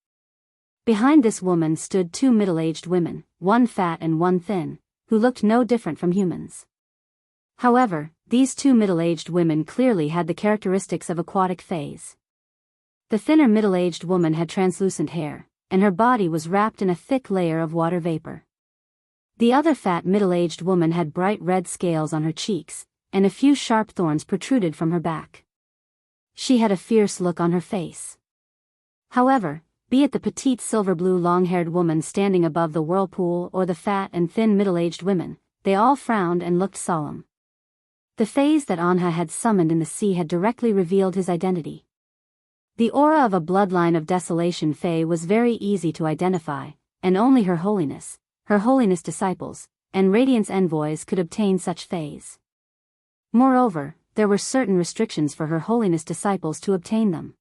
Behind this woman stood 2 middle-aged women, one fat and one thin, who looked no different from humans. However, these 2 middle-aged women clearly had the characteristics of aquatic fays. The thinner middle-aged woman had translucent hair, and her body was wrapped in a thick layer of water vapor. The other fat middle-aged woman had bright red scales on her cheeks, and a few sharp thorns protruded from her back. She had a fierce look on her face. However, be it the petite silver-blue long-haired woman standing above the whirlpool or the fat and thin middle-aged women, they all frowned and looked solemn. The fays that Anha had summoned in the sea had directly revealed his identity. The aura of a bloodline of desolation fae was very easy to identify, and only Her Holiness disciples, and Radiance envoys could obtain such fays. Moreover, there were certain restrictions for Her Holiness disciples to obtain them.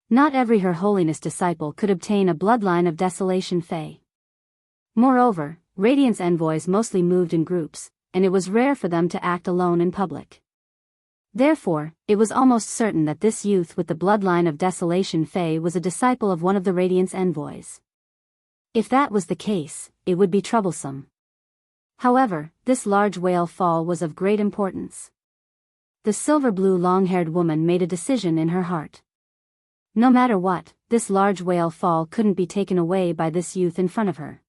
Not every Her Holiness disciple could obtain a bloodline of desolation fae. Moreover, Radiance envoys mostly moved in groups, and it was rare for them to act alone in public. Therefore, it was almost certain that this youth with the bloodline of desolation fae was a disciple of one of the Radiance envoys. If that was the case, it would be troublesome. However, this large whale fall was of great importance. The silver-blue long-haired woman made a decision in her heart. No matter what, this large whale fall couldn't be taken away by this youth in front of her.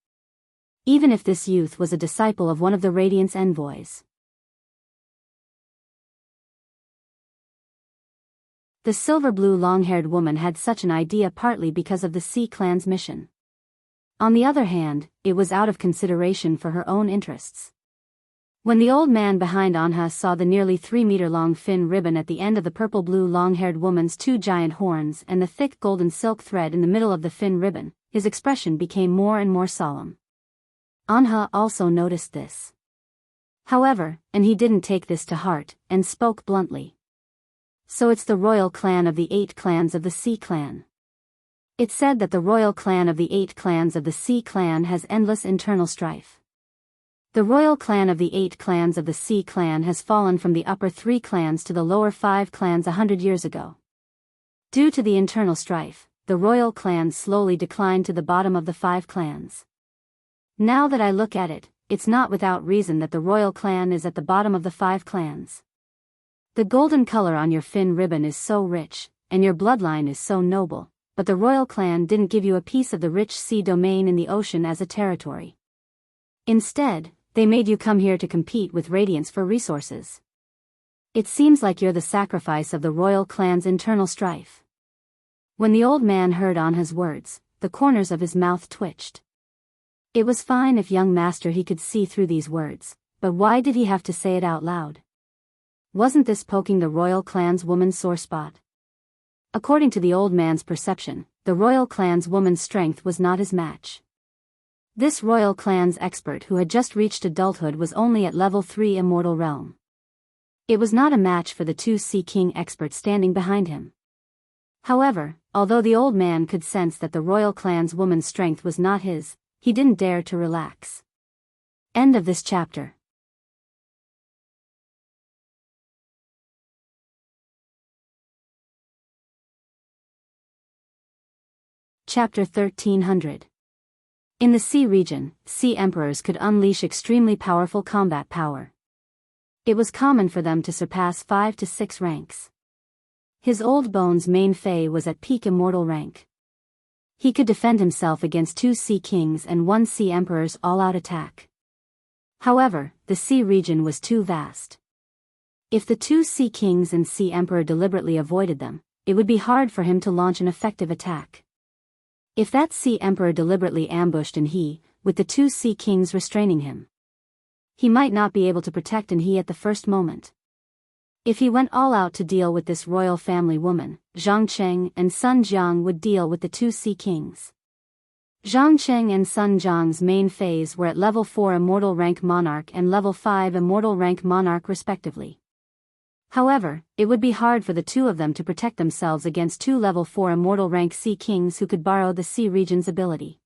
Even if this youth was a disciple of one of the Radiance envoys. The silver-blue long-haired woman had such an idea partly because of the Sea clan's mission. On the other hand, it was out of consideration for her own interests. When the old man behind Anha saw the nearly 3-meter-long fin ribbon at the end of the purple-blue long-haired woman's 2 giant horns and the thick golden silk thread in the middle of the fin ribbon, his expression became more and more solemn. Anha also noticed this. However, and he didn't take this to heart, and spoke bluntly. So it's the royal clan of the 8 clans of the Sea Clan. It's said that the royal clan of the 8 clans of the Sea Clan has endless internal strife. The royal clan of the 8 clans of the Sea Clan has fallen from the upper 3 clans to the lower 5 clans 100 years ago. Due to the internal strife, the royal clan slowly declined to the bottom of the 5 clans. Now that I look at it, it's not without reason that the royal clan is at the bottom of the 5 clans. The golden color on your fin ribbon is so rich, and your bloodline is so noble, but the royal clan didn't give you a piece of the rich sea domain in the ocean as a territory. Instead, they made you come here to compete with Radiance for resources. It seems like you're the sacrifice of the royal clan's internal strife. When the old man heard Anha's words, the corners of his mouth twitched. It was fine if young master he could see through these words, but why did he have to say it out loud? Wasn't this poking the royal clan's woman's sore spot? According to the old man's perception, the royal clan's woman's strength was not his match. This royal clan's expert who had just reached adulthood was only at level 3 immortal realm. It was not a match for the 2 Sea King experts standing behind him. However, although the old man could sense that the royal clan's woman's strength was not his, he didn't dare to relax. End of this chapter. Chapter 1300. In the sea region, sea emperors could unleash extremely powerful combat power. It was common for them to surpass 5 to 6 ranks. His old bones main Fei was at peak immortal rank. He could defend himself against 2 sea kings and 1 sea emperor's all-out attack. However, the sea region was too vast. If the 2 sea kings and sea emperor deliberately avoided them, it would be hard for him to launch an effective attack. If that sea emperor deliberately ambushed and he, with the 2 sea kings restraining him, he might not be able to protect and he at the first moment. If he went all out to deal with this royal family woman, Zhang Cheng and Sun Jiang would deal with the 2 sea kings. Zhang Cheng and Sun Jiang's main phase were at level 4 immortal rank monarch and level 5 immortal rank monarch respectively. However, it would be hard for the 2 of them to protect themselves against 2 level 4 immortal rank sea kings who could borrow the sea region's ability.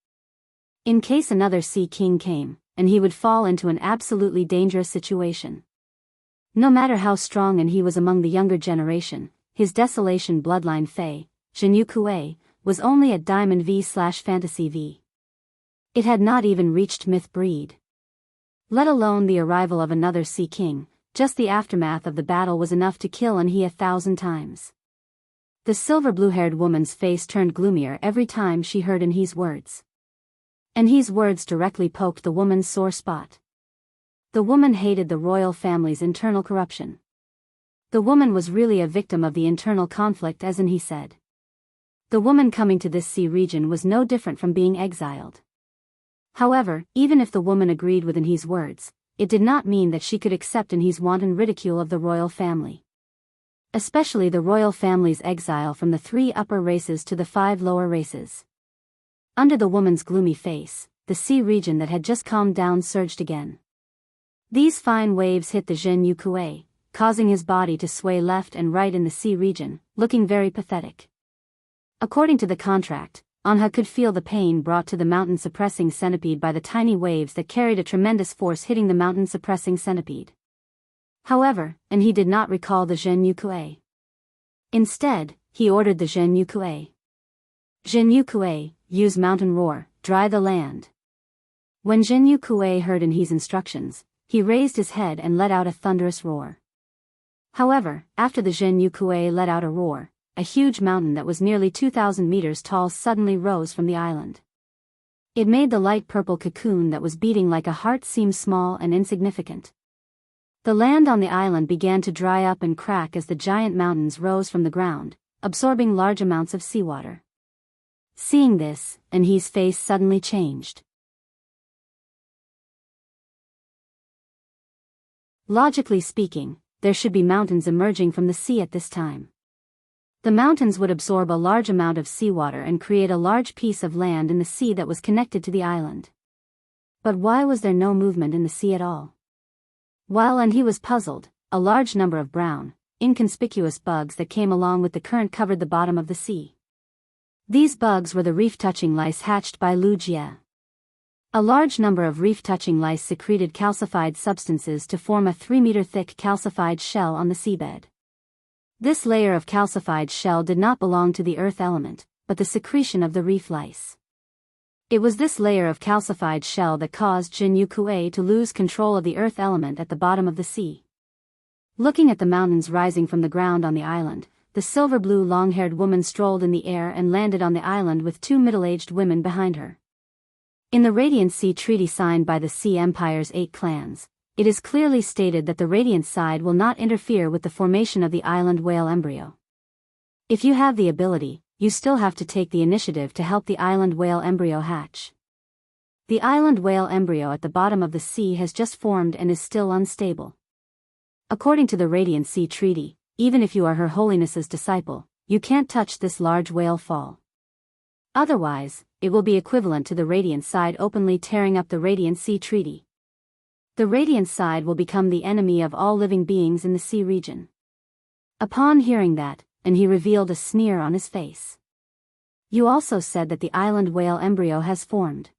In case another sea king came, and he would fall into an absolutely dangerous situation. No matter how strong and he was among the younger generation, his desolation bloodline Fei, Jianghu Kuei, was only at Diamond V/Fantasy V. It had not even reached Myth Breed. Let alone the arrival of another sea king. Just the aftermath of the battle was enough to kill and he 1,000 times. The silver blue-haired woman's face turned gloomier every time she heard Anhe's words. Anhe's words directly poked the woman's sore spot. The woman hated the royal family's internal corruption. The woman was really a victim of the internal conflict as Anhe said. The woman coming to this sea region was no different from being exiled. However, even if the woman agreed with Anhe's words, it did not mean that she could accept Anhe's wanton ridicule of the royal family. Especially the royal family's exile from the 3 upper races to the 5 lower races. Under the woman's gloomy face, the sea region that had just calmed down surged again. These fine waves hit the Jianghu Kuei, causing his body to sway left and right in the sea region, looking very pathetic. According to the contract, Anha could feel the pain brought to the mountain-suppressing centipede by the tiny waves that carried a tremendous force hitting the mountain-suppressing centipede. However, Anhe did not recall the Jianghu Kuei. Instead, he ordered the Jianghu Kuei. Jianghu Kuei, use mountain roar, dry the land. When Jianghu Kuei heard Anhe's instructions, he raised his head and let out a thunderous roar. However, after the Jianghu Kuei let out a roar, a huge mountain that was nearly 2,000 meters tall suddenly rose from the island. It made the light purple cocoon that was beating like a heart seem small and insignificant. The land on the island began to dry up and crack as the giant mountains rose from the ground, absorbing large amounts of seawater. Seeing this, Anhe's face suddenly changed. Logically speaking, there should be mountains emerging from the sea at this time. The mountains would absorb a large amount of seawater and create a large piece of land in the sea that was connected to the island. But why was there no movement in the sea at all? While he was puzzled, a large number of brown, inconspicuous bugs that came along with the current covered the bottom of the sea. These bugs were the reef-touching lice hatched by Lu Jie. A large number of reef-touching lice secreted calcified substances to form a 3-meter-thick calcified shell on the seabed. This layer of calcified shell did not belong to the earth element, but the secretion of the reef lice. It was this layer of calcified shell that caused Jianghu to lose control of the earth element at the bottom of the sea. Looking at the mountains rising from the ground on the island, the silver-blue long-haired woman strolled in the air and landed on the island with 2 middle-aged women behind her. In the Radiant Sea Treaty signed by the Sea Empire's 8 clans, it is clearly stated that the Radiant side will not interfere with the formation of the island whale embryo. If you have the ability, you still have to take the initiative to help the island whale embryo hatch. The island whale embryo at the bottom of the sea has just formed and is still unstable. According to the Radiant Sea Treaty, even if you are Her Holiness's disciple, you can't touch this large whale fall. Otherwise, it will be equivalent to the Radiant side openly tearing up the Radiant Sea Treaty. The Radiant side will become the enemy of all living beings in the sea region. Upon hearing that, he revealed a sneer on his face. You also said that the island whale embryo has formed.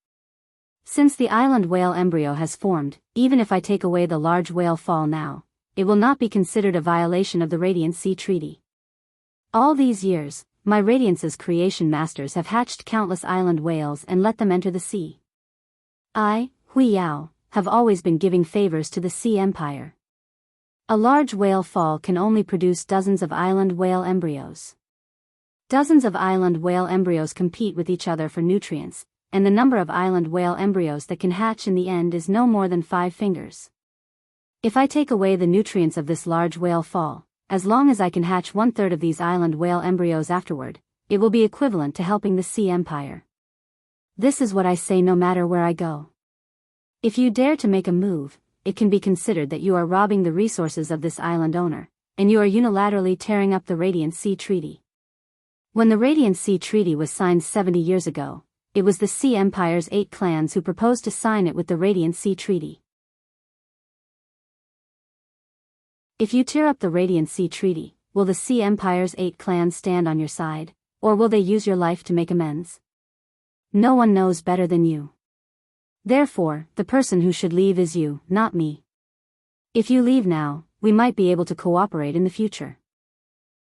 Since the island whale embryo has formed, even if I take away the large whale fall now, it will not be considered a violation of the Radiant Sea Treaty. All these years, my Radiance's creation masters have hatched countless island whales and let them enter the sea. I, Biyao, have always been giving favors to the Sea Empire. A large whale fall can only produce dozens of island whale embryos. Dozens of island whale embryos compete with each other for nutrients, and the number of island whale embryos that can hatch in the end is no more than 5 fingers. If I take away the nutrients of this large whale fall, as long as I can hatch 1/3 of these island whale embryos afterward, it will be equivalent to helping the Sea Empire. This is what I say no matter where I go. If you dare to make a move, it can be considered that you are robbing the resources of this island owner, and you are unilaterally tearing up the Radiant Sea Treaty. When the Radiant Sea Treaty was signed 70 years ago, it was the Sea Empire's 8 clans who proposed to sign it with the Radiant Sea Treaty. If you tear up the Radiant Sea Treaty, will the Sea Empire's 8 clans stand on your side, or will they use your life to make amends? No one knows better than you. Therefore, the person who should leave is you, not me. If you leave now, we might be able to cooperate in the future.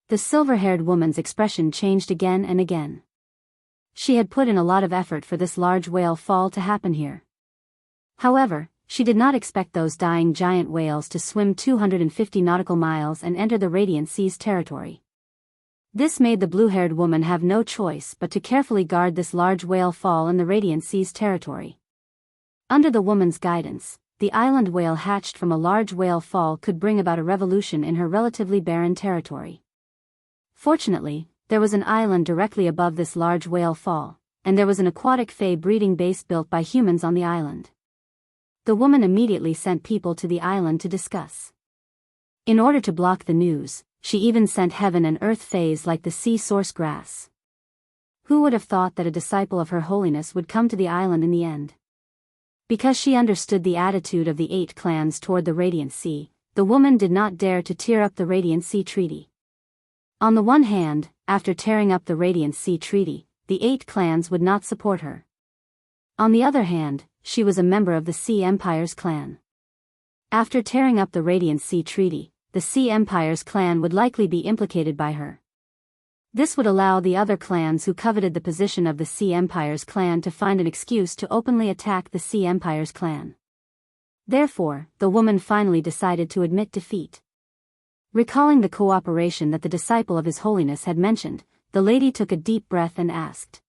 The silver-haired woman's expression changed again and again. She had put in a lot of effort for this large whale fall to happen here. However, she did not expect those dying giant whales to swim 250 nautical miles and enter the Radiant Sea's territory. This made the blue-haired woman have no choice but to carefully guard this large whale fall in the Radiant Sea's territory. Under the woman's guidance, the island whale hatched from a large whale fall could bring about a revolution in her relatively barren territory. Fortunately, there was an island directly above this large whale fall, and there was an aquatic fae breeding base built by humans on the island. The woman immediately sent people to the island to discuss. In order to block the news, she even sent heaven and earth fays like the sea source grass. Who would have thought that a disciple of Her Holiness would come to the island in the end? Because she understood the attitude of the 8 clans toward the Radiant Sea, the woman did not dare to tear up the Radiant Sea Treaty. On the one hand, after tearing up the Radiant Sea Treaty, the 8 clans would not support her. On the other hand, she was a member of the Sea Empire's clan. After tearing up the Radiant Sea Treaty, the Sea Empire's clan would likely be implicated by her. This would allow the other clans who coveted the position of the Sea Empire's clan to find an excuse to openly attack the Sea Empire's clan. Therefore, the woman finally decided to admit defeat. Recalling the cooperation that the disciple of His Holiness had mentioned, the lady took a deep breath and asked,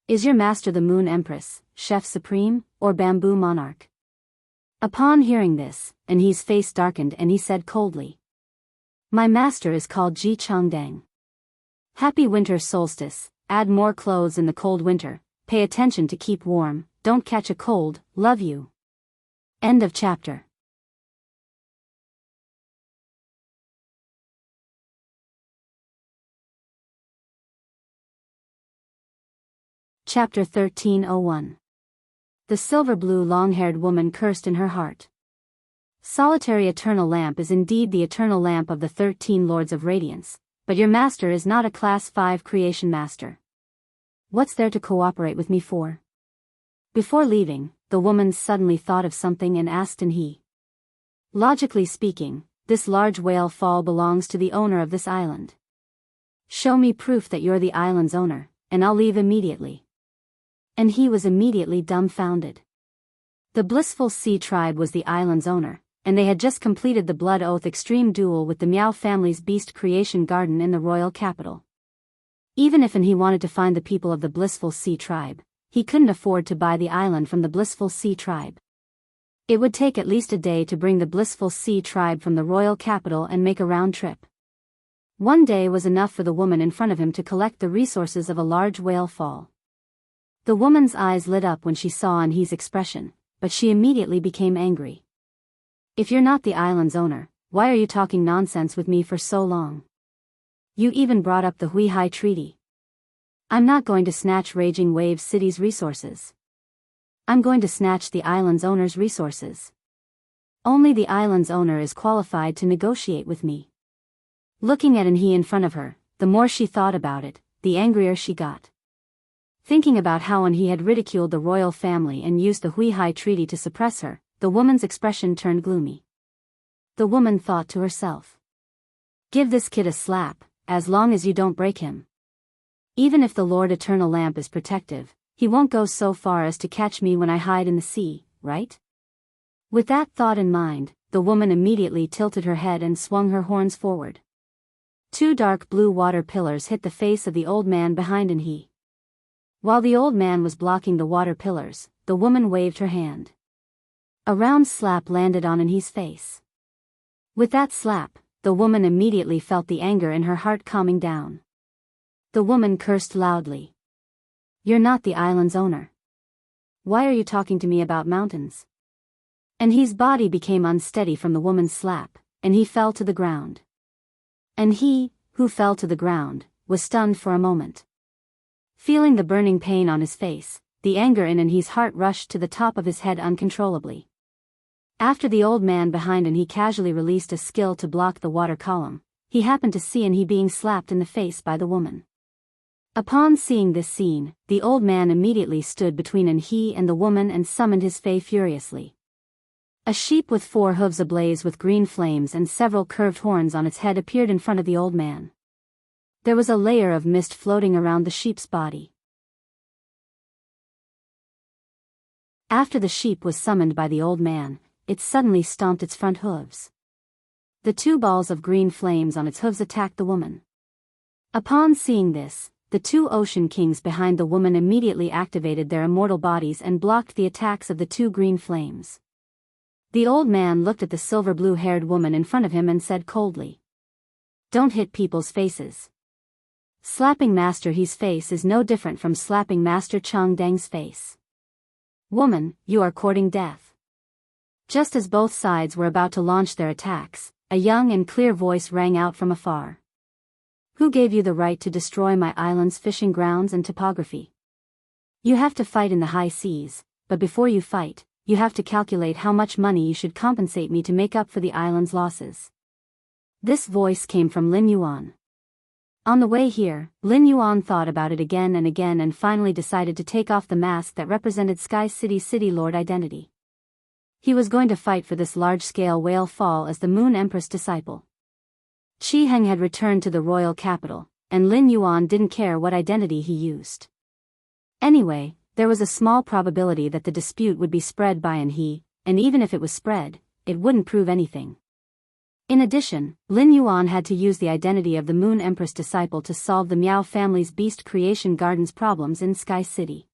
"Is your master the Moon Empress, Chef Supreme, or Bamboo Monarch?" Upon hearing this, his face darkened and he said coldly, "My master is called Ji Changdang. Happy winter solstice, add more clothes in the cold winter, pay attention to keep warm, don't catch a cold, love you." End of chapter. Chapter 1301. The silver-blue long-haired woman cursed in her heart. Solitary eternal lamp is indeed the eternal lamp of the 13 Lords of Radiance, but your master is not a Class 5 creation master. What's there to cooperate with me for? Before leaving, the woman suddenly thought of something and asked in he. Logically speaking, this large whale fall belongs to the owner of this island. Show me proof that you're the island's owner, and I'll leave immediately. And he was immediately dumbfounded. The Blissful Sea tribe was the island's owner, and they had just completed the Blood Oath extreme duel with the Meow family's beast creation garden in the royal capital. Even if he wanted to find the people of the Blissful Sea tribe, he couldn't afford to buy the island from the Blissful Sea tribe. It would take at least a day to bring the Blissful Sea tribe from the royal capital and make a round trip. One day was enough for the woman in front of him to collect the resources of a large whale fall. The woman's eyes lit up when she saw Anhe's expression, but she immediately became angry. If you're not the island's owner, why are you talking nonsense with me for so long? You even brought up the Huihai Treaty. I'm not going to snatch Raging Wave City's resources. I'm going to snatch the island's owner's resources. Only the island's owner is qualified to negotiate with me. Looking at Anhe in front of her, the more she thought about it, the angrier she got. Thinking about how Anhe had ridiculed the royal family and used the Huihai Treaty to suppress her, the woman's expression turned gloomy. The woman thought to herself. Give this kid a slap, as long as you don't break him. Even if the Lord Eternal Lamp is protective, he won't go so far as to catch me when I hide in the sea, right? With that thought in mind, the woman immediately tilted her head and swung her horns forward. 2 dark blue water pillars hit the face of the old man behind Anhe. While the old man was blocking the water pillars, the woman waved her hand. A round slap landed on Anhe's face. With that slap, the woman immediately felt the anger in her heart calming down. The woman cursed loudly. You're not the island's owner. Why are you talking to me about mountains? Anhe's body became unsteady from the woman's slap, and he fell to the ground. And he, who fell to the ground, was stunned for a moment. Feeling the burning pain on his face, the anger in Anhe's heart rushed to the top of his head uncontrollably. After the old man behind Anhe casually released a skill to block the water column, he happened to see Anhe being slapped in the face by the woman. Upon seeing this scene, the old man immediately stood between Anhe and the woman and summoned his fae furiously. A sheep with 4 hooves ablaze with green flames and several curved horns on its head appeared in front of the old man. There was a layer of mist floating around the sheep's body. After the sheep was summoned by the old man, it suddenly stomped its front hooves. The 2 balls of green flames on its hooves attacked the woman. Upon seeing this, the 2 ocean kings behind the woman immediately activated their immortal bodies and blocked the attacks of the 2 green flames. The old man looked at the silver blue-haired woman in front of him and said coldly. Don't hit people's faces. Slapping Master He's face is no different from slapping Master Chang Deng's face. Woman, you are courting death. Just as both sides were about to launch their attacks, a young and clear voice rang out from afar. Who gave you the right to destroy my island's fishing grounds and topography? You have to fight in the high seas, but before you fight, you have to calculate how much money you should compensate me to make up for the island's losses. This voice came from Lin Yuan. On the way here, Lin Yuan thought about it again and finally decided to take off the mask that represented Sky City's City Lord identity. He was going to fight for this large-scale whale fall as the Moon Empress disciple. Qi Heng had returned to the royal capital, and Lin Yuan didn't care what identity he used. Anyway, there was a small probability that the dispute would be spread by Anhe, and even if it was spread, it wouldn't prove anything. In addition, Lin Yuan had to use the identity of the Moon Empress disciple to solve the Meow family's beast creation garden's problems in Sky City.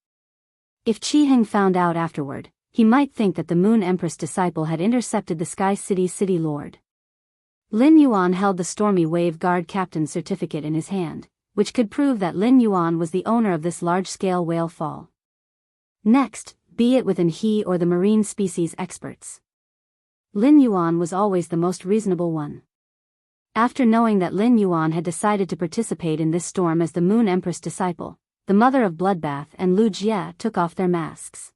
If Qi Heng found out afterward, he might think that the Moon Empress disciple had intercepted the Sky City City Lord. Lin Yuan held the Stormy Wave Guard Captain's certificate in his hand, which could prove that Lin Yuan was the owner of this large-scale whale fall. Next, be it with Anhe or the marine species experts. Lin Yuan was always the most reasonable one. After knowing that Lin Yuan had decided to participate in this storm as the Moon Empress disciple, the mother of bloodbath and Lu Jie took off their masks.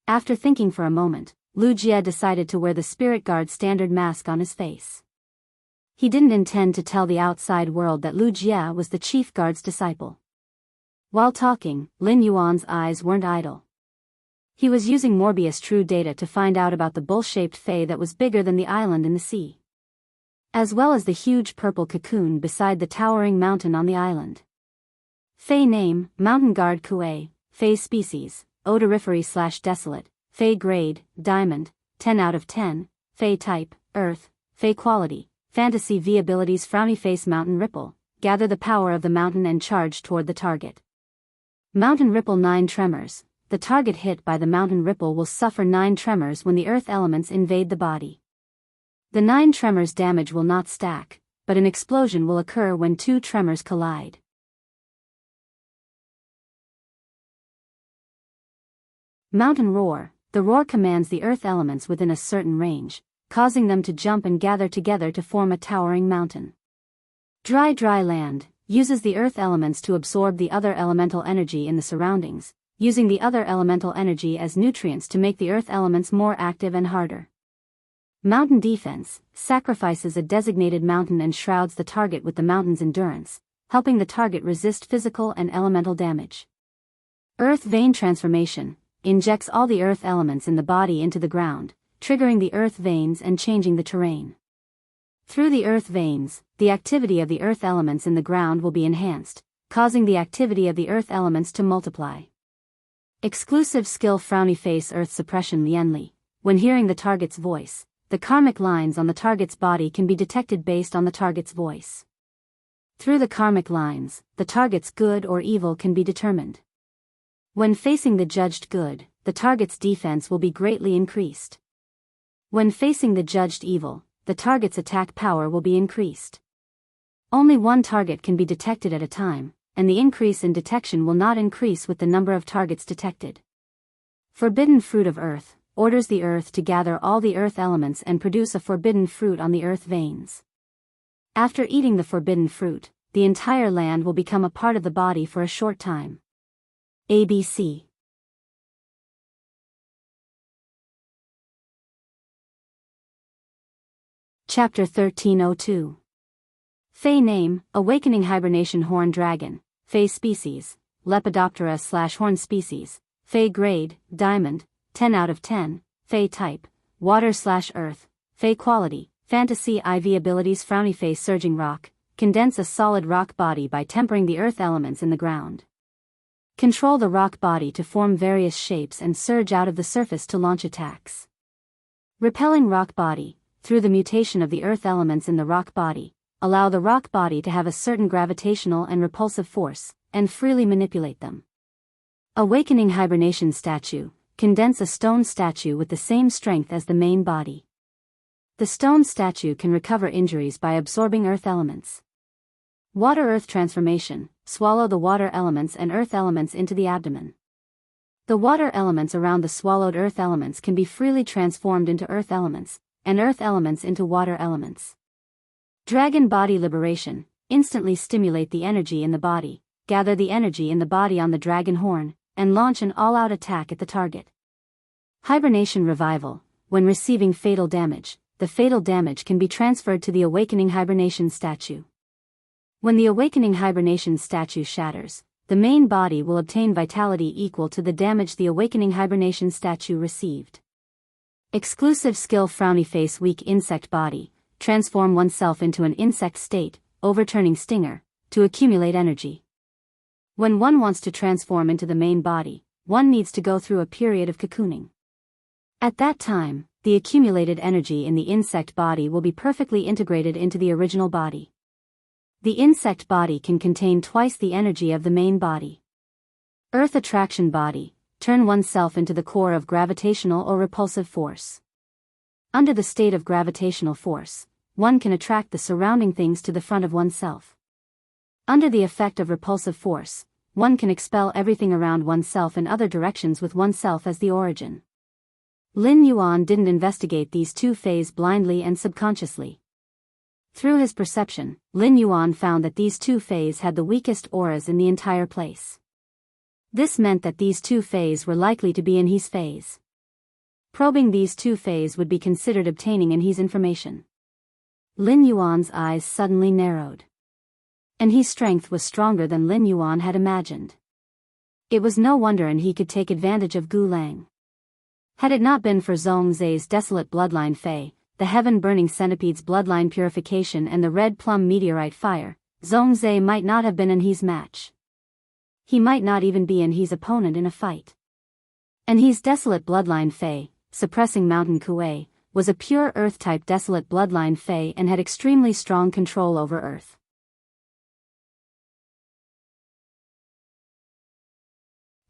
After thinking for a moment, Lu Jie decided to wear the spirit guard standard mask on his face. He didn't intend to tell the outside world that Lu Jie was the chief guard's disciple. While talking, Lin Yuan's eyes weren't idle. He was using Morbius True data to find out about the bull-shaped fae that was bigger than the island in the sea, as well as the huge purple cocoon beside the towering mountain on the island. Fae name, Mountain Guard Kuei, Fae species, odoriferous/desolate, Fae grade, Diamond, 10 out of 10, Fae type, Earth, Fae quality, Fantasy V abilities Frowny Face Mountain Ripple, gather the power of the mountain and charge toward the target. Mountain Ripple 9 Tremors. The target hit by the mountain ripple will suffer 9 tremors when the earth elements invade the body. The 9 tremors damage will not stack, but an explosion will occur when 2 tremors collide. Mountain Roar. The roar commands the earth elements within a certain range, causing them to jump and gather together to form a towering mountain. Dry Land. Uses the earth elements to absorb the other elemental energy in the surroundings, using the other elemental energy as nutrients to make the earth elements more active and harder. Mountain Defense. Sacrifices a designated mountain and shrouds the target with the mountain's endurance, helping the target resist physical and elemental damage. Earth Vein Transformation. Injects all the earth elements in the body into the ground, triggering the earth veins and changing the terrain. Through the earth veins, the activity of the earth elements in the ground will be enhanced, causing the activity of the earth elements to multiply. Exclusive skill Frowny Face Earth Suppression Lienli. When hearing the target's voice, the karmic lines on the target's body can be detected based on the target's voice. Through the karmic lines, the target's good or evil can be determined. When facing the judged good, the target's defense will be greatly increased. When facing the judged evil, the target's attack power will be increased. Only one target can be detected at a time, and the increase in detection will not increase with the number of targets detected. Forbidden Fruit of Earth. Orders the earth to gather all the earth elements and produce a forbidden fruit on the earth veins. After eating the forbidden fruit, the entire land will become a part of the body for a short time. ABC. Chapter 1302. Fae name, Awakening Hibernation Horn Dragon, Fae species, Lepidoptera/horn species, Fae grade, Diamond, 10 out of 10, Fae type, Water/Earth, Fae quality, Fantasy IV abilities Frowny Face Surging Rock, condense a solid rock body by tempering the earth elements in the ground. Control the rock body to form various shapes and surge out of the surface to launch attacks. Repelling rock body. Through the mutation of the earth elements in the rock body, allow the rock body to have a certain gravitational and repulsive force, and freely manipulate them. Awakening Hibernation Statue. Condense a stone statue with the same strength as the main body. The stone statue can recover injuries by absorbing earth elements. Water-Earth Transformation. Swallow the water elements and earth elements into the abdomen. The water elements around the swallowed earth elements can be freely transformed into earth elements, and earth elements into water elements. Dragon Body Liberation. Instantly stimulate the energy in the body, gather the energy in the body on the dragon horn, and launch an all-out attack at the target. Hibernation Revival. When receiving fatal damage, the fatal damage can be transferred to the Awakening Hibernation Statue. When the Awakening Hibernation Statue shatters, the main body will obtain vitality equal to the damage the Awakening Hibernation Statue received. Exclusive skill Frowny Face Weak Insect Body. Transform oneself into an insect state, overturning Stinger, to accumulate energy. When one wants to transform into the main body, one needs to go through a period of cocooning. At that time, the accumulated energy in the insect body will be perfectly integrated into the original body. The insect body can contain twice the energy of the main body. Earth Attraction Body. Turn oneself into the core of gravitational or repulsive force. Under the state of gravitational force, one can attract the surrounding things to the front of oneself. Under the effect of repulsive force, one can expel everything around oneself in other directions with oneself as the origin. Lin Yuan didn't investigate these two fays blindly and subconsciously. Through his perception, Lin Yuan found that these two fays had the weakest auras in the entire place. This meant that these two Feis were likely to be in his phase. Probing these two Feis would be considered obtaining in his information. Lin Yuan's eyes suddenly narrowed. And his strength was stronger than Lin Yuan had imagined. It was no wonder and he could take advantage of Gu Lang. Had it not been for Zhongzai's desolate bloodline Fei, the heaven-burning centipede's bloodline purification and the red plum meteorite fire, Zhongzai might not have been in his match. He might not even be in his opponent in a fight. And his desolate bloodline Fei, suppressing Mountain Kuei, was a pure earth-type desolate bloodline Fei and had extremely strong control over earth.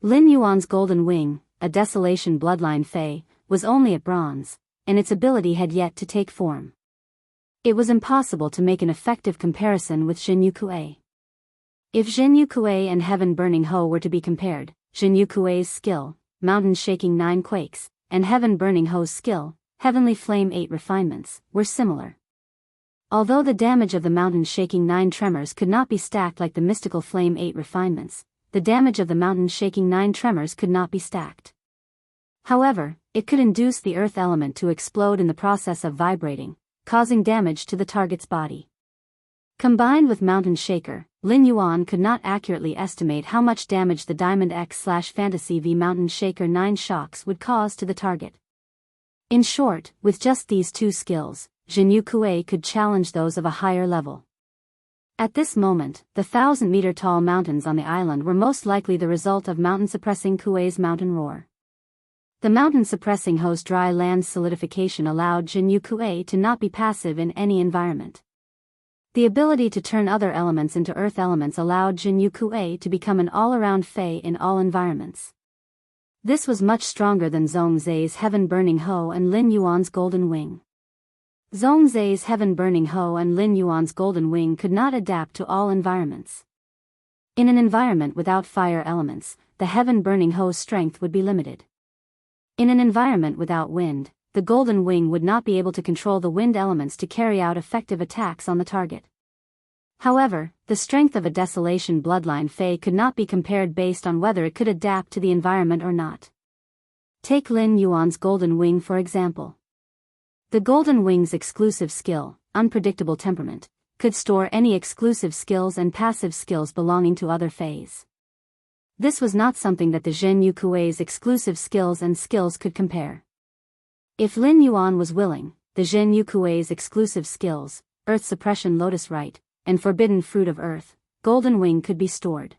Lin Yuan's golden wing, a desolation bloodline Fei, was only at bronze, and its ability had yet to take form. It was impossible to make an effective comparison with Jinyu Kuei. If Jinyu Kuei and Heaven Burning Ho were to be compared, Jinyu Kuei's skill, Mountain Shaking 9 Quakes, and Heaven Burning Ho's skill, Heavenly Flame 8 Refinements, were similar. Although the damage of the Mountain Shaking 9 Tremors could not be stacked like the Mystical Flame 8 Refinements, the damage of the Mountain Shaking 9 Tremors could not be stacked. However, it could induce the earth element to explode in the process of vibrating, causing damage to the target's body. Combined with Mountain Shaker, Lin Yuan could not accurately estimate how much damage the Diamond X/Fantasy V Mountain Shaker 9 shocks would cause to the target. In short, with just these two skills, Jinyu Kuei could challenge those of a higher level. At this moment, the 1,000-meter-tall mountains on the island were most likely the result of mountain-suppressing Kuei's mountain roar. The mountain-suppressing Ho's dry land solidification allowed Jinyu Kuei to not be passive in any environment. The ability to turn other elements into earth elements allowed Jinyu Kuei to become an all-around Fei in all environments. This was much stronger than Zhongzai's Heaven Burning Ho and Lin Yuan's Golden Wing. Zhongzai's Heaven Burning Ho and Lin Yuan's Golden Wing could not adapt to all environments. In an environment without fire elements, the Heaven Burning Ho's strength would be limited. In an environment without wind, the Golden Wing would not be able to control the wind elements to carry out effective attacks on the target. However, the strength of a Desolation Bloodline Fei could not be compared based on whether it could adapt to the environment or not. Take Lin Yuan's Golden Wing for example. The Golden Wing's exclusive skill, Unpredictable Temperament, could store any exclusive skills and passive skills belonging to other Feis. This was not something that the Jinyu Kuei's exclusive skills and skills could compare. If Lin Yuan was willing, the Jinyu Kuei's exclusive skills, Earth Suppression Lotus Rite, and Forbidden Fruit of Earth, Golden Wing could be stored.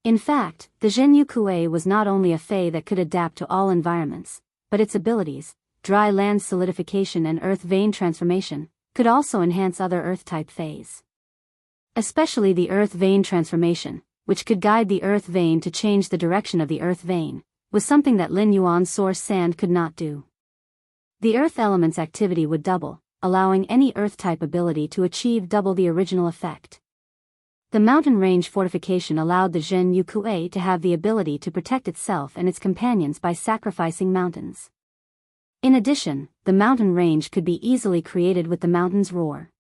In fact, the Jinyu Kuei was not only a Fei that could adapt to all environments, but its abilities, Dry Land Solidification and Earth Vein Transformation, could also enhance other Earth-type Feis. Especially the Earth Vein Transformation, which could guide the Earth Vein to change the direction of the Earth Vein, was something that Lin Yuan's Source Sand could not do. The Earth element's activity would double, allowing any Earth-type ability to achieve double the original effect. The mountain range fortification allowed the Jinyu Kuei to have the ability to protect itself and its companions by sacrificing mountains. In addition, the mountain range could be easily created with the mountain's roar.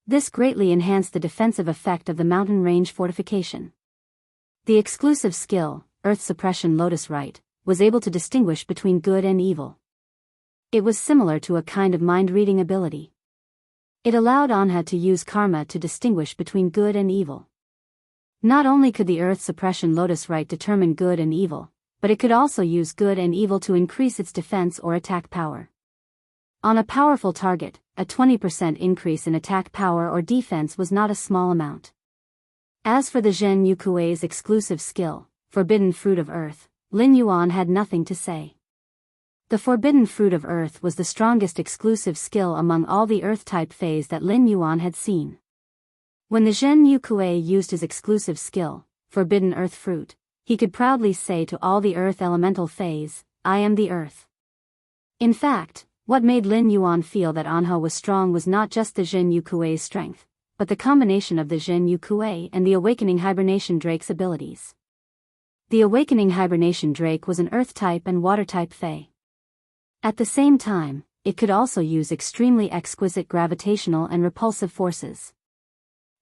This greatly enhanced the defensive effect of the mountain range fortification. The exclusive skill, Earth Suppression Lotus Rite, was able to distinguish between good and evil. It was similar to a kind of mind-reading ability. It allowed Anha to use karma to distinguish between good and evil. Not only could the Earth Suppression Lotus Rite determine good and evil, but it could also use good and evil to increase its defense or attack power. On a powerful target, a 20% increase in attack power or defense was not a small amount. As for the Jinyu Kuei's exclusive skill, Forbidden Fruit of Earth, Lin Yuan had nothing to say. The Forbidden Fruit of Earth was the strongest exclusive skill among all the Earth-type Feis that Lin Yuan had seen. When the Jinyu Kuei used his exclusive skill, Forbidden Earth Fruit, he could proudly say to all the Earth Elemental Feis, "I am the Earth." In fact, what made Lin Yuan feel that Anha was strong was not just the Jinyu Kuei's strength, but the combination of the Jinyu Kuei and the Awakening Hibernation Drake's abilities. The Awakening Hibernation Drake was an Earth-type and Water-type Fei. At the same time, it could also use extremely exquisite gravitational and repulsive forces.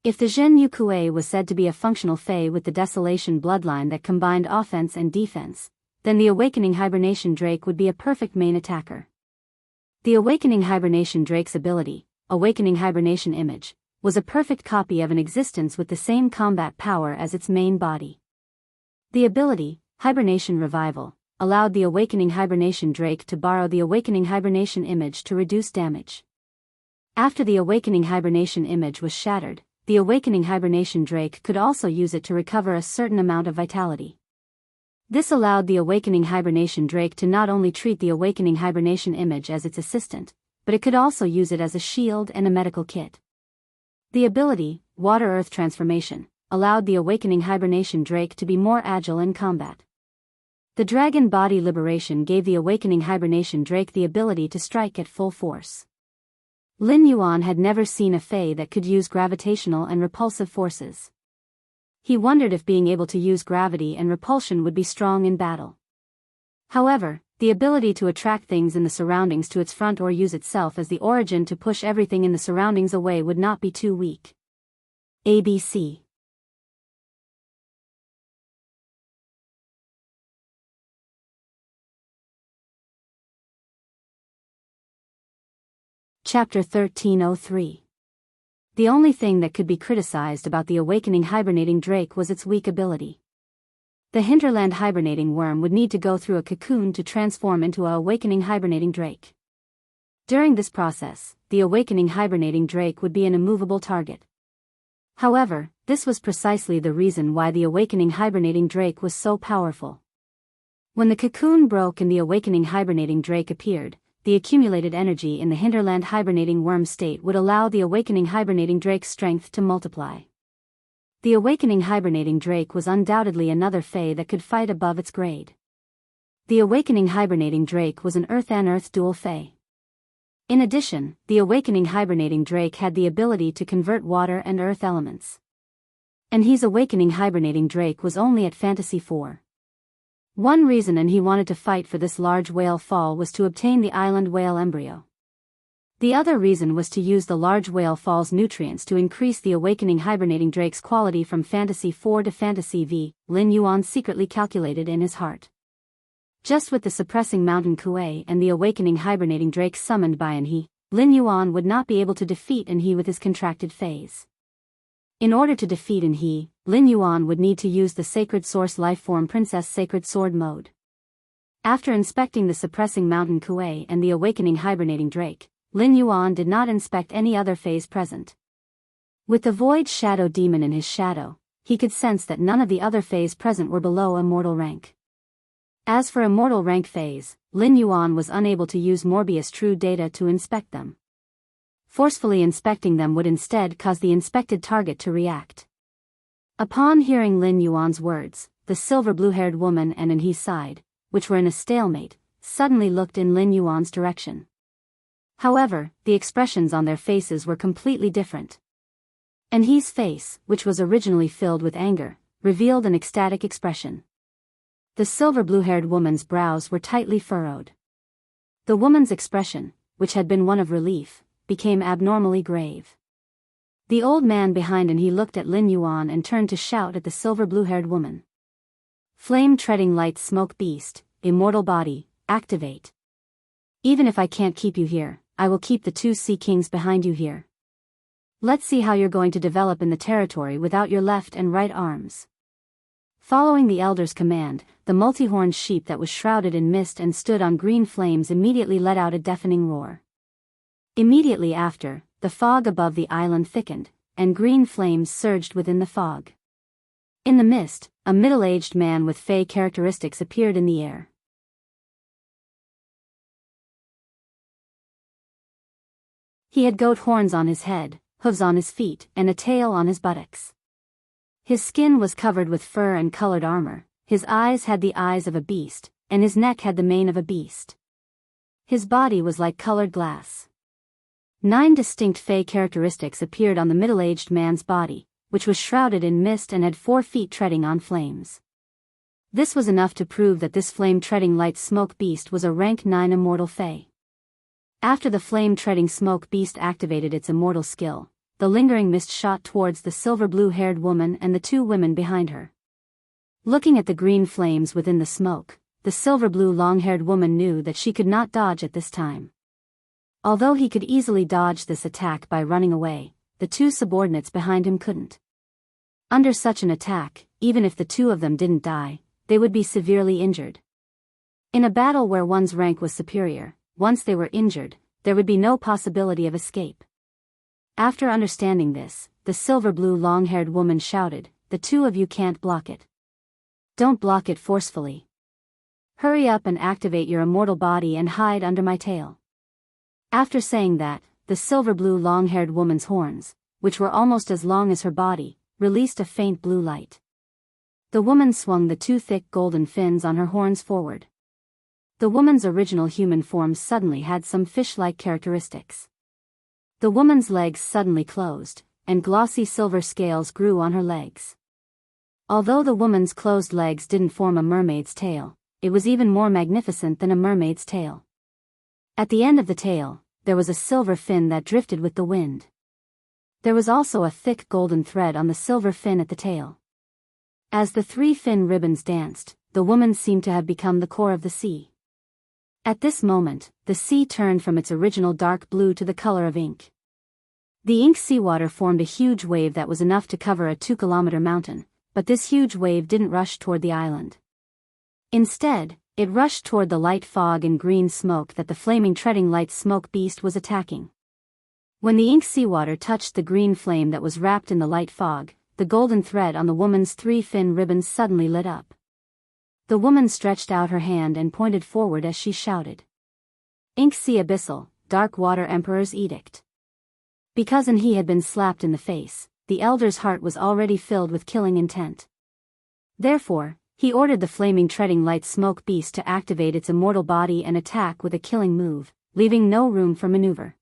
If the Jianghu Kuei was said to be a functional Fae with the Desolation bloodline that combined offense and defense, then the Awakening Hibernation Drake would be a perfect main attacker. The Awakening Hibernation Drake's ability, Awakening Hibernation Image, was a perfect copy of an existence with the same combat power as its main body. The ability, Hibernation Revival, allowed the Awakening Hibernation Drake to borrow the Awakening Hibernation Image to reduce damage. After the Awakening Hibernation Image was shattered, the Awakening Hibernation Drake could also use it to recover a certain amount of vitality. This allowed the Awakening Hibernation Drake to not only treat the Awakening Hibernation Image as its assistant, but it could also use it as a shield and a medical kit. The ability, Water-Earth Transformation, allowed the Awakening Hibernation Drake to be more agile in combat. The Dragon Body Liberation gave the Awakening Hibernation Drake the ability to strike at full force. Lin Yuan had never seen a Fae that could use gravitational and repulsive forces. He wondered if being able to use gravity and repulsion would be strong in battle. However, the ability to attract things in the surroundings to its front or use itself as the origin to push everything in the surroundings away would not be too weak. ABC. Chapter 1303. The only thing that could be criticized about the Awakening Hibernating Drake was its weak ability. The hinterland hibernating worm would need to go through a cocoon to transform into a Awakening Hibernating Drake. During this process, the Awakening Hibernating Drake would be an immovable target. However, this was precisely the reason why the Awakening Hibernating Drake was so powerful. When the cocoon broke and the Awakening Hibernating Drake appeared, the accumulated energy in the hinterland hibernating worm state would allow the Awakening Hibernating Drake's strength to multiply. The Awakening Hibernating Drake was undoubtedly another Fae that could fight above its grade. The Awakening Hibernating Drake was an Earth-and-Earth dual Fae. In addition, the Awakening Hibernating Drake had the ability to convert water and earth elements. And his Awakening Hibernating Drake was only at Fantasy 4. One reason and he wanted to fight for this large whale fall was to obtain the island whale embryo. The other reason was to use the large whale fall's nutrients to increase the Awakening Hibernating Drake's quality from Fantasy 4 to Fantasy V, Lin Yuan secretly calculated in his heart. Just with the suppressing mountain Kuei and the Awakening Hibernating Drake summoned by Anhe, Lin Yuan would not be able to defeat Anhe with his contracted phase. In order to defeat Anhe, Lin Yuan would need to use the Sacred Source Lifeform Princess Sacred Sword mode. After inspecting the suppressing mountain Kuei and the Awakening Hibernating Drake, Lin Yuan did not inspect any other phase present. With the Void Shadow Demon in his shadow, he could sense that none of the other phase present were below immortal rank. As for immortal rank phase, Lin Yuan was unable to use Morbius True Data to inspect them. Forcefully inspecting them would instead cause the inspected target to react. Upon hearing Lin Yuan's words, the silver blue-haired woman and Anhe's side, which were in a stalemate, suddenly looked in Lin Yuan's direction. However, the expressions on their faces were completely different. Anhe's face, which was originally filled with anger, revealed an ecstatic expression. The silver blue-haired woman's brows were tightly furrowed. The woman's expression, which had been one of relief, became abnormally grave. The old man behind Anhe looked at Lin Yuan and turned to shout at the silver blue-haired woman. Flame-treading light smoke beast, immortal body, activate. Even if I can't keep you here, I will keep the two sea kings behind you here. Let's see how you're going to develop in the territory without your left and right arms. Following the elder's command, the multi-horned sheep that was shrouded in mist and stood on green flames immediately let out a deafening roar. Immediately after, the fog above the island thickened, and green flames surged within the fog. In the mist, a middle-aged man with Fey characteristics appeared in the air. He had goat horns on his head, hooves on his feet, and a tail on his buttocks. His skin was covered with fur and colored armor, his eyes had the eyes of a beast, and his neck had the mane of a beast. His body was like colored glass. 9 distinct Fey characteristics appeared on the middle-aged man's body, which was shrouded in mist and had 4 feet treading on flames. This was enough to prove that this flame-treading light smoke beast was a rank 9 immortal Fey. After the flame-treading smoke beast activated its immortal skill, the lingering mist shot towards the silver-blue-haired woman and the two women behind her. Looking at the green flames within the smoke, the silver-blue long-haired woman knew that she could not dodge at this time. Although he could easily dodge this attack by running away, the two subordinates behind him couldn't. Under such an attack, even if the two of them didn't die, they would be severely injured. In a battle where one's rank was superior, once they were injured, there would be no possibility of escape. After understanding this, the silver-blue long-haired woman shouted, "The two of you can't block it. Don't block it forcefully. Hurry up and activate your immortal body and hide under my tail." After saying that, the silver-blue long-haired woman's horns, which were almost as long as her body, released a faint blue light. The woman swung the two thick golden fins on her horns forward. The woman's original human form suddenly had some fish-like characteristics. The woman's legs suddenly closed, and glossy silver scales grew on her legs. Although the woman's closed legs didn't form a mermaid's tail, it was even more magnificent than a mermaid's tail. At the end of the tail, there was a silver fin that drifted with the wind. There was also a thick golden thread on the silver fin at the tail. As the three fin ribbons danced, the woman seemed to have become the core of the sea. At this moment, the sea turned from its original dark blue to the color of ink. The ink seawater formed a huge wave that was enough to cover a 2-kilometer mountain, but this huge wave didn't rush toward the island. Instead, it rushed toward the light fog and green smoke that the flaming treading light smoke beast was attacking. When the ink seawater touched the green flame that was wrapped in the light fog, the golden thread on the woman's three fin ribbons suddenly lit up. The woman stretched out her hand and pointed forward as she shouted, "Ink Sea Abyssal, Dark Water Emperor's Edict." Because he had been slapped in the face, the elder's heart was already filled with killing intent. Therefore, he ordered the flaming treading light smoke beast to activate its immortal body and attack with a killing move, leaving no room for maneuver.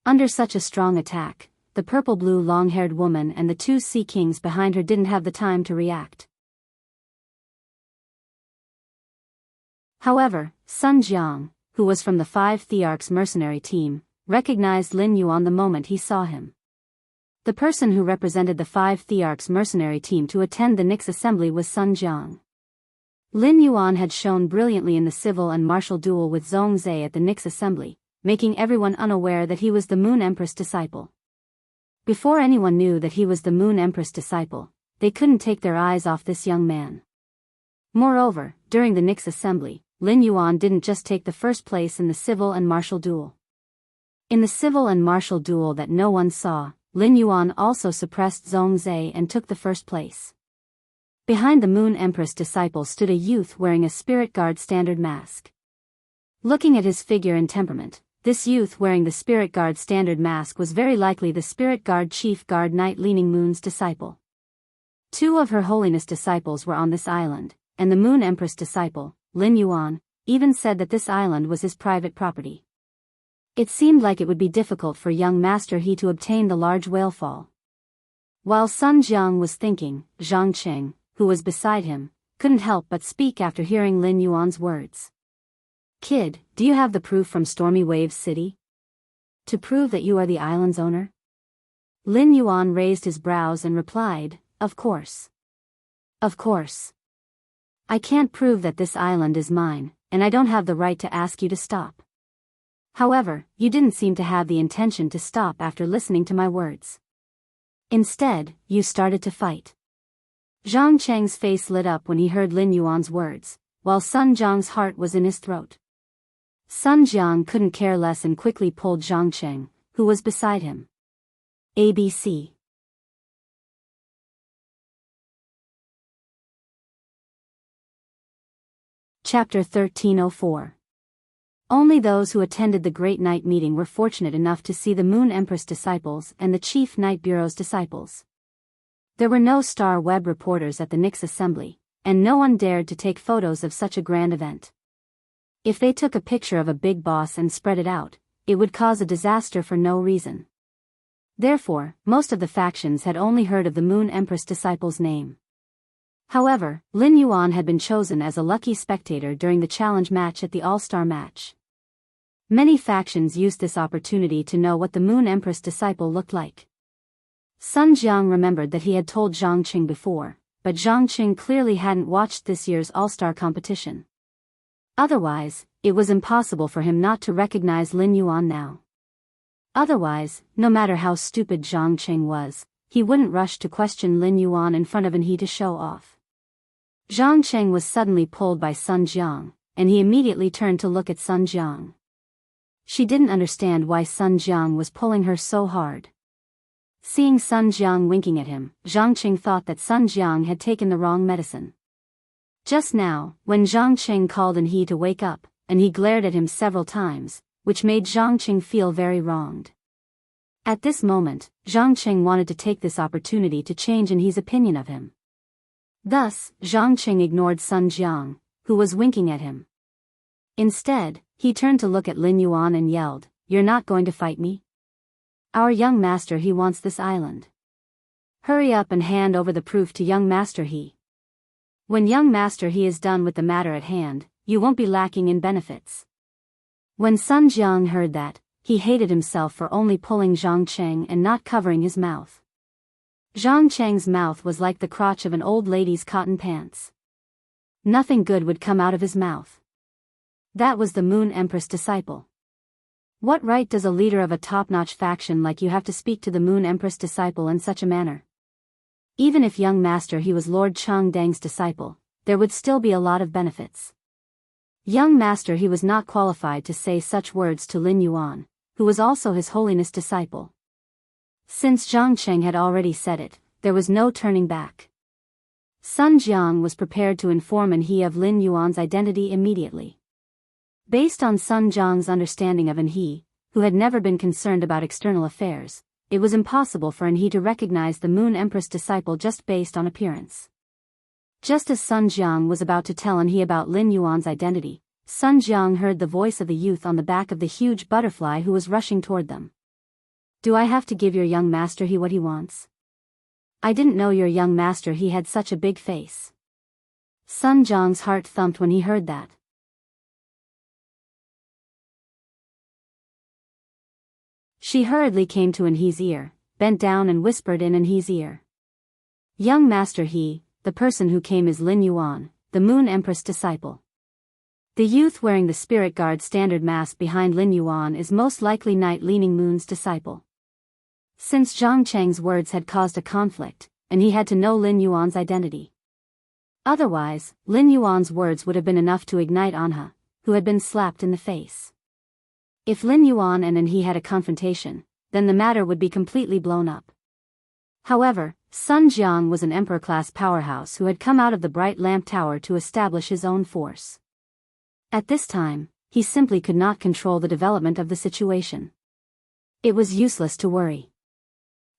Under such a strong attack, the purple-blue long-haired woman and the two sea kings behind her didn't have the time to react. However, Sun Jiang, who was from the 5 Thearchs mercenary team, recognized Lin Yuan the moment he saw him. The person who represented the 5 Thearchs mercenary team to attend the Nyx assembly was Sun Jiang. Lin Yuan had shone brilliantly in the civil and martial duel with Zhongzhe at the Nyx assembly, making everyone unaware that he was the Moon Empress disciple. Before anyone knew that he was the Moon Empress disciple, they couldn't take their eyes off this young man. Moreover, during the Nyx assembly, Lin Yuan didn't just take the first place in the civil and martial duel. In the civil and martial duel that no one saw, Lin Yuan also suppressed Zhongzhe and took the first place. Behind the Moon Empress disciple stood a youth wearing a Spirit Guard standard mask. Looking at his figure and temperament, this youth wearing the Spirit Guard standard mask was very likely the Spirit Guard Chief Guard Knight Leaning Moon's disciple. 2 of Her Holiness disciples were on this island, and the Moon Empress disciple, Lin Yuan, even said that this island was his private property. It seemed like it would be difficult for young Master He to obtain the large whale fall. While Sun Jiang was thinking, Zhang Cheng, who was beside him, couldn't help but speak after hearing Lin Yuan's words. "Kid, do you have the proof from Stormy Waves City? To prove that you are the island's owner?" Lin Yuan raised his brows and replied, "Of course. Of course. I can't prove that this island is mine, and I don't have the right to ask you to stop. However, you didn't seem to have the intention to stop after listening to my words. Instead, you started to fight." Zhang Cheng's face lit up when he heard Lin Yuan's words, while Sun Jiang's heart was in his throat. Sun Jiang couldn't care less and quickly pulled Zhang Cheng, who was beside him. ABC. Chapter 1304. Only those who attended the Great Night meeting were fortunate enough to see the Moon Empress disciples and the Chief Night Bureau's disciples. There were no Star Web reporters at the Nyx assembly, and no one dared to take photos of such a grand event. If they took a picture of a big boss and spread it out, it would cause a disaster for no reason. Therefore, most of the factions had only heard of the Moon Empress disciple's name. However, Lin Yuan had been chosen as a lucky spectator during the challenge match at the All-Star match. Many factions used this opportunity to know what the Moon Empress disciple looked like. Sun Jiang remembered that he had told Zhang Qing before, but Zhang Qing clearly hadn't watched this year's All-Star competition. Otherwise, it was impossible for him not to recognize Lin Yuan now. Otherwise, no matter how stupid Zhang Qing was, he wouldn't rush to question Lin Yuan in front of an he to show off. Zhang Qing was suddenly pulled by Sun Jiang, and he immediately turned to look at Sun Jiang. She didn't understand why Sun Jiang was pulling her so hard. Seeing Sun Jiang winking at him, Zhang Qing thought that Sun Jiang had taken the wrong medicine. Just now, when Zhang Qing called an he to wake up, and he glared at him several times, which made Zhang Qing feel very wronged. At this moment, Zhang Qing wanted to take this opportunity to change an he's opinion of him. Thus, Zhang Qing ignored Sun Jiang, who was winking at him. Instead, he turned to look at Lin Yuan and yelled, "You're not going to fight me? Our young master he wants this island. Hurry up and hand over the proof to young master he. When young master he is done with the matter at hand, you won't be lacking in benefits." When Sun Jiang heard that, he hated himself for only pulling Zhang Qing and not covering his mouth. Zhang Qing's mouth was like the crotch of an old lady's cotton pants. Nothing good would come out of his mouth. That was the Moon Empress disciple. What right does a leader of a top-notch faction like you have to speak to the Moon Empress disciple in such a manner? Even if young master he was Lord Changdang's disciple, there would still be a lot of benefits. Young master he was not qualified to say such words to Lin Yuan, who was also His Holiness disciple. Since Zhang Qing had already said it, there was no turning back. Sun Jiang was prepared to inform an he of Lin Yuan's identity immediately. Based on Sun Jiang's understanding of an he, who had never been concerned about external affairs, it was impossible for an he to recognize the Moon Empress disciple just based on appearance. Just as Sun Jiang was about to tell an he about Lin Yuan's identity, Sun Jiang heard the voice of the youth on the back of the huge butterfly who was rushing toward them. "Do I have to give your young master he what he wants? I didn't know your young master he had such a big face." Sun Jiang's heart thumped when he heard that. She hurriedly came to an he's ear, bent down and whispered in an he's ear. "Young master he, the person who came is Lin Yuan, the Moon Empress disciple. The youth wearing the spirit guard standard mask behind Lin Yuan is most likely Night Leaning Moon's disciple." Since Zhang Cheng's words had caused a conflict, and he had to know Lin Yuan's identity. Otherwise, Lin Yuan's words would have been enough to ignite Anha, who had been slapped in the face. If Lin Yuan and he had a confrontation, then the matter would be completely blown up. However, Sun Jiang was an emperor-class powerhouse who had come out of the Bright Lamp Tower to establish his own force. At this time, he simply could not control the development of the situation. It was useless to worry.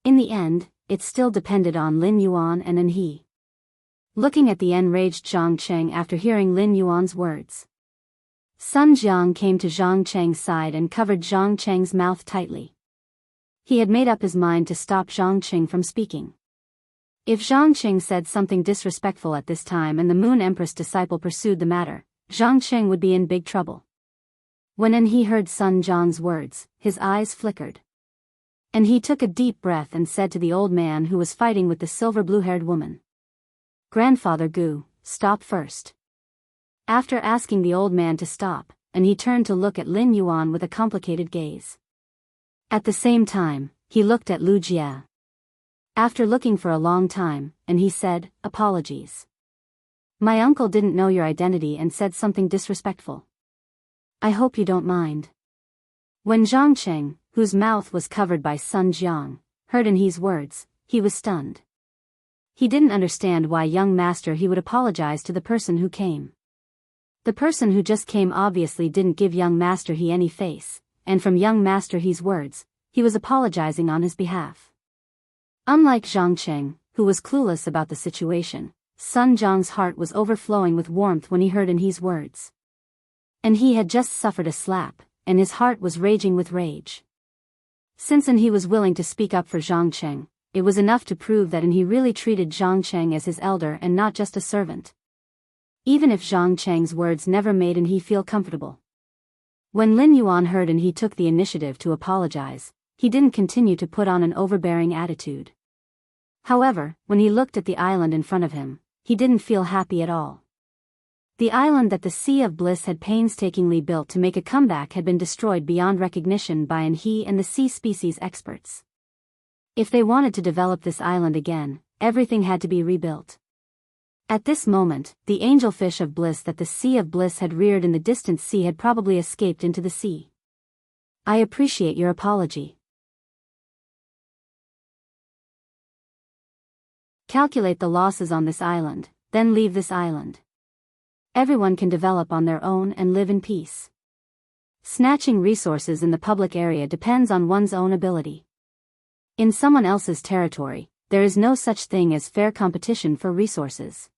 In the end, it still depended on Lin Yuan and an he. Looking at the enraged Zhang Qing after hearing Lin Yuan's words, Sun Jiang came to Zhang Cheng's side and covered Zhang Cheng's mouth tightly. He had made up his mind to stop Zhang Qing from speaking. If Zhang Qing said something disrespectful at this time and the Moon Empress disciple pursued the matter, Zhang Qing would be in big trouble. When he heard Sun Jiang's words, his eyes flickered. And he took a deep breath and said to the old man who was fighting with the silver-blue-haired woman, "Grandfather Gu, stop first." After asking the old man to stop, and he turned to look at Lin Yuan with a complicated gaze. At the same time, he looked at Lu Jia. After looking for a long time, and he said, "Apologies. My uncle didn't know your identity and said something disrespectful. I hope you don't mind." When Zhang Qing, whose mouth was covered by Sun Jiang, heard an he's words, he was stunned. He didn't understand why young master he would apologize to the person who came. The person who just came obviously didn't give young master he any face, and from young master he's words, he was apologizing on his behalf. Unlike Zhang Qing, who was clueless about the situation, Sun Jiang's heart was overflowing with warmth when he heard an he's words. And he had just suffered a slap, and his heart was raging with rage. Since he was willing to speak up for Zhang Qing, it was enough to prove that he really treated Zhang Qing as his elder and not just a servant. Even if Zhang Cheng's words never made he feel comfortable. When Lin Yuan heard he took the initiative to apologize, he didn't continue to put on an overbearing attitude. However, when he looked at the island in front of him, he didn't feel happy at all. The island that the Sea of Bliss had painstakingly built to make a comeback had been destroyed beyond recognition by he and the sea species experts. If they wanted to develop this island again, everything had to be rebuilt. At this moment, the angelfish of bliss that the Sea of Bliss had reared in the distant sea had probably escaped into the sea. I appreciate your apology. Calculate the losses on this island, then leave this island. Everyone can develop on their own and live in peace. Snatching resources in the public area depends on one's own ability. In someone else's territory, there is no such thing as fair competition for resources.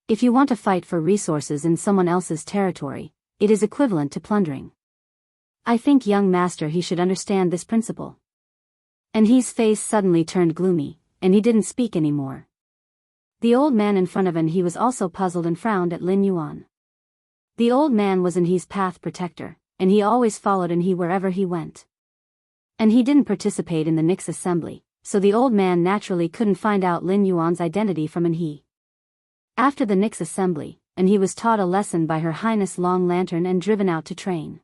If you want to fight for resources in someone else's territory, it is equivalent to plundering. I think young master he should understand this principle. And his face suddenly turned gloomy, and he didn't speak anymore. The old man in front of him he was also puzzled and frowned at Lin Yuan. The old man was in his path protector, and he always followed in he wherever he went. And he didn't participate in the Nix assembly, so the old man naturally couldn't find out Lin Yuan's identity from an he. After the Nix assembly, and he was taught a lesson by Her Highness Long Lantern and driven out to train.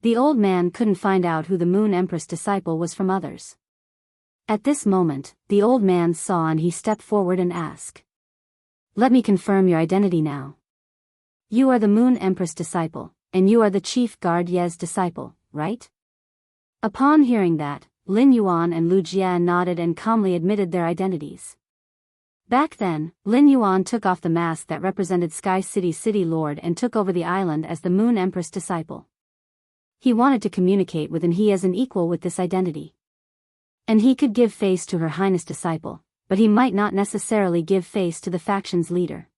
The old man couldn't find out who the Moon Empress disciple was from others. At this moment, the old man saw and he stepped forward and asked. Let me confirm your identity now. You are the Moon Empress disciple, and you are the Chief Guard Ye's disciple, right? Upon hearing that, Lin Yuan and Lu Jie nodded and calmly admitted their identities. Back then, Lin Yuan took off the mask that represented Sky City's city lord and took over the island as the Moon Empress disciple. He wanted to communicate with he as an equal with this identity. And he could give face to Her Highness disciple, but he might not necessarily give face to the faction's leader.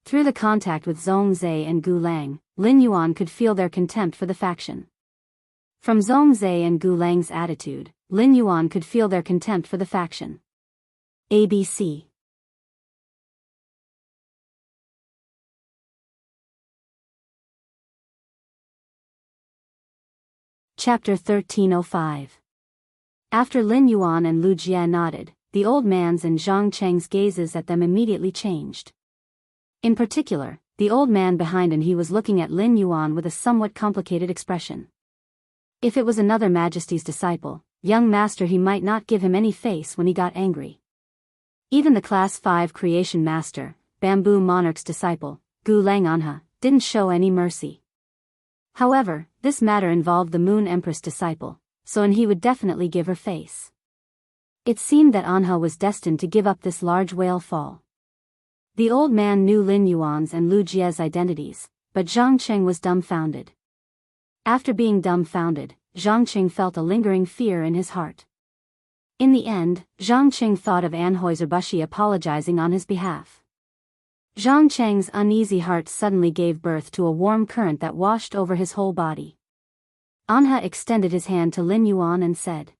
Through the contact with Zhongzhe and Gu Lang, Lin Yuan could feel their contempt for the faction. From Zhongzhe and Gu Lang's attitude, Lin Yuan could feel their contempt for the faction. ABC. Chapter 1305. After Lin Yuan and Lu Jie nodded, the old man's and Zhang Cheng's gazes at them immediately changed. In particular, the old man behind he was looking at Lin Yuan with a somewhat complicated expression. If it was another Majesty's disciple, young master he might not give him any face when he got angry. Even the Class 5 Creation Master, Bamboo Monarch's disciple, Gu Lang Anha, didn't show any mercy. However, this matter involved the Moon Empress disciple, so he would definitely give her face. It seemed that Anha was destined to give up this large whale fall. The old man knew Lin Yuan's and Lu Jie's identities, but Zhang Cheng was dumbfounded. After being dumbfounded, Zhang Cheng felt a lingering fear in his heart. In the end, Zhang Cheng thought of Anheuser-Busch apologizing on his behalf. Zhang Cheng's uneasy heart suddenly gave birth to a warm current that washed over his whole body. Anha extended his hand to Lin Yuan and said,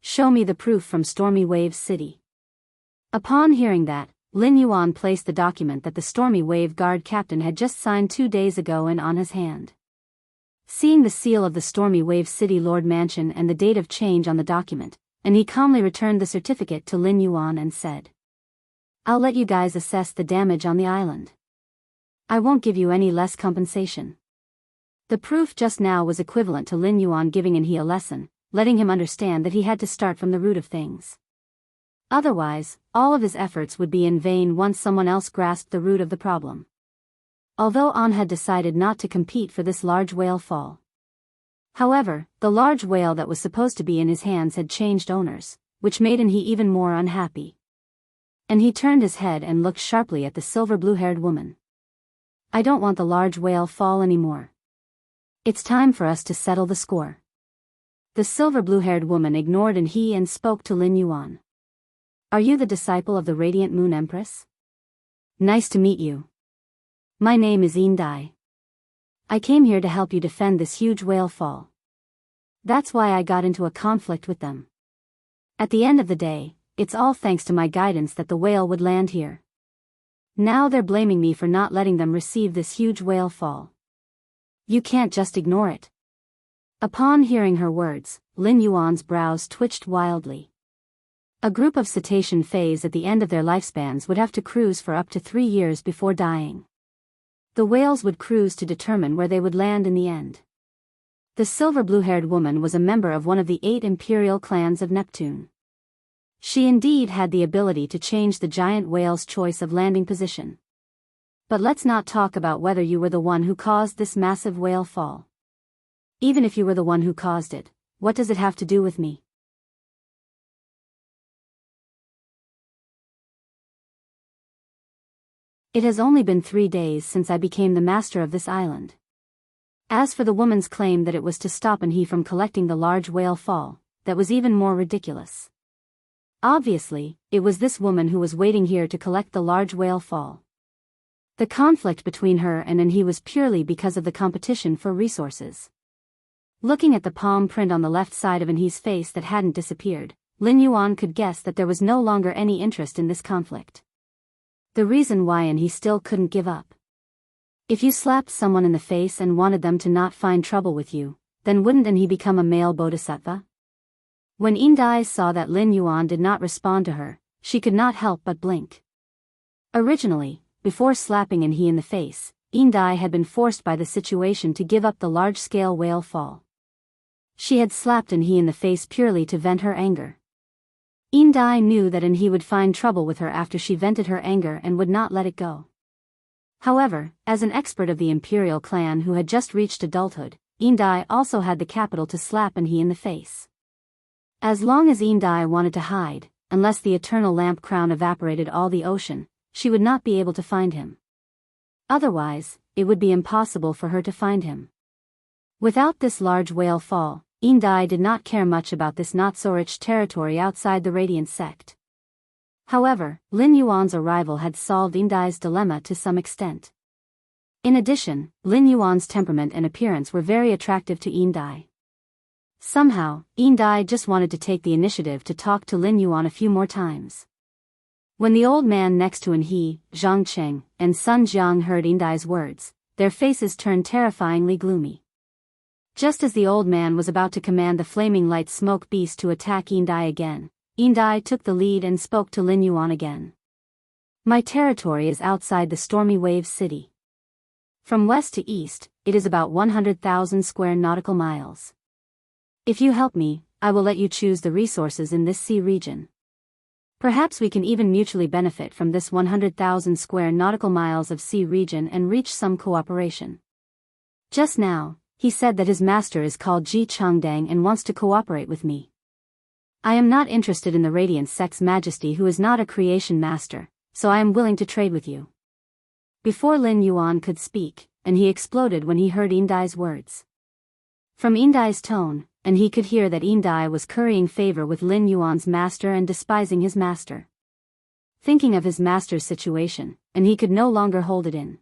"Show me the proof from Stormy Waves City." Upon hearing that, Lin Yuan placed the document that the Stormy Wave Guard captain had just signed 2 days ago in Anha's hand. Seeing the seal of the Stormy Wave City Lord Mansion and the date of change on the document, and he calmly returned the certificate to Lin Yuan and said, "I'll let you guys assess the damage on the island. I won't give you any less compensation." The proof just now was equivalent to Lin Yuan giving he a lesson, letting him understand that he had to start from the root of things. Otherwise, all of his efforts would be in vain once someone else grasped the root of the problem. Although An had decided not to compete for this large whale fall. However, the large whale that was supposed to be in his hands had changed owners, which made he even more unhappy. And he turned his head and looked sharply at the silver blue-haired woman. "I don't want the large whale fall anymore. It's time for us to settle the score." The silver blue-haired woman ignored he and spoke to Lin Yuan. "Are you the disciple of the Radiant Moon Empress? Nice to meet you. My name is Yin Dai. I came here to help you defend this huge whale fall. That's why I got into a conflict with them. At the end of the day, it's all thanks to my guidance that the whale would land here. Now they're blaming me for not letting them receive this huge whale fall. You can't just ignore it." Upon hearing her words, Lin Yuan's brows twitched wildly. A group of cetacean phase at the end of their lifespans would have to cruise for up to 3 years before dying. The whales would cruise to determine where they would land in the end. The silver blue-haired woman was a member of one of the 8 imperial clans of Neptune. She indeed had the ability to change the giant whale's choice of landing position. But let's not talk about whether you were the one who caused this massive whale fall. Even if you were the one who caused it, what does it have to do with me? It has only been 3 days since I became the master of this island. As for the woman's claim that it was to stop he from collecting the large whale fall, that was even more ridiculous. Obviously, it was this woman who was waiting here to collect the large whale fall. The conflict between her and he was purely because of the competition for resources. Looking at the palm print on the left side of He's face that hadn't disappeared, Lin Yuan could guess that there was no longer any interest in this conflict. The reason why he still couldn't give up. If you slapped someone in the face and wanted them to not find trouble with you, then wouldn't he become a male bodhisattva? When Indai saw that Lin Yuan did not respond to her, she could not help but blink. Originally, before slapping he in the face, Indai had been forced by the situation to give up the large-scale whale fall. She had slapped he in the face purely to vent her anger. Indai knew that he would find trouble with her after she vented her anger and would not let it go. However, as an expert of the imperial clan who had just reached adulthood, Indai also had the capital to slap he in the face. As long as Indai wanted to hide, unless the eternal lamp crown evaporated all the ocean, she would not be able to find him. Otherwise, it would be impossible for her to find him. Without this large whale fall, Indai did not care much about this not-so-rich territory outside the Radiant sect. However, Lin Yuan's arrival had solved Indai's dilemma to some extent. In addition, Lin Yuan's temperament and appearance were very attractive to Indai. Somehow, Indai just wanted to take the initiative to talk to Lin Yuan a few more times. When the old man next to he, Zhang Cheng, and Sun Jiang heard Indai's words, their faces turned terrifyingly gloomy. Just as the old man was about to command the flaming light smoke beast to attack Indai again, Indai took the lead and spoke to Lin Yuan again. My territory is outside the Stormy Waves city. From west to east, it is about 100,000 square nautical miles. If you help me, I will let you choose the resources in this sea region. Perhaps we can even mutually benefit from this 100,000 square nautical miles of sea region and reach some cooperation. Just now, he said that his master is called Ji Changdang and wants to cooperate with me. I am not interested in the Radiant Sect's majesty who is not a creation master, so I am willing to trade with you. Before Lin Yuan could speak, he exploded when he heard Indai's words. From Indai's tone, he could hear that Indai was currying favor with Lin Yuan's master and despising his master. Thinking of his master's situation, he could no longer hold it in.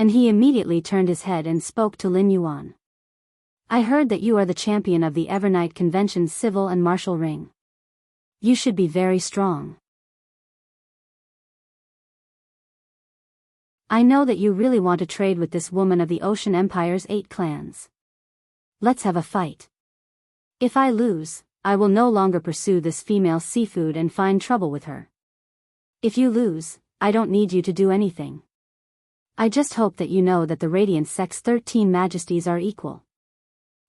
He immediately turned his head and spoke to Lin Yuan. I heard that you are the champion of the Evernight Convention's civil and martial ring. You should be very strong. I know that you really want to trade with this woman of the Ocean Empire's 8 clans. Let's have a fight. If I lose, I will no longer pursue this female seafood and find trouble with her. If you lose, I don't need you to do anything. I just hope that you know that the Radiant Sect's 13 majesties are equal.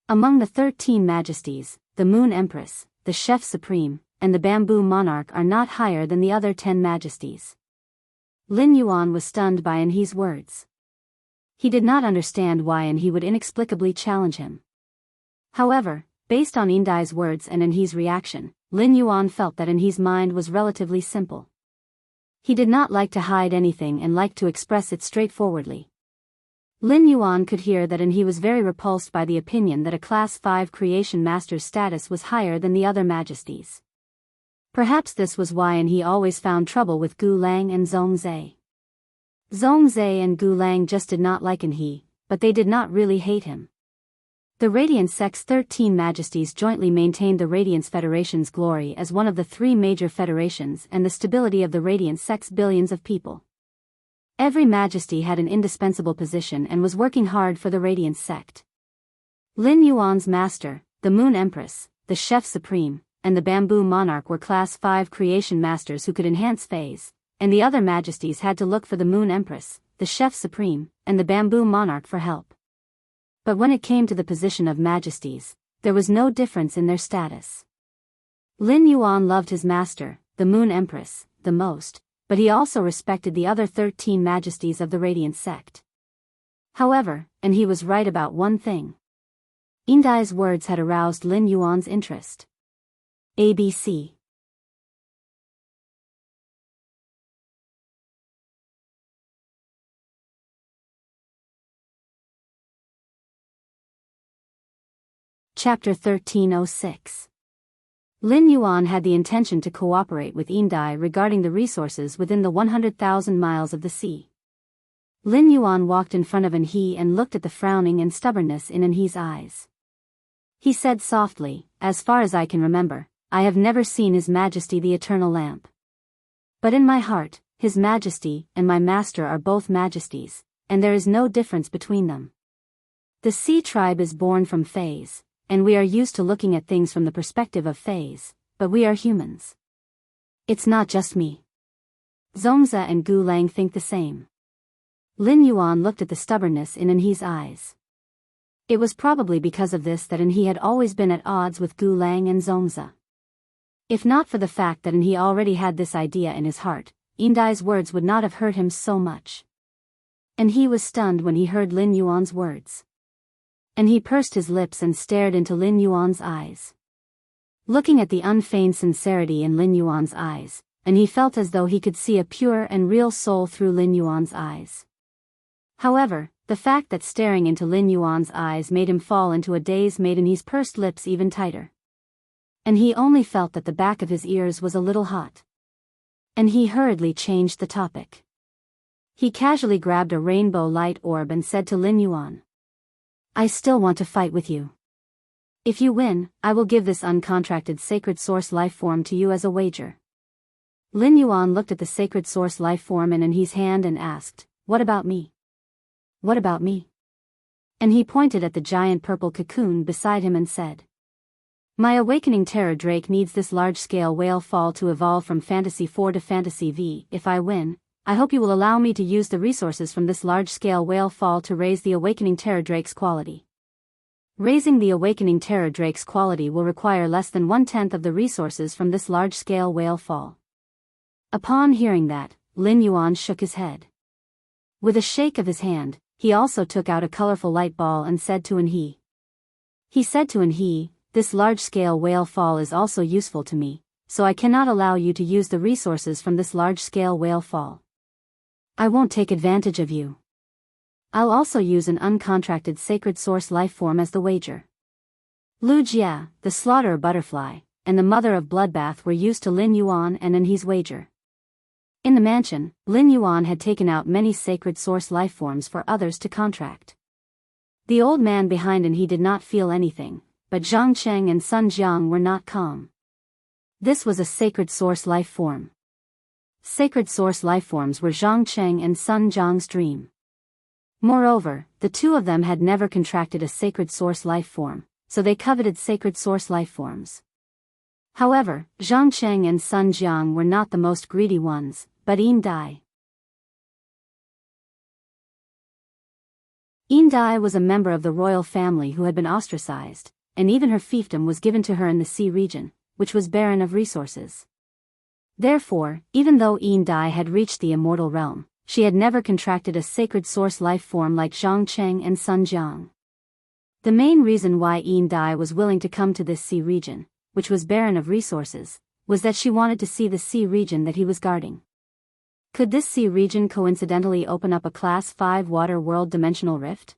Among the 13 majesties, the Moon Empress, the Chef Supreme, and the Bamboo Monarch are not higher than the other 10 majesties. Lin Yuan was stunned by He's words. He did not understand why he would inexplicably challenge him. However, based on Indai's words and He's reaction, Lin Yuan felt that He's mind was relatively simple. He did not like to hide anything and liked to express it straightforwardly. Lin Yuan could hear that he was very repulsed by the opinion that a Class 5 Creation Master's status was higher than the other majesties. Perhaps this was why he always found trouble with Gu Lang and Zhongzhe. Zhongzhe and Gu Lang just did not like he, but they did not really hate him. The Radiant Sect's 13 majesties jointly maintained the Radiance Federation's glory as one of the 3 major federations and the stability of the Radiant Sect's billions of people. Every majesty had an indispensable position and was working hard for the Radiant Sect. Lin Yuan's master, the Moon Empress, the Chef Supreme, and the Bamboo Monarch were Class 5 creation masters who could enhance phase, and the other majesties had to look for the Moon Empress, the Chef Supreme, and the Bamboo Monarch for help. But when it came to the position of majesties, there was no difference in their status. Lin Yuan loved his master, the Moon Empress, the most, but he also respected the other 13 majesties of the Radiant sect. However, and he was right about one thing. Yindai's words had aroused Lin Yuan's interest. ABC. Chapter 1306. Lin Yuan had the intention to cooperate with Yindai regarding the resources within the 100,000 miles of the sea. Lin Yuan walked in front of Anhe and looked at the frowning and stubbornness in Anhe's eyes. He said softly, "As far as I can remember, I have never seen His Majesty the Eternal Lamp. But in my heart, His Majesty and my master are both majesties, and there is no difference between them. The sea tribe is born from phase, and we are used to looking at things from the perspective of phase, but we are humans. It's not just me. Zongzi and Gu Lang think the same." Lin Yuan looked at the stubbornness in Anhe's eyes. It was probably because of this that Anhe had always been at odds with Gu Lang and Zongzi. If not for the fact that Anhe already had this idea in his heart, Yindai's words would not have hurt him so much. Anhe was stunned when he heard Lin Yuan's words. Anhe pursed his lips and stared into Lin Yuan's eyes. Looking at the unfeigned sincerity in Lin Yuan's eyes, Anhe felt as though he could see a pure and real soul through Lin Yuan's eyes. However, the fact that staring into Lin Yuan's eyes made him fall into a daze made Anhe's pursed lips even tighter. And he only felt that the back of his ears was a little hot. And he hurriedly changed the topic. He casually grabbed a rainbow light orb and said to Lin Yuan, "I still want to fight with you. If you win, I will give this uncontracted sacred source life form to you as a wager." Lin Yuan looked at the sacred source life form in Anhe's hand and asked, "What about me? What about me?" And he pointed at the giant purple cocoon beside him and said, "My awakening terror drake needs this large-scale whale fall to evolve from Fantasy 4 to Fantasy V. If I win, I hope you will allow me to use the resources from this large-scale whale fall to raise the awakening terror drake's quality. Raising the awakening terror drake's quality will require less than 1/10 of the resources from this large-scale whale fall." Upon hearing that, Lin Yuan shook his head. With a shake of his hand, he also took out a colorful light ball and said to Anhe. He said to Anhe, "This large-scale whale fall is also useful to me, so I cannot allow you to use the resources from this large-scale whale fall. I won't take advantage of you. I'll also use an uncontracted sacred source life form as the wager." Lu Jia, the slaughterer butterfly, and the mother of bloodbath were used to Lin Yuan and Anhe's wager. In the mansion, Lin Yuan had taken out many sacred source life forms for others to contract. The old man behind Anhe did not feel anything, but Zhang Cheng and Sun Jiang were not calm. This was a sacred source life form. Sacred source life forms were Zhang Cheng and Sun Jiang's dream. Moreover, the two of them had never contracted a sacred source life form, so they coveted sacred source life forms. However, Zhang Cheng and Sun Jiang were not the most greedy ones, but Yindai. Yindai was a member of the royal family who had been ostracized, and even her fiefdom was given to her in the sea region, which was barren of resources. Therefore, even though Yindai had reached the immortal realm, she had never contracted a sacred source life form like Zhang Cheng and Sun Jiang. The main reason why Yindai was willing to come to this sea region, which was barren of resources, was that she wanted to see the sea region that he was guarding. Could this sea region coincidentally open up a Class 5 water world dimensional rift?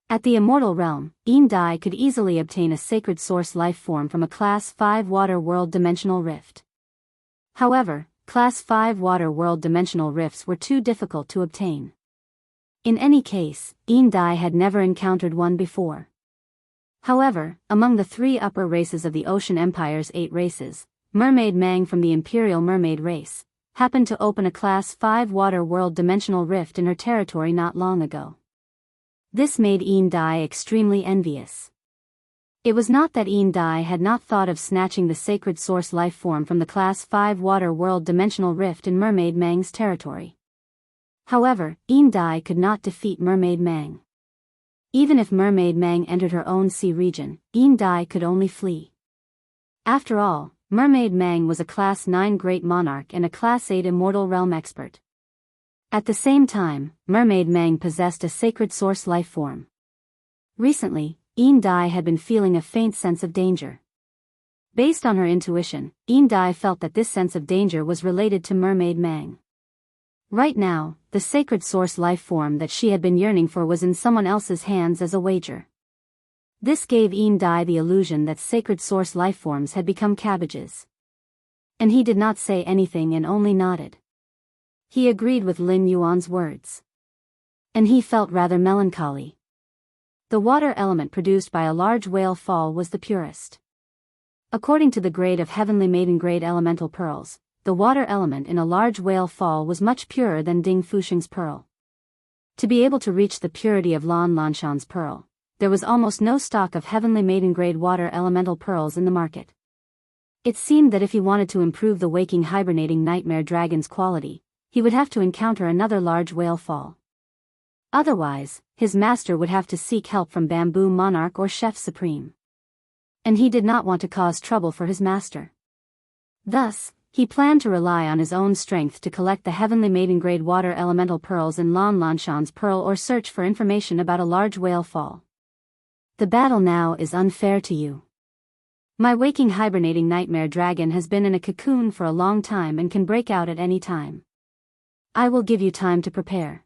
At the immortal realm, Yindai could easily obtain a sacred source life form from a Class 5 water world dimensional rift. However, Class 5 water world dimensional rifts were too difficult to obtain. In any case, Yindai had never encountered one before. However, among the 3 upper races of the Ocean Empire's 8 races, Mermaid Mang from the Imperial Mermaid race happened to open a Class 5 water world dimensional rift in her territory not long ago. This made Yindai extremely envious. It was not that Yin Dai had not thought of snatching the sacred source life form from the Class 5 water world dimensional rift in Mermaid Mang's territory. However, Yin Dai could not defeat Mermaid Mang. Even if Mermaid Mang entered her own sea region, Yin Dai could only flee. After all, Mermaid Mang was a Class 9 Great Monarch and a Class 8 Immortal Realm expert. At the same time, Mermaid Mang possessed a sacred source life form. Recently, Yin Dai had been feeling a faint sense of danger. Based on her intuition, Yin Dai felt that this sense of danger was related to Mermaid Mang. Right now, the sacred source life form that she had been yearning for was in someone else's hands as a wager. This gave Yin Dai the illusion that sacred source life forms had become cabbages. And he did not say anything and only nodded. He agreed with Lin Yuan's words. And he felt rather melancholy. The water element produced by a large whale fall was the purest. According to the grade of Heavenly Maiden grade elemental pearls, the water element in a large whale fall was much purer than Ding Fuxing's pearl. To be able to reach the purity of Lan Lanshan's pearl, there was almost no stock of Heavenly Maiden grade water elemental pearls in the market. It seemed that if he wanted to improve the waking hibernating nightmare dragon's quality, he would have to encounter another large whale fall. Otherwise, his master would have to seek help from Bamboo Monarch or Chef Supreme. And he did not want to cause trouble for his master. Thus, he planned to rely on his own strength to collect the Heavenly Maiden grade water elemental pearls in Lan Lanshan's pearl or search for information about a large whale fall. The battle now is unfair to you. My waking hibernating nightmare dragon has been in a cocoon for a long time and can break out at any time. I will give you time to prepare.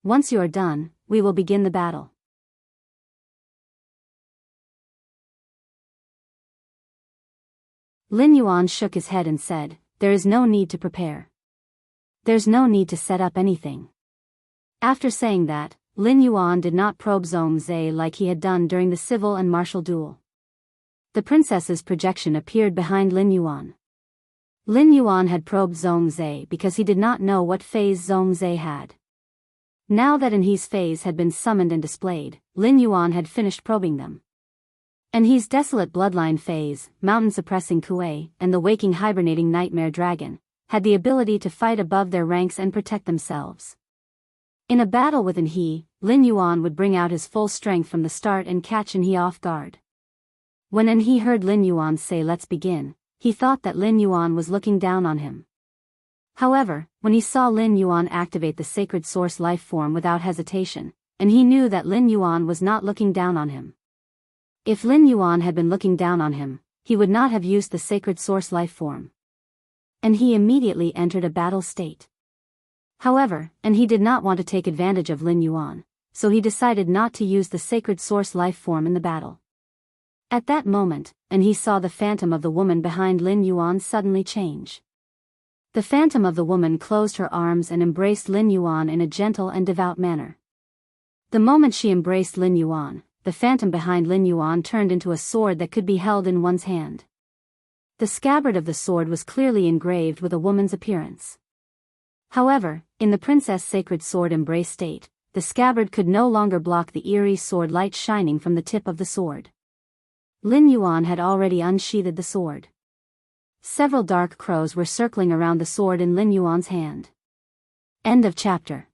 Once you are done, we will begin the battle. Lin Yuan shook his head and said, "There is no need to prepare. There's no need to set up anything." After saying that, Lin Yuan did not probe Zhong Zhe like he had done during the civil and martial duel. The princess's projection appeared behind Lin Yuan. Lin Yuan had probed Zhong Zhe because he did not know what phase Zhong Zhe had. Now that Anhe's phase had been summoned and displayed, Lin Yuan had finished probing them. Anhe's desolate bloodline phase, mountain-suppressing Kuei, and the waking hibernating nightmare dragon, had the ability to fight above their ranks and protect themselves. In a battle with Anhe, Lin Yuan would bring out his full strength from the start and catch Anhe off guard. When Anhe heard Lin Yuan say "let's begin," he thought that Lin Yuan was looking down on him. However, when he saw Lin Yuan activate the sacred source life form without hesitation, and he knew that Lin Yuan was not looking down on him. If Lin Yuan had been looking down on him, he would not have used the sacred source life form. And he immediately entered a battle state. However, and he did not want to take advantage of Lin Yuan, so he decided not to use the sacred source life form in the battle. At that moment, and he saw the phantom of the woman behind Lin Yuan suddenly change. The phantom of the woman closed her arms and embraced Lin Yuan in a gentle and devout manner. The moment she embraced Lin Yuan, the phantom behind Lin Yuan turned into a sword that could be held in one's hand. The scabbard of the sword was clearly engraved with a woman's appearance. However, in the princess sacred sword embrace state, the scabbard could no longer block the eerie sword light shining from the tip of the sword. Lin Yuan had already unsheathed the sword. Several dark crows were circling around the sword in Lin Yuan's hand. End of chapter.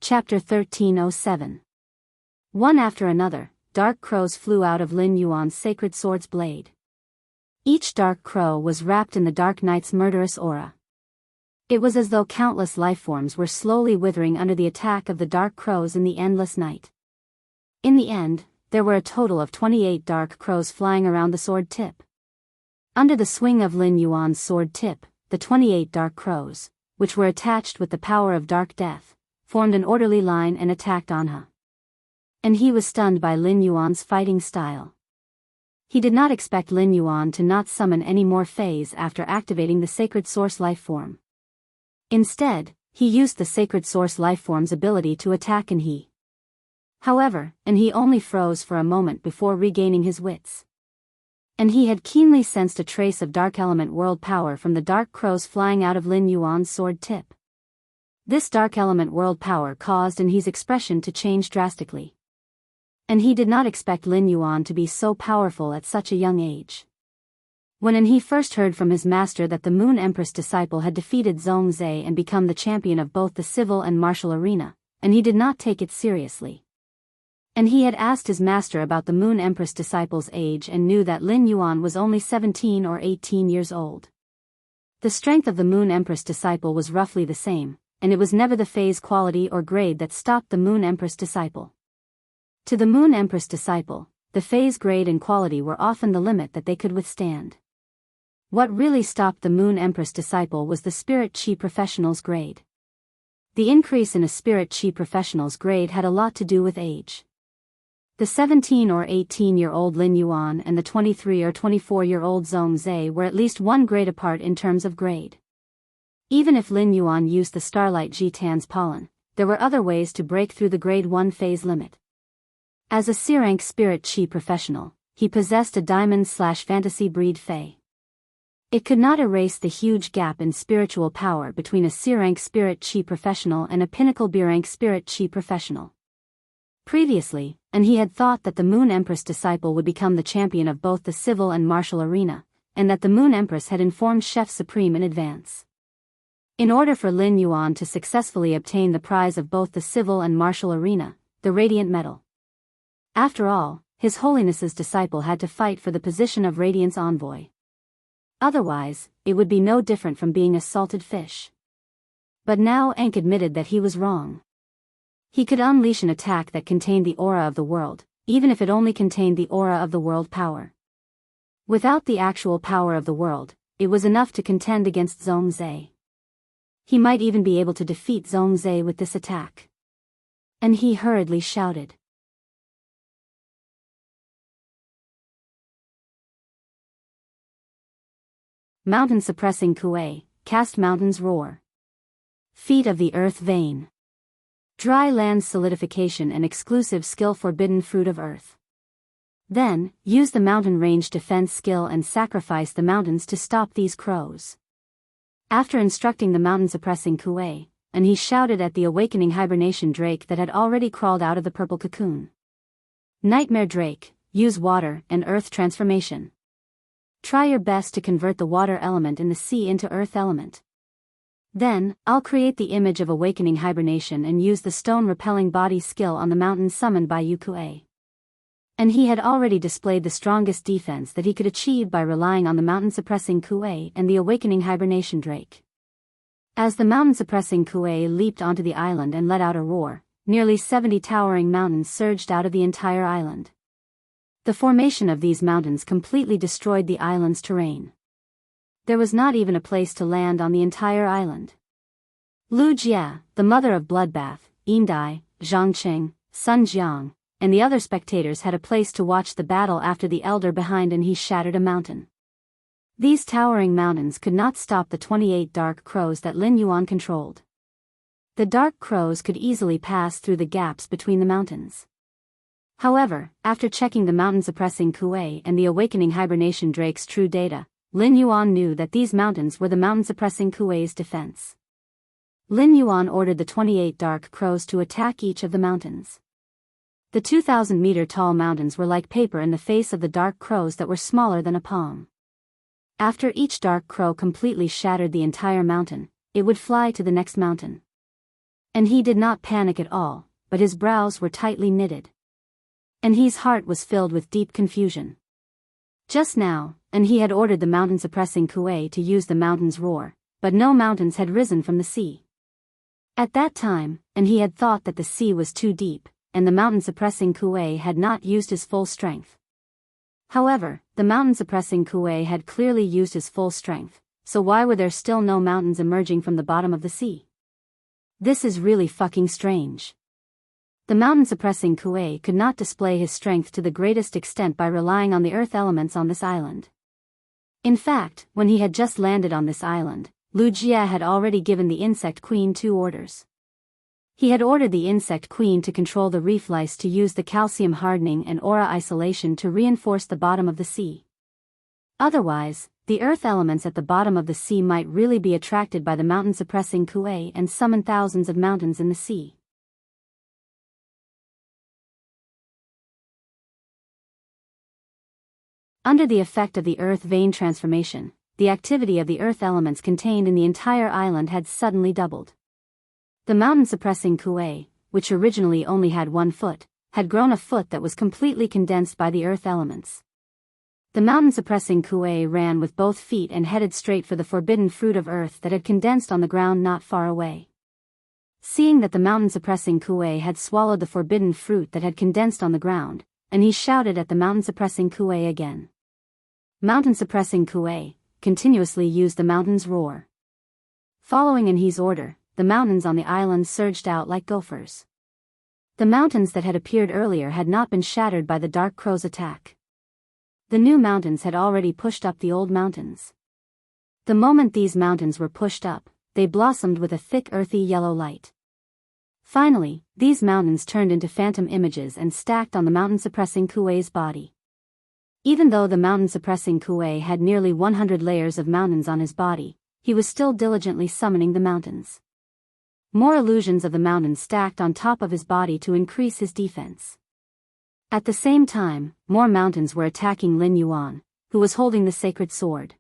Chapter 1307. One after another, dark crows flew out of Lin Yuan's sacred sword's blade. Each dark crow was wrapped in the Dark Knight's murderous aura. It was as though countless lifeforms were slowly withering under the attack of the dark crows in the endless night. In the end, there were a total of 28 dark crows flying around the sword tip. Under the swing of Lin Yuan's sword tip, the 28 dark crows, which were attached with the power of dark death, formed an orderly line and attacked Anha. And he was stunned by Lin Yuan's fighting style. He did not expect Lin Yuan to not summon any more phase after activating the sacred source life form. Instead, he used the sacred source life form's ability to attack Anhe. However, Anhe only froze for a moment before regaining his wits. And he had keenly sensed a trace of dark element world power from the dark crows flying out of Lin Yuan's sword tip. This dark element world power caused He's expression to change drastically. And he did not expect Lin Yuan to be so powerful at such a young age. When he first heard from his master that the Moon Empress disciple had defeated Zhongzhe and become the champion of both the civil and martial arena, and he did not take it seriously. And he had asked his master about the Moon Empress disciple's age and knew that Lin Yuan was only 17 or 18 years old. The strength of the Moon Empress disciple was roughly the same, and it was never the phase quality or grade that stopped the Moon Empress disciple. To the Moon Empress disciple, the phase grade and quality were often the limit that they could withstand. What really stopped the Moon Empress disciple was the Spirit Chi Professional's grade. The increase in a Spirit Chi Professional's grade had a lot to do with age. The 17 or 18-year-old Lin Yuan and the 23 or 24-year-old Zhongzhe were at least one grade apart in terms of grade. Even if Lin Yuan used the Starlight Jitan's pollen, there were other ways to break through the grade 1 phase limit. As a C-rank Spirit Chi Professional, he possessed a Diamond/Fantasy breed Fey. It could not erase the huge gap in spiritual power between a C-rank Spirit Chi Professional and a Pinnacle B-rank Spirit Chi Professional. Previously, he had thought that the Moon Empress disciple would become the champion of both the civil and martial arena, and that the Moon Empress had informed Chef Supreme in advance. In order for Lin Yuan to successfully obtain the prize of both the civil and martial arena, the Radiant Medal. After all, His Holiness's disciple had to fight for the position of Radiance Envoy. Otherwise, it would be no different from being a salted fish. But now Ankh admitted that he was wrong. He could unleash an attack that contained the aura of the world, even if it only contained the aura of the world power. Without the actual power of the world, it was enough to contend against Zhongzhe. He might even be able to defeat Zhongzhe with this attack. And he hurriedly shouted. Mountain suppressing Kuei, cast mountains roar. Feet of the earth vein. Dry land solidification and exclusive skill forbidden fruit of earth. Then, use the mountain range defense skill and sacrifice the mountains to stop these crows. After instructing the mountain suppressing Kuei, he shouted at the awakening hibernation drake that had already crawled out of the purple cocoon. Nightmare drake, use water and earth transformation. Try your best to convert the water element in the sea into earth element. Then, I'll create the image of awakening hibernation and use the stone repelling body skill on the mountain summoned by Yukue. And he had already displayed the strongest defense that he could achieve by relying on the mountain suppressing Kuei and the awakening hibernation drake. As the mountain suppressing Kuei leaped onto the island and let out a roar, nearly 70 towering mountains surged out of the entire island. The formation of these mountains completely destroyed the island's terrain. There was not even a place to land on the entire island. Lu Jie, the mother of Bloodbath, Yindai, Zhangqing, Sun Jiang, and the other spectators had a place to watch the battle after the elder behind and he shattered a mountain. These towering mountains could not stop the 28 dark crows that Lin Yuan controlled. The dark crows could easily pass through the gaps between the mountains. However, after checking the mountain suppressing Kuei and the awakening hibernation drake's true data, Lin Yuan knew that these mountains were the mountain suppressing Kuei's defense. Lin Yuan ordered the 28 dark crows to attack each of the mountains. The 2,000-meter tall mountains were like paper in the face of the dark crows that were smaller than a palm. After each dark crow completely shattered the entire mountain, it would fly to the next mountain. And he did not panic at all, but his brows were tightly knitted. And his heart was filled with deep confusion. Just now, he had ordered the mountain suppressing Kuei to use the mountain's roar, but no mountains had risen from the sea. At that time, he had thought that the sea was too deep, and the mountain suppressing Kuei had not used his full strength. However, the mountain suppressing Kuei had clearly used his full strength, so why were there still no mountains emerging from the bottom of the sea? This is really fucking strange. The mountain suppressing Kuei could not display his strength to the greatest extent by relying on the earth elements on this island. In fact, when he had just landed on this island, Lu Jie had already given the insect queen 2 orders. He had ordered the insect queen to control the reef lice to use the calcium hardening and aura isolation to reinforce the bottom of the sea. Otherwise, the earth elements at the bottom of the sea might really be attracted by the mountain-suppressing kuei and summon thousands of mountains in the sea. Under the effect of the earth vein transformation, the activity of the earth elements contained in the entire island had suddenly doubled. The mountain-suppressing kuei, which originally only had 1 foot, had grown a foot that was completely condensed by the earth elements. The mountain-suppressing kuei ran with both feet and headed straight for the forbidden fruit of earth that had condensed on the ground not far away. Seeing that the mountain-suppressing kuei had swallowed the forbidden fruit that had condensed on the ground, and he shouted at the mountain-suppressing kuei again. Mountain-suppressing kuei continuously used the mountain's roar. Following in his order, the mountains on the island surged out like gophers. The mountains that had appeared earlier had not been shattered by the dark crow's attack. The new mountains had already pushed up the old mountains. The moment these mountains were pushed up, they blossomed with a thick earthy yellow light. Finally, these mountains turned into phantom images and stacked on the mountain-suppressing kuei's body. Even though the mountain-suppressing kuei had nearly 100 layers of mountains on his body, he was still diligently summoning the mountains. More illusions of the mountains stacked on top of his body to increase his defense. At the same time, more mountains were attacking Lin Yuan, who was holding the sacred sword.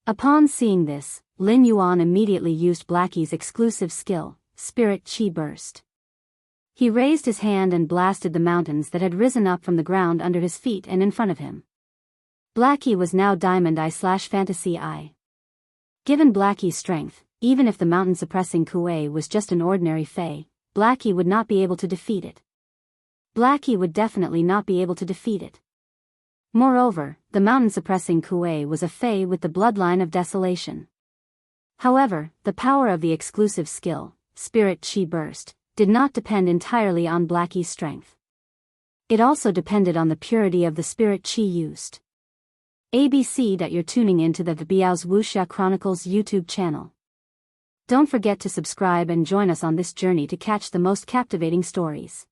Upon seeing this, Lin Yuan immediately used Blackie's exclusive skill, Spirit Chi Burst. He raised his hand and blasted the mountains that had risen up from the ground under his feet and in front of him. Blackie was now Diamond Eye/Fantasy Eye. Given Blackie's strength, even if the mountain-suppressing kuei was just an ordinary fey, Blackie would not be able to defeat it. Blackie would definitely not be able to defeat it. Moreover, the mountain-suppressing kuei was a fey with the bloodline of desolation. However, the power of the exclusive skill, Spirit Chi Burst, did not depend entirely on Blackie's strength. It also depended on the purity of the spirit chi used. ABC that you're tuning into the Biyao's Wuxia Chronicles YouTube channel. Don't forget to subscribe and join us on this journey to catch the most captivating stories.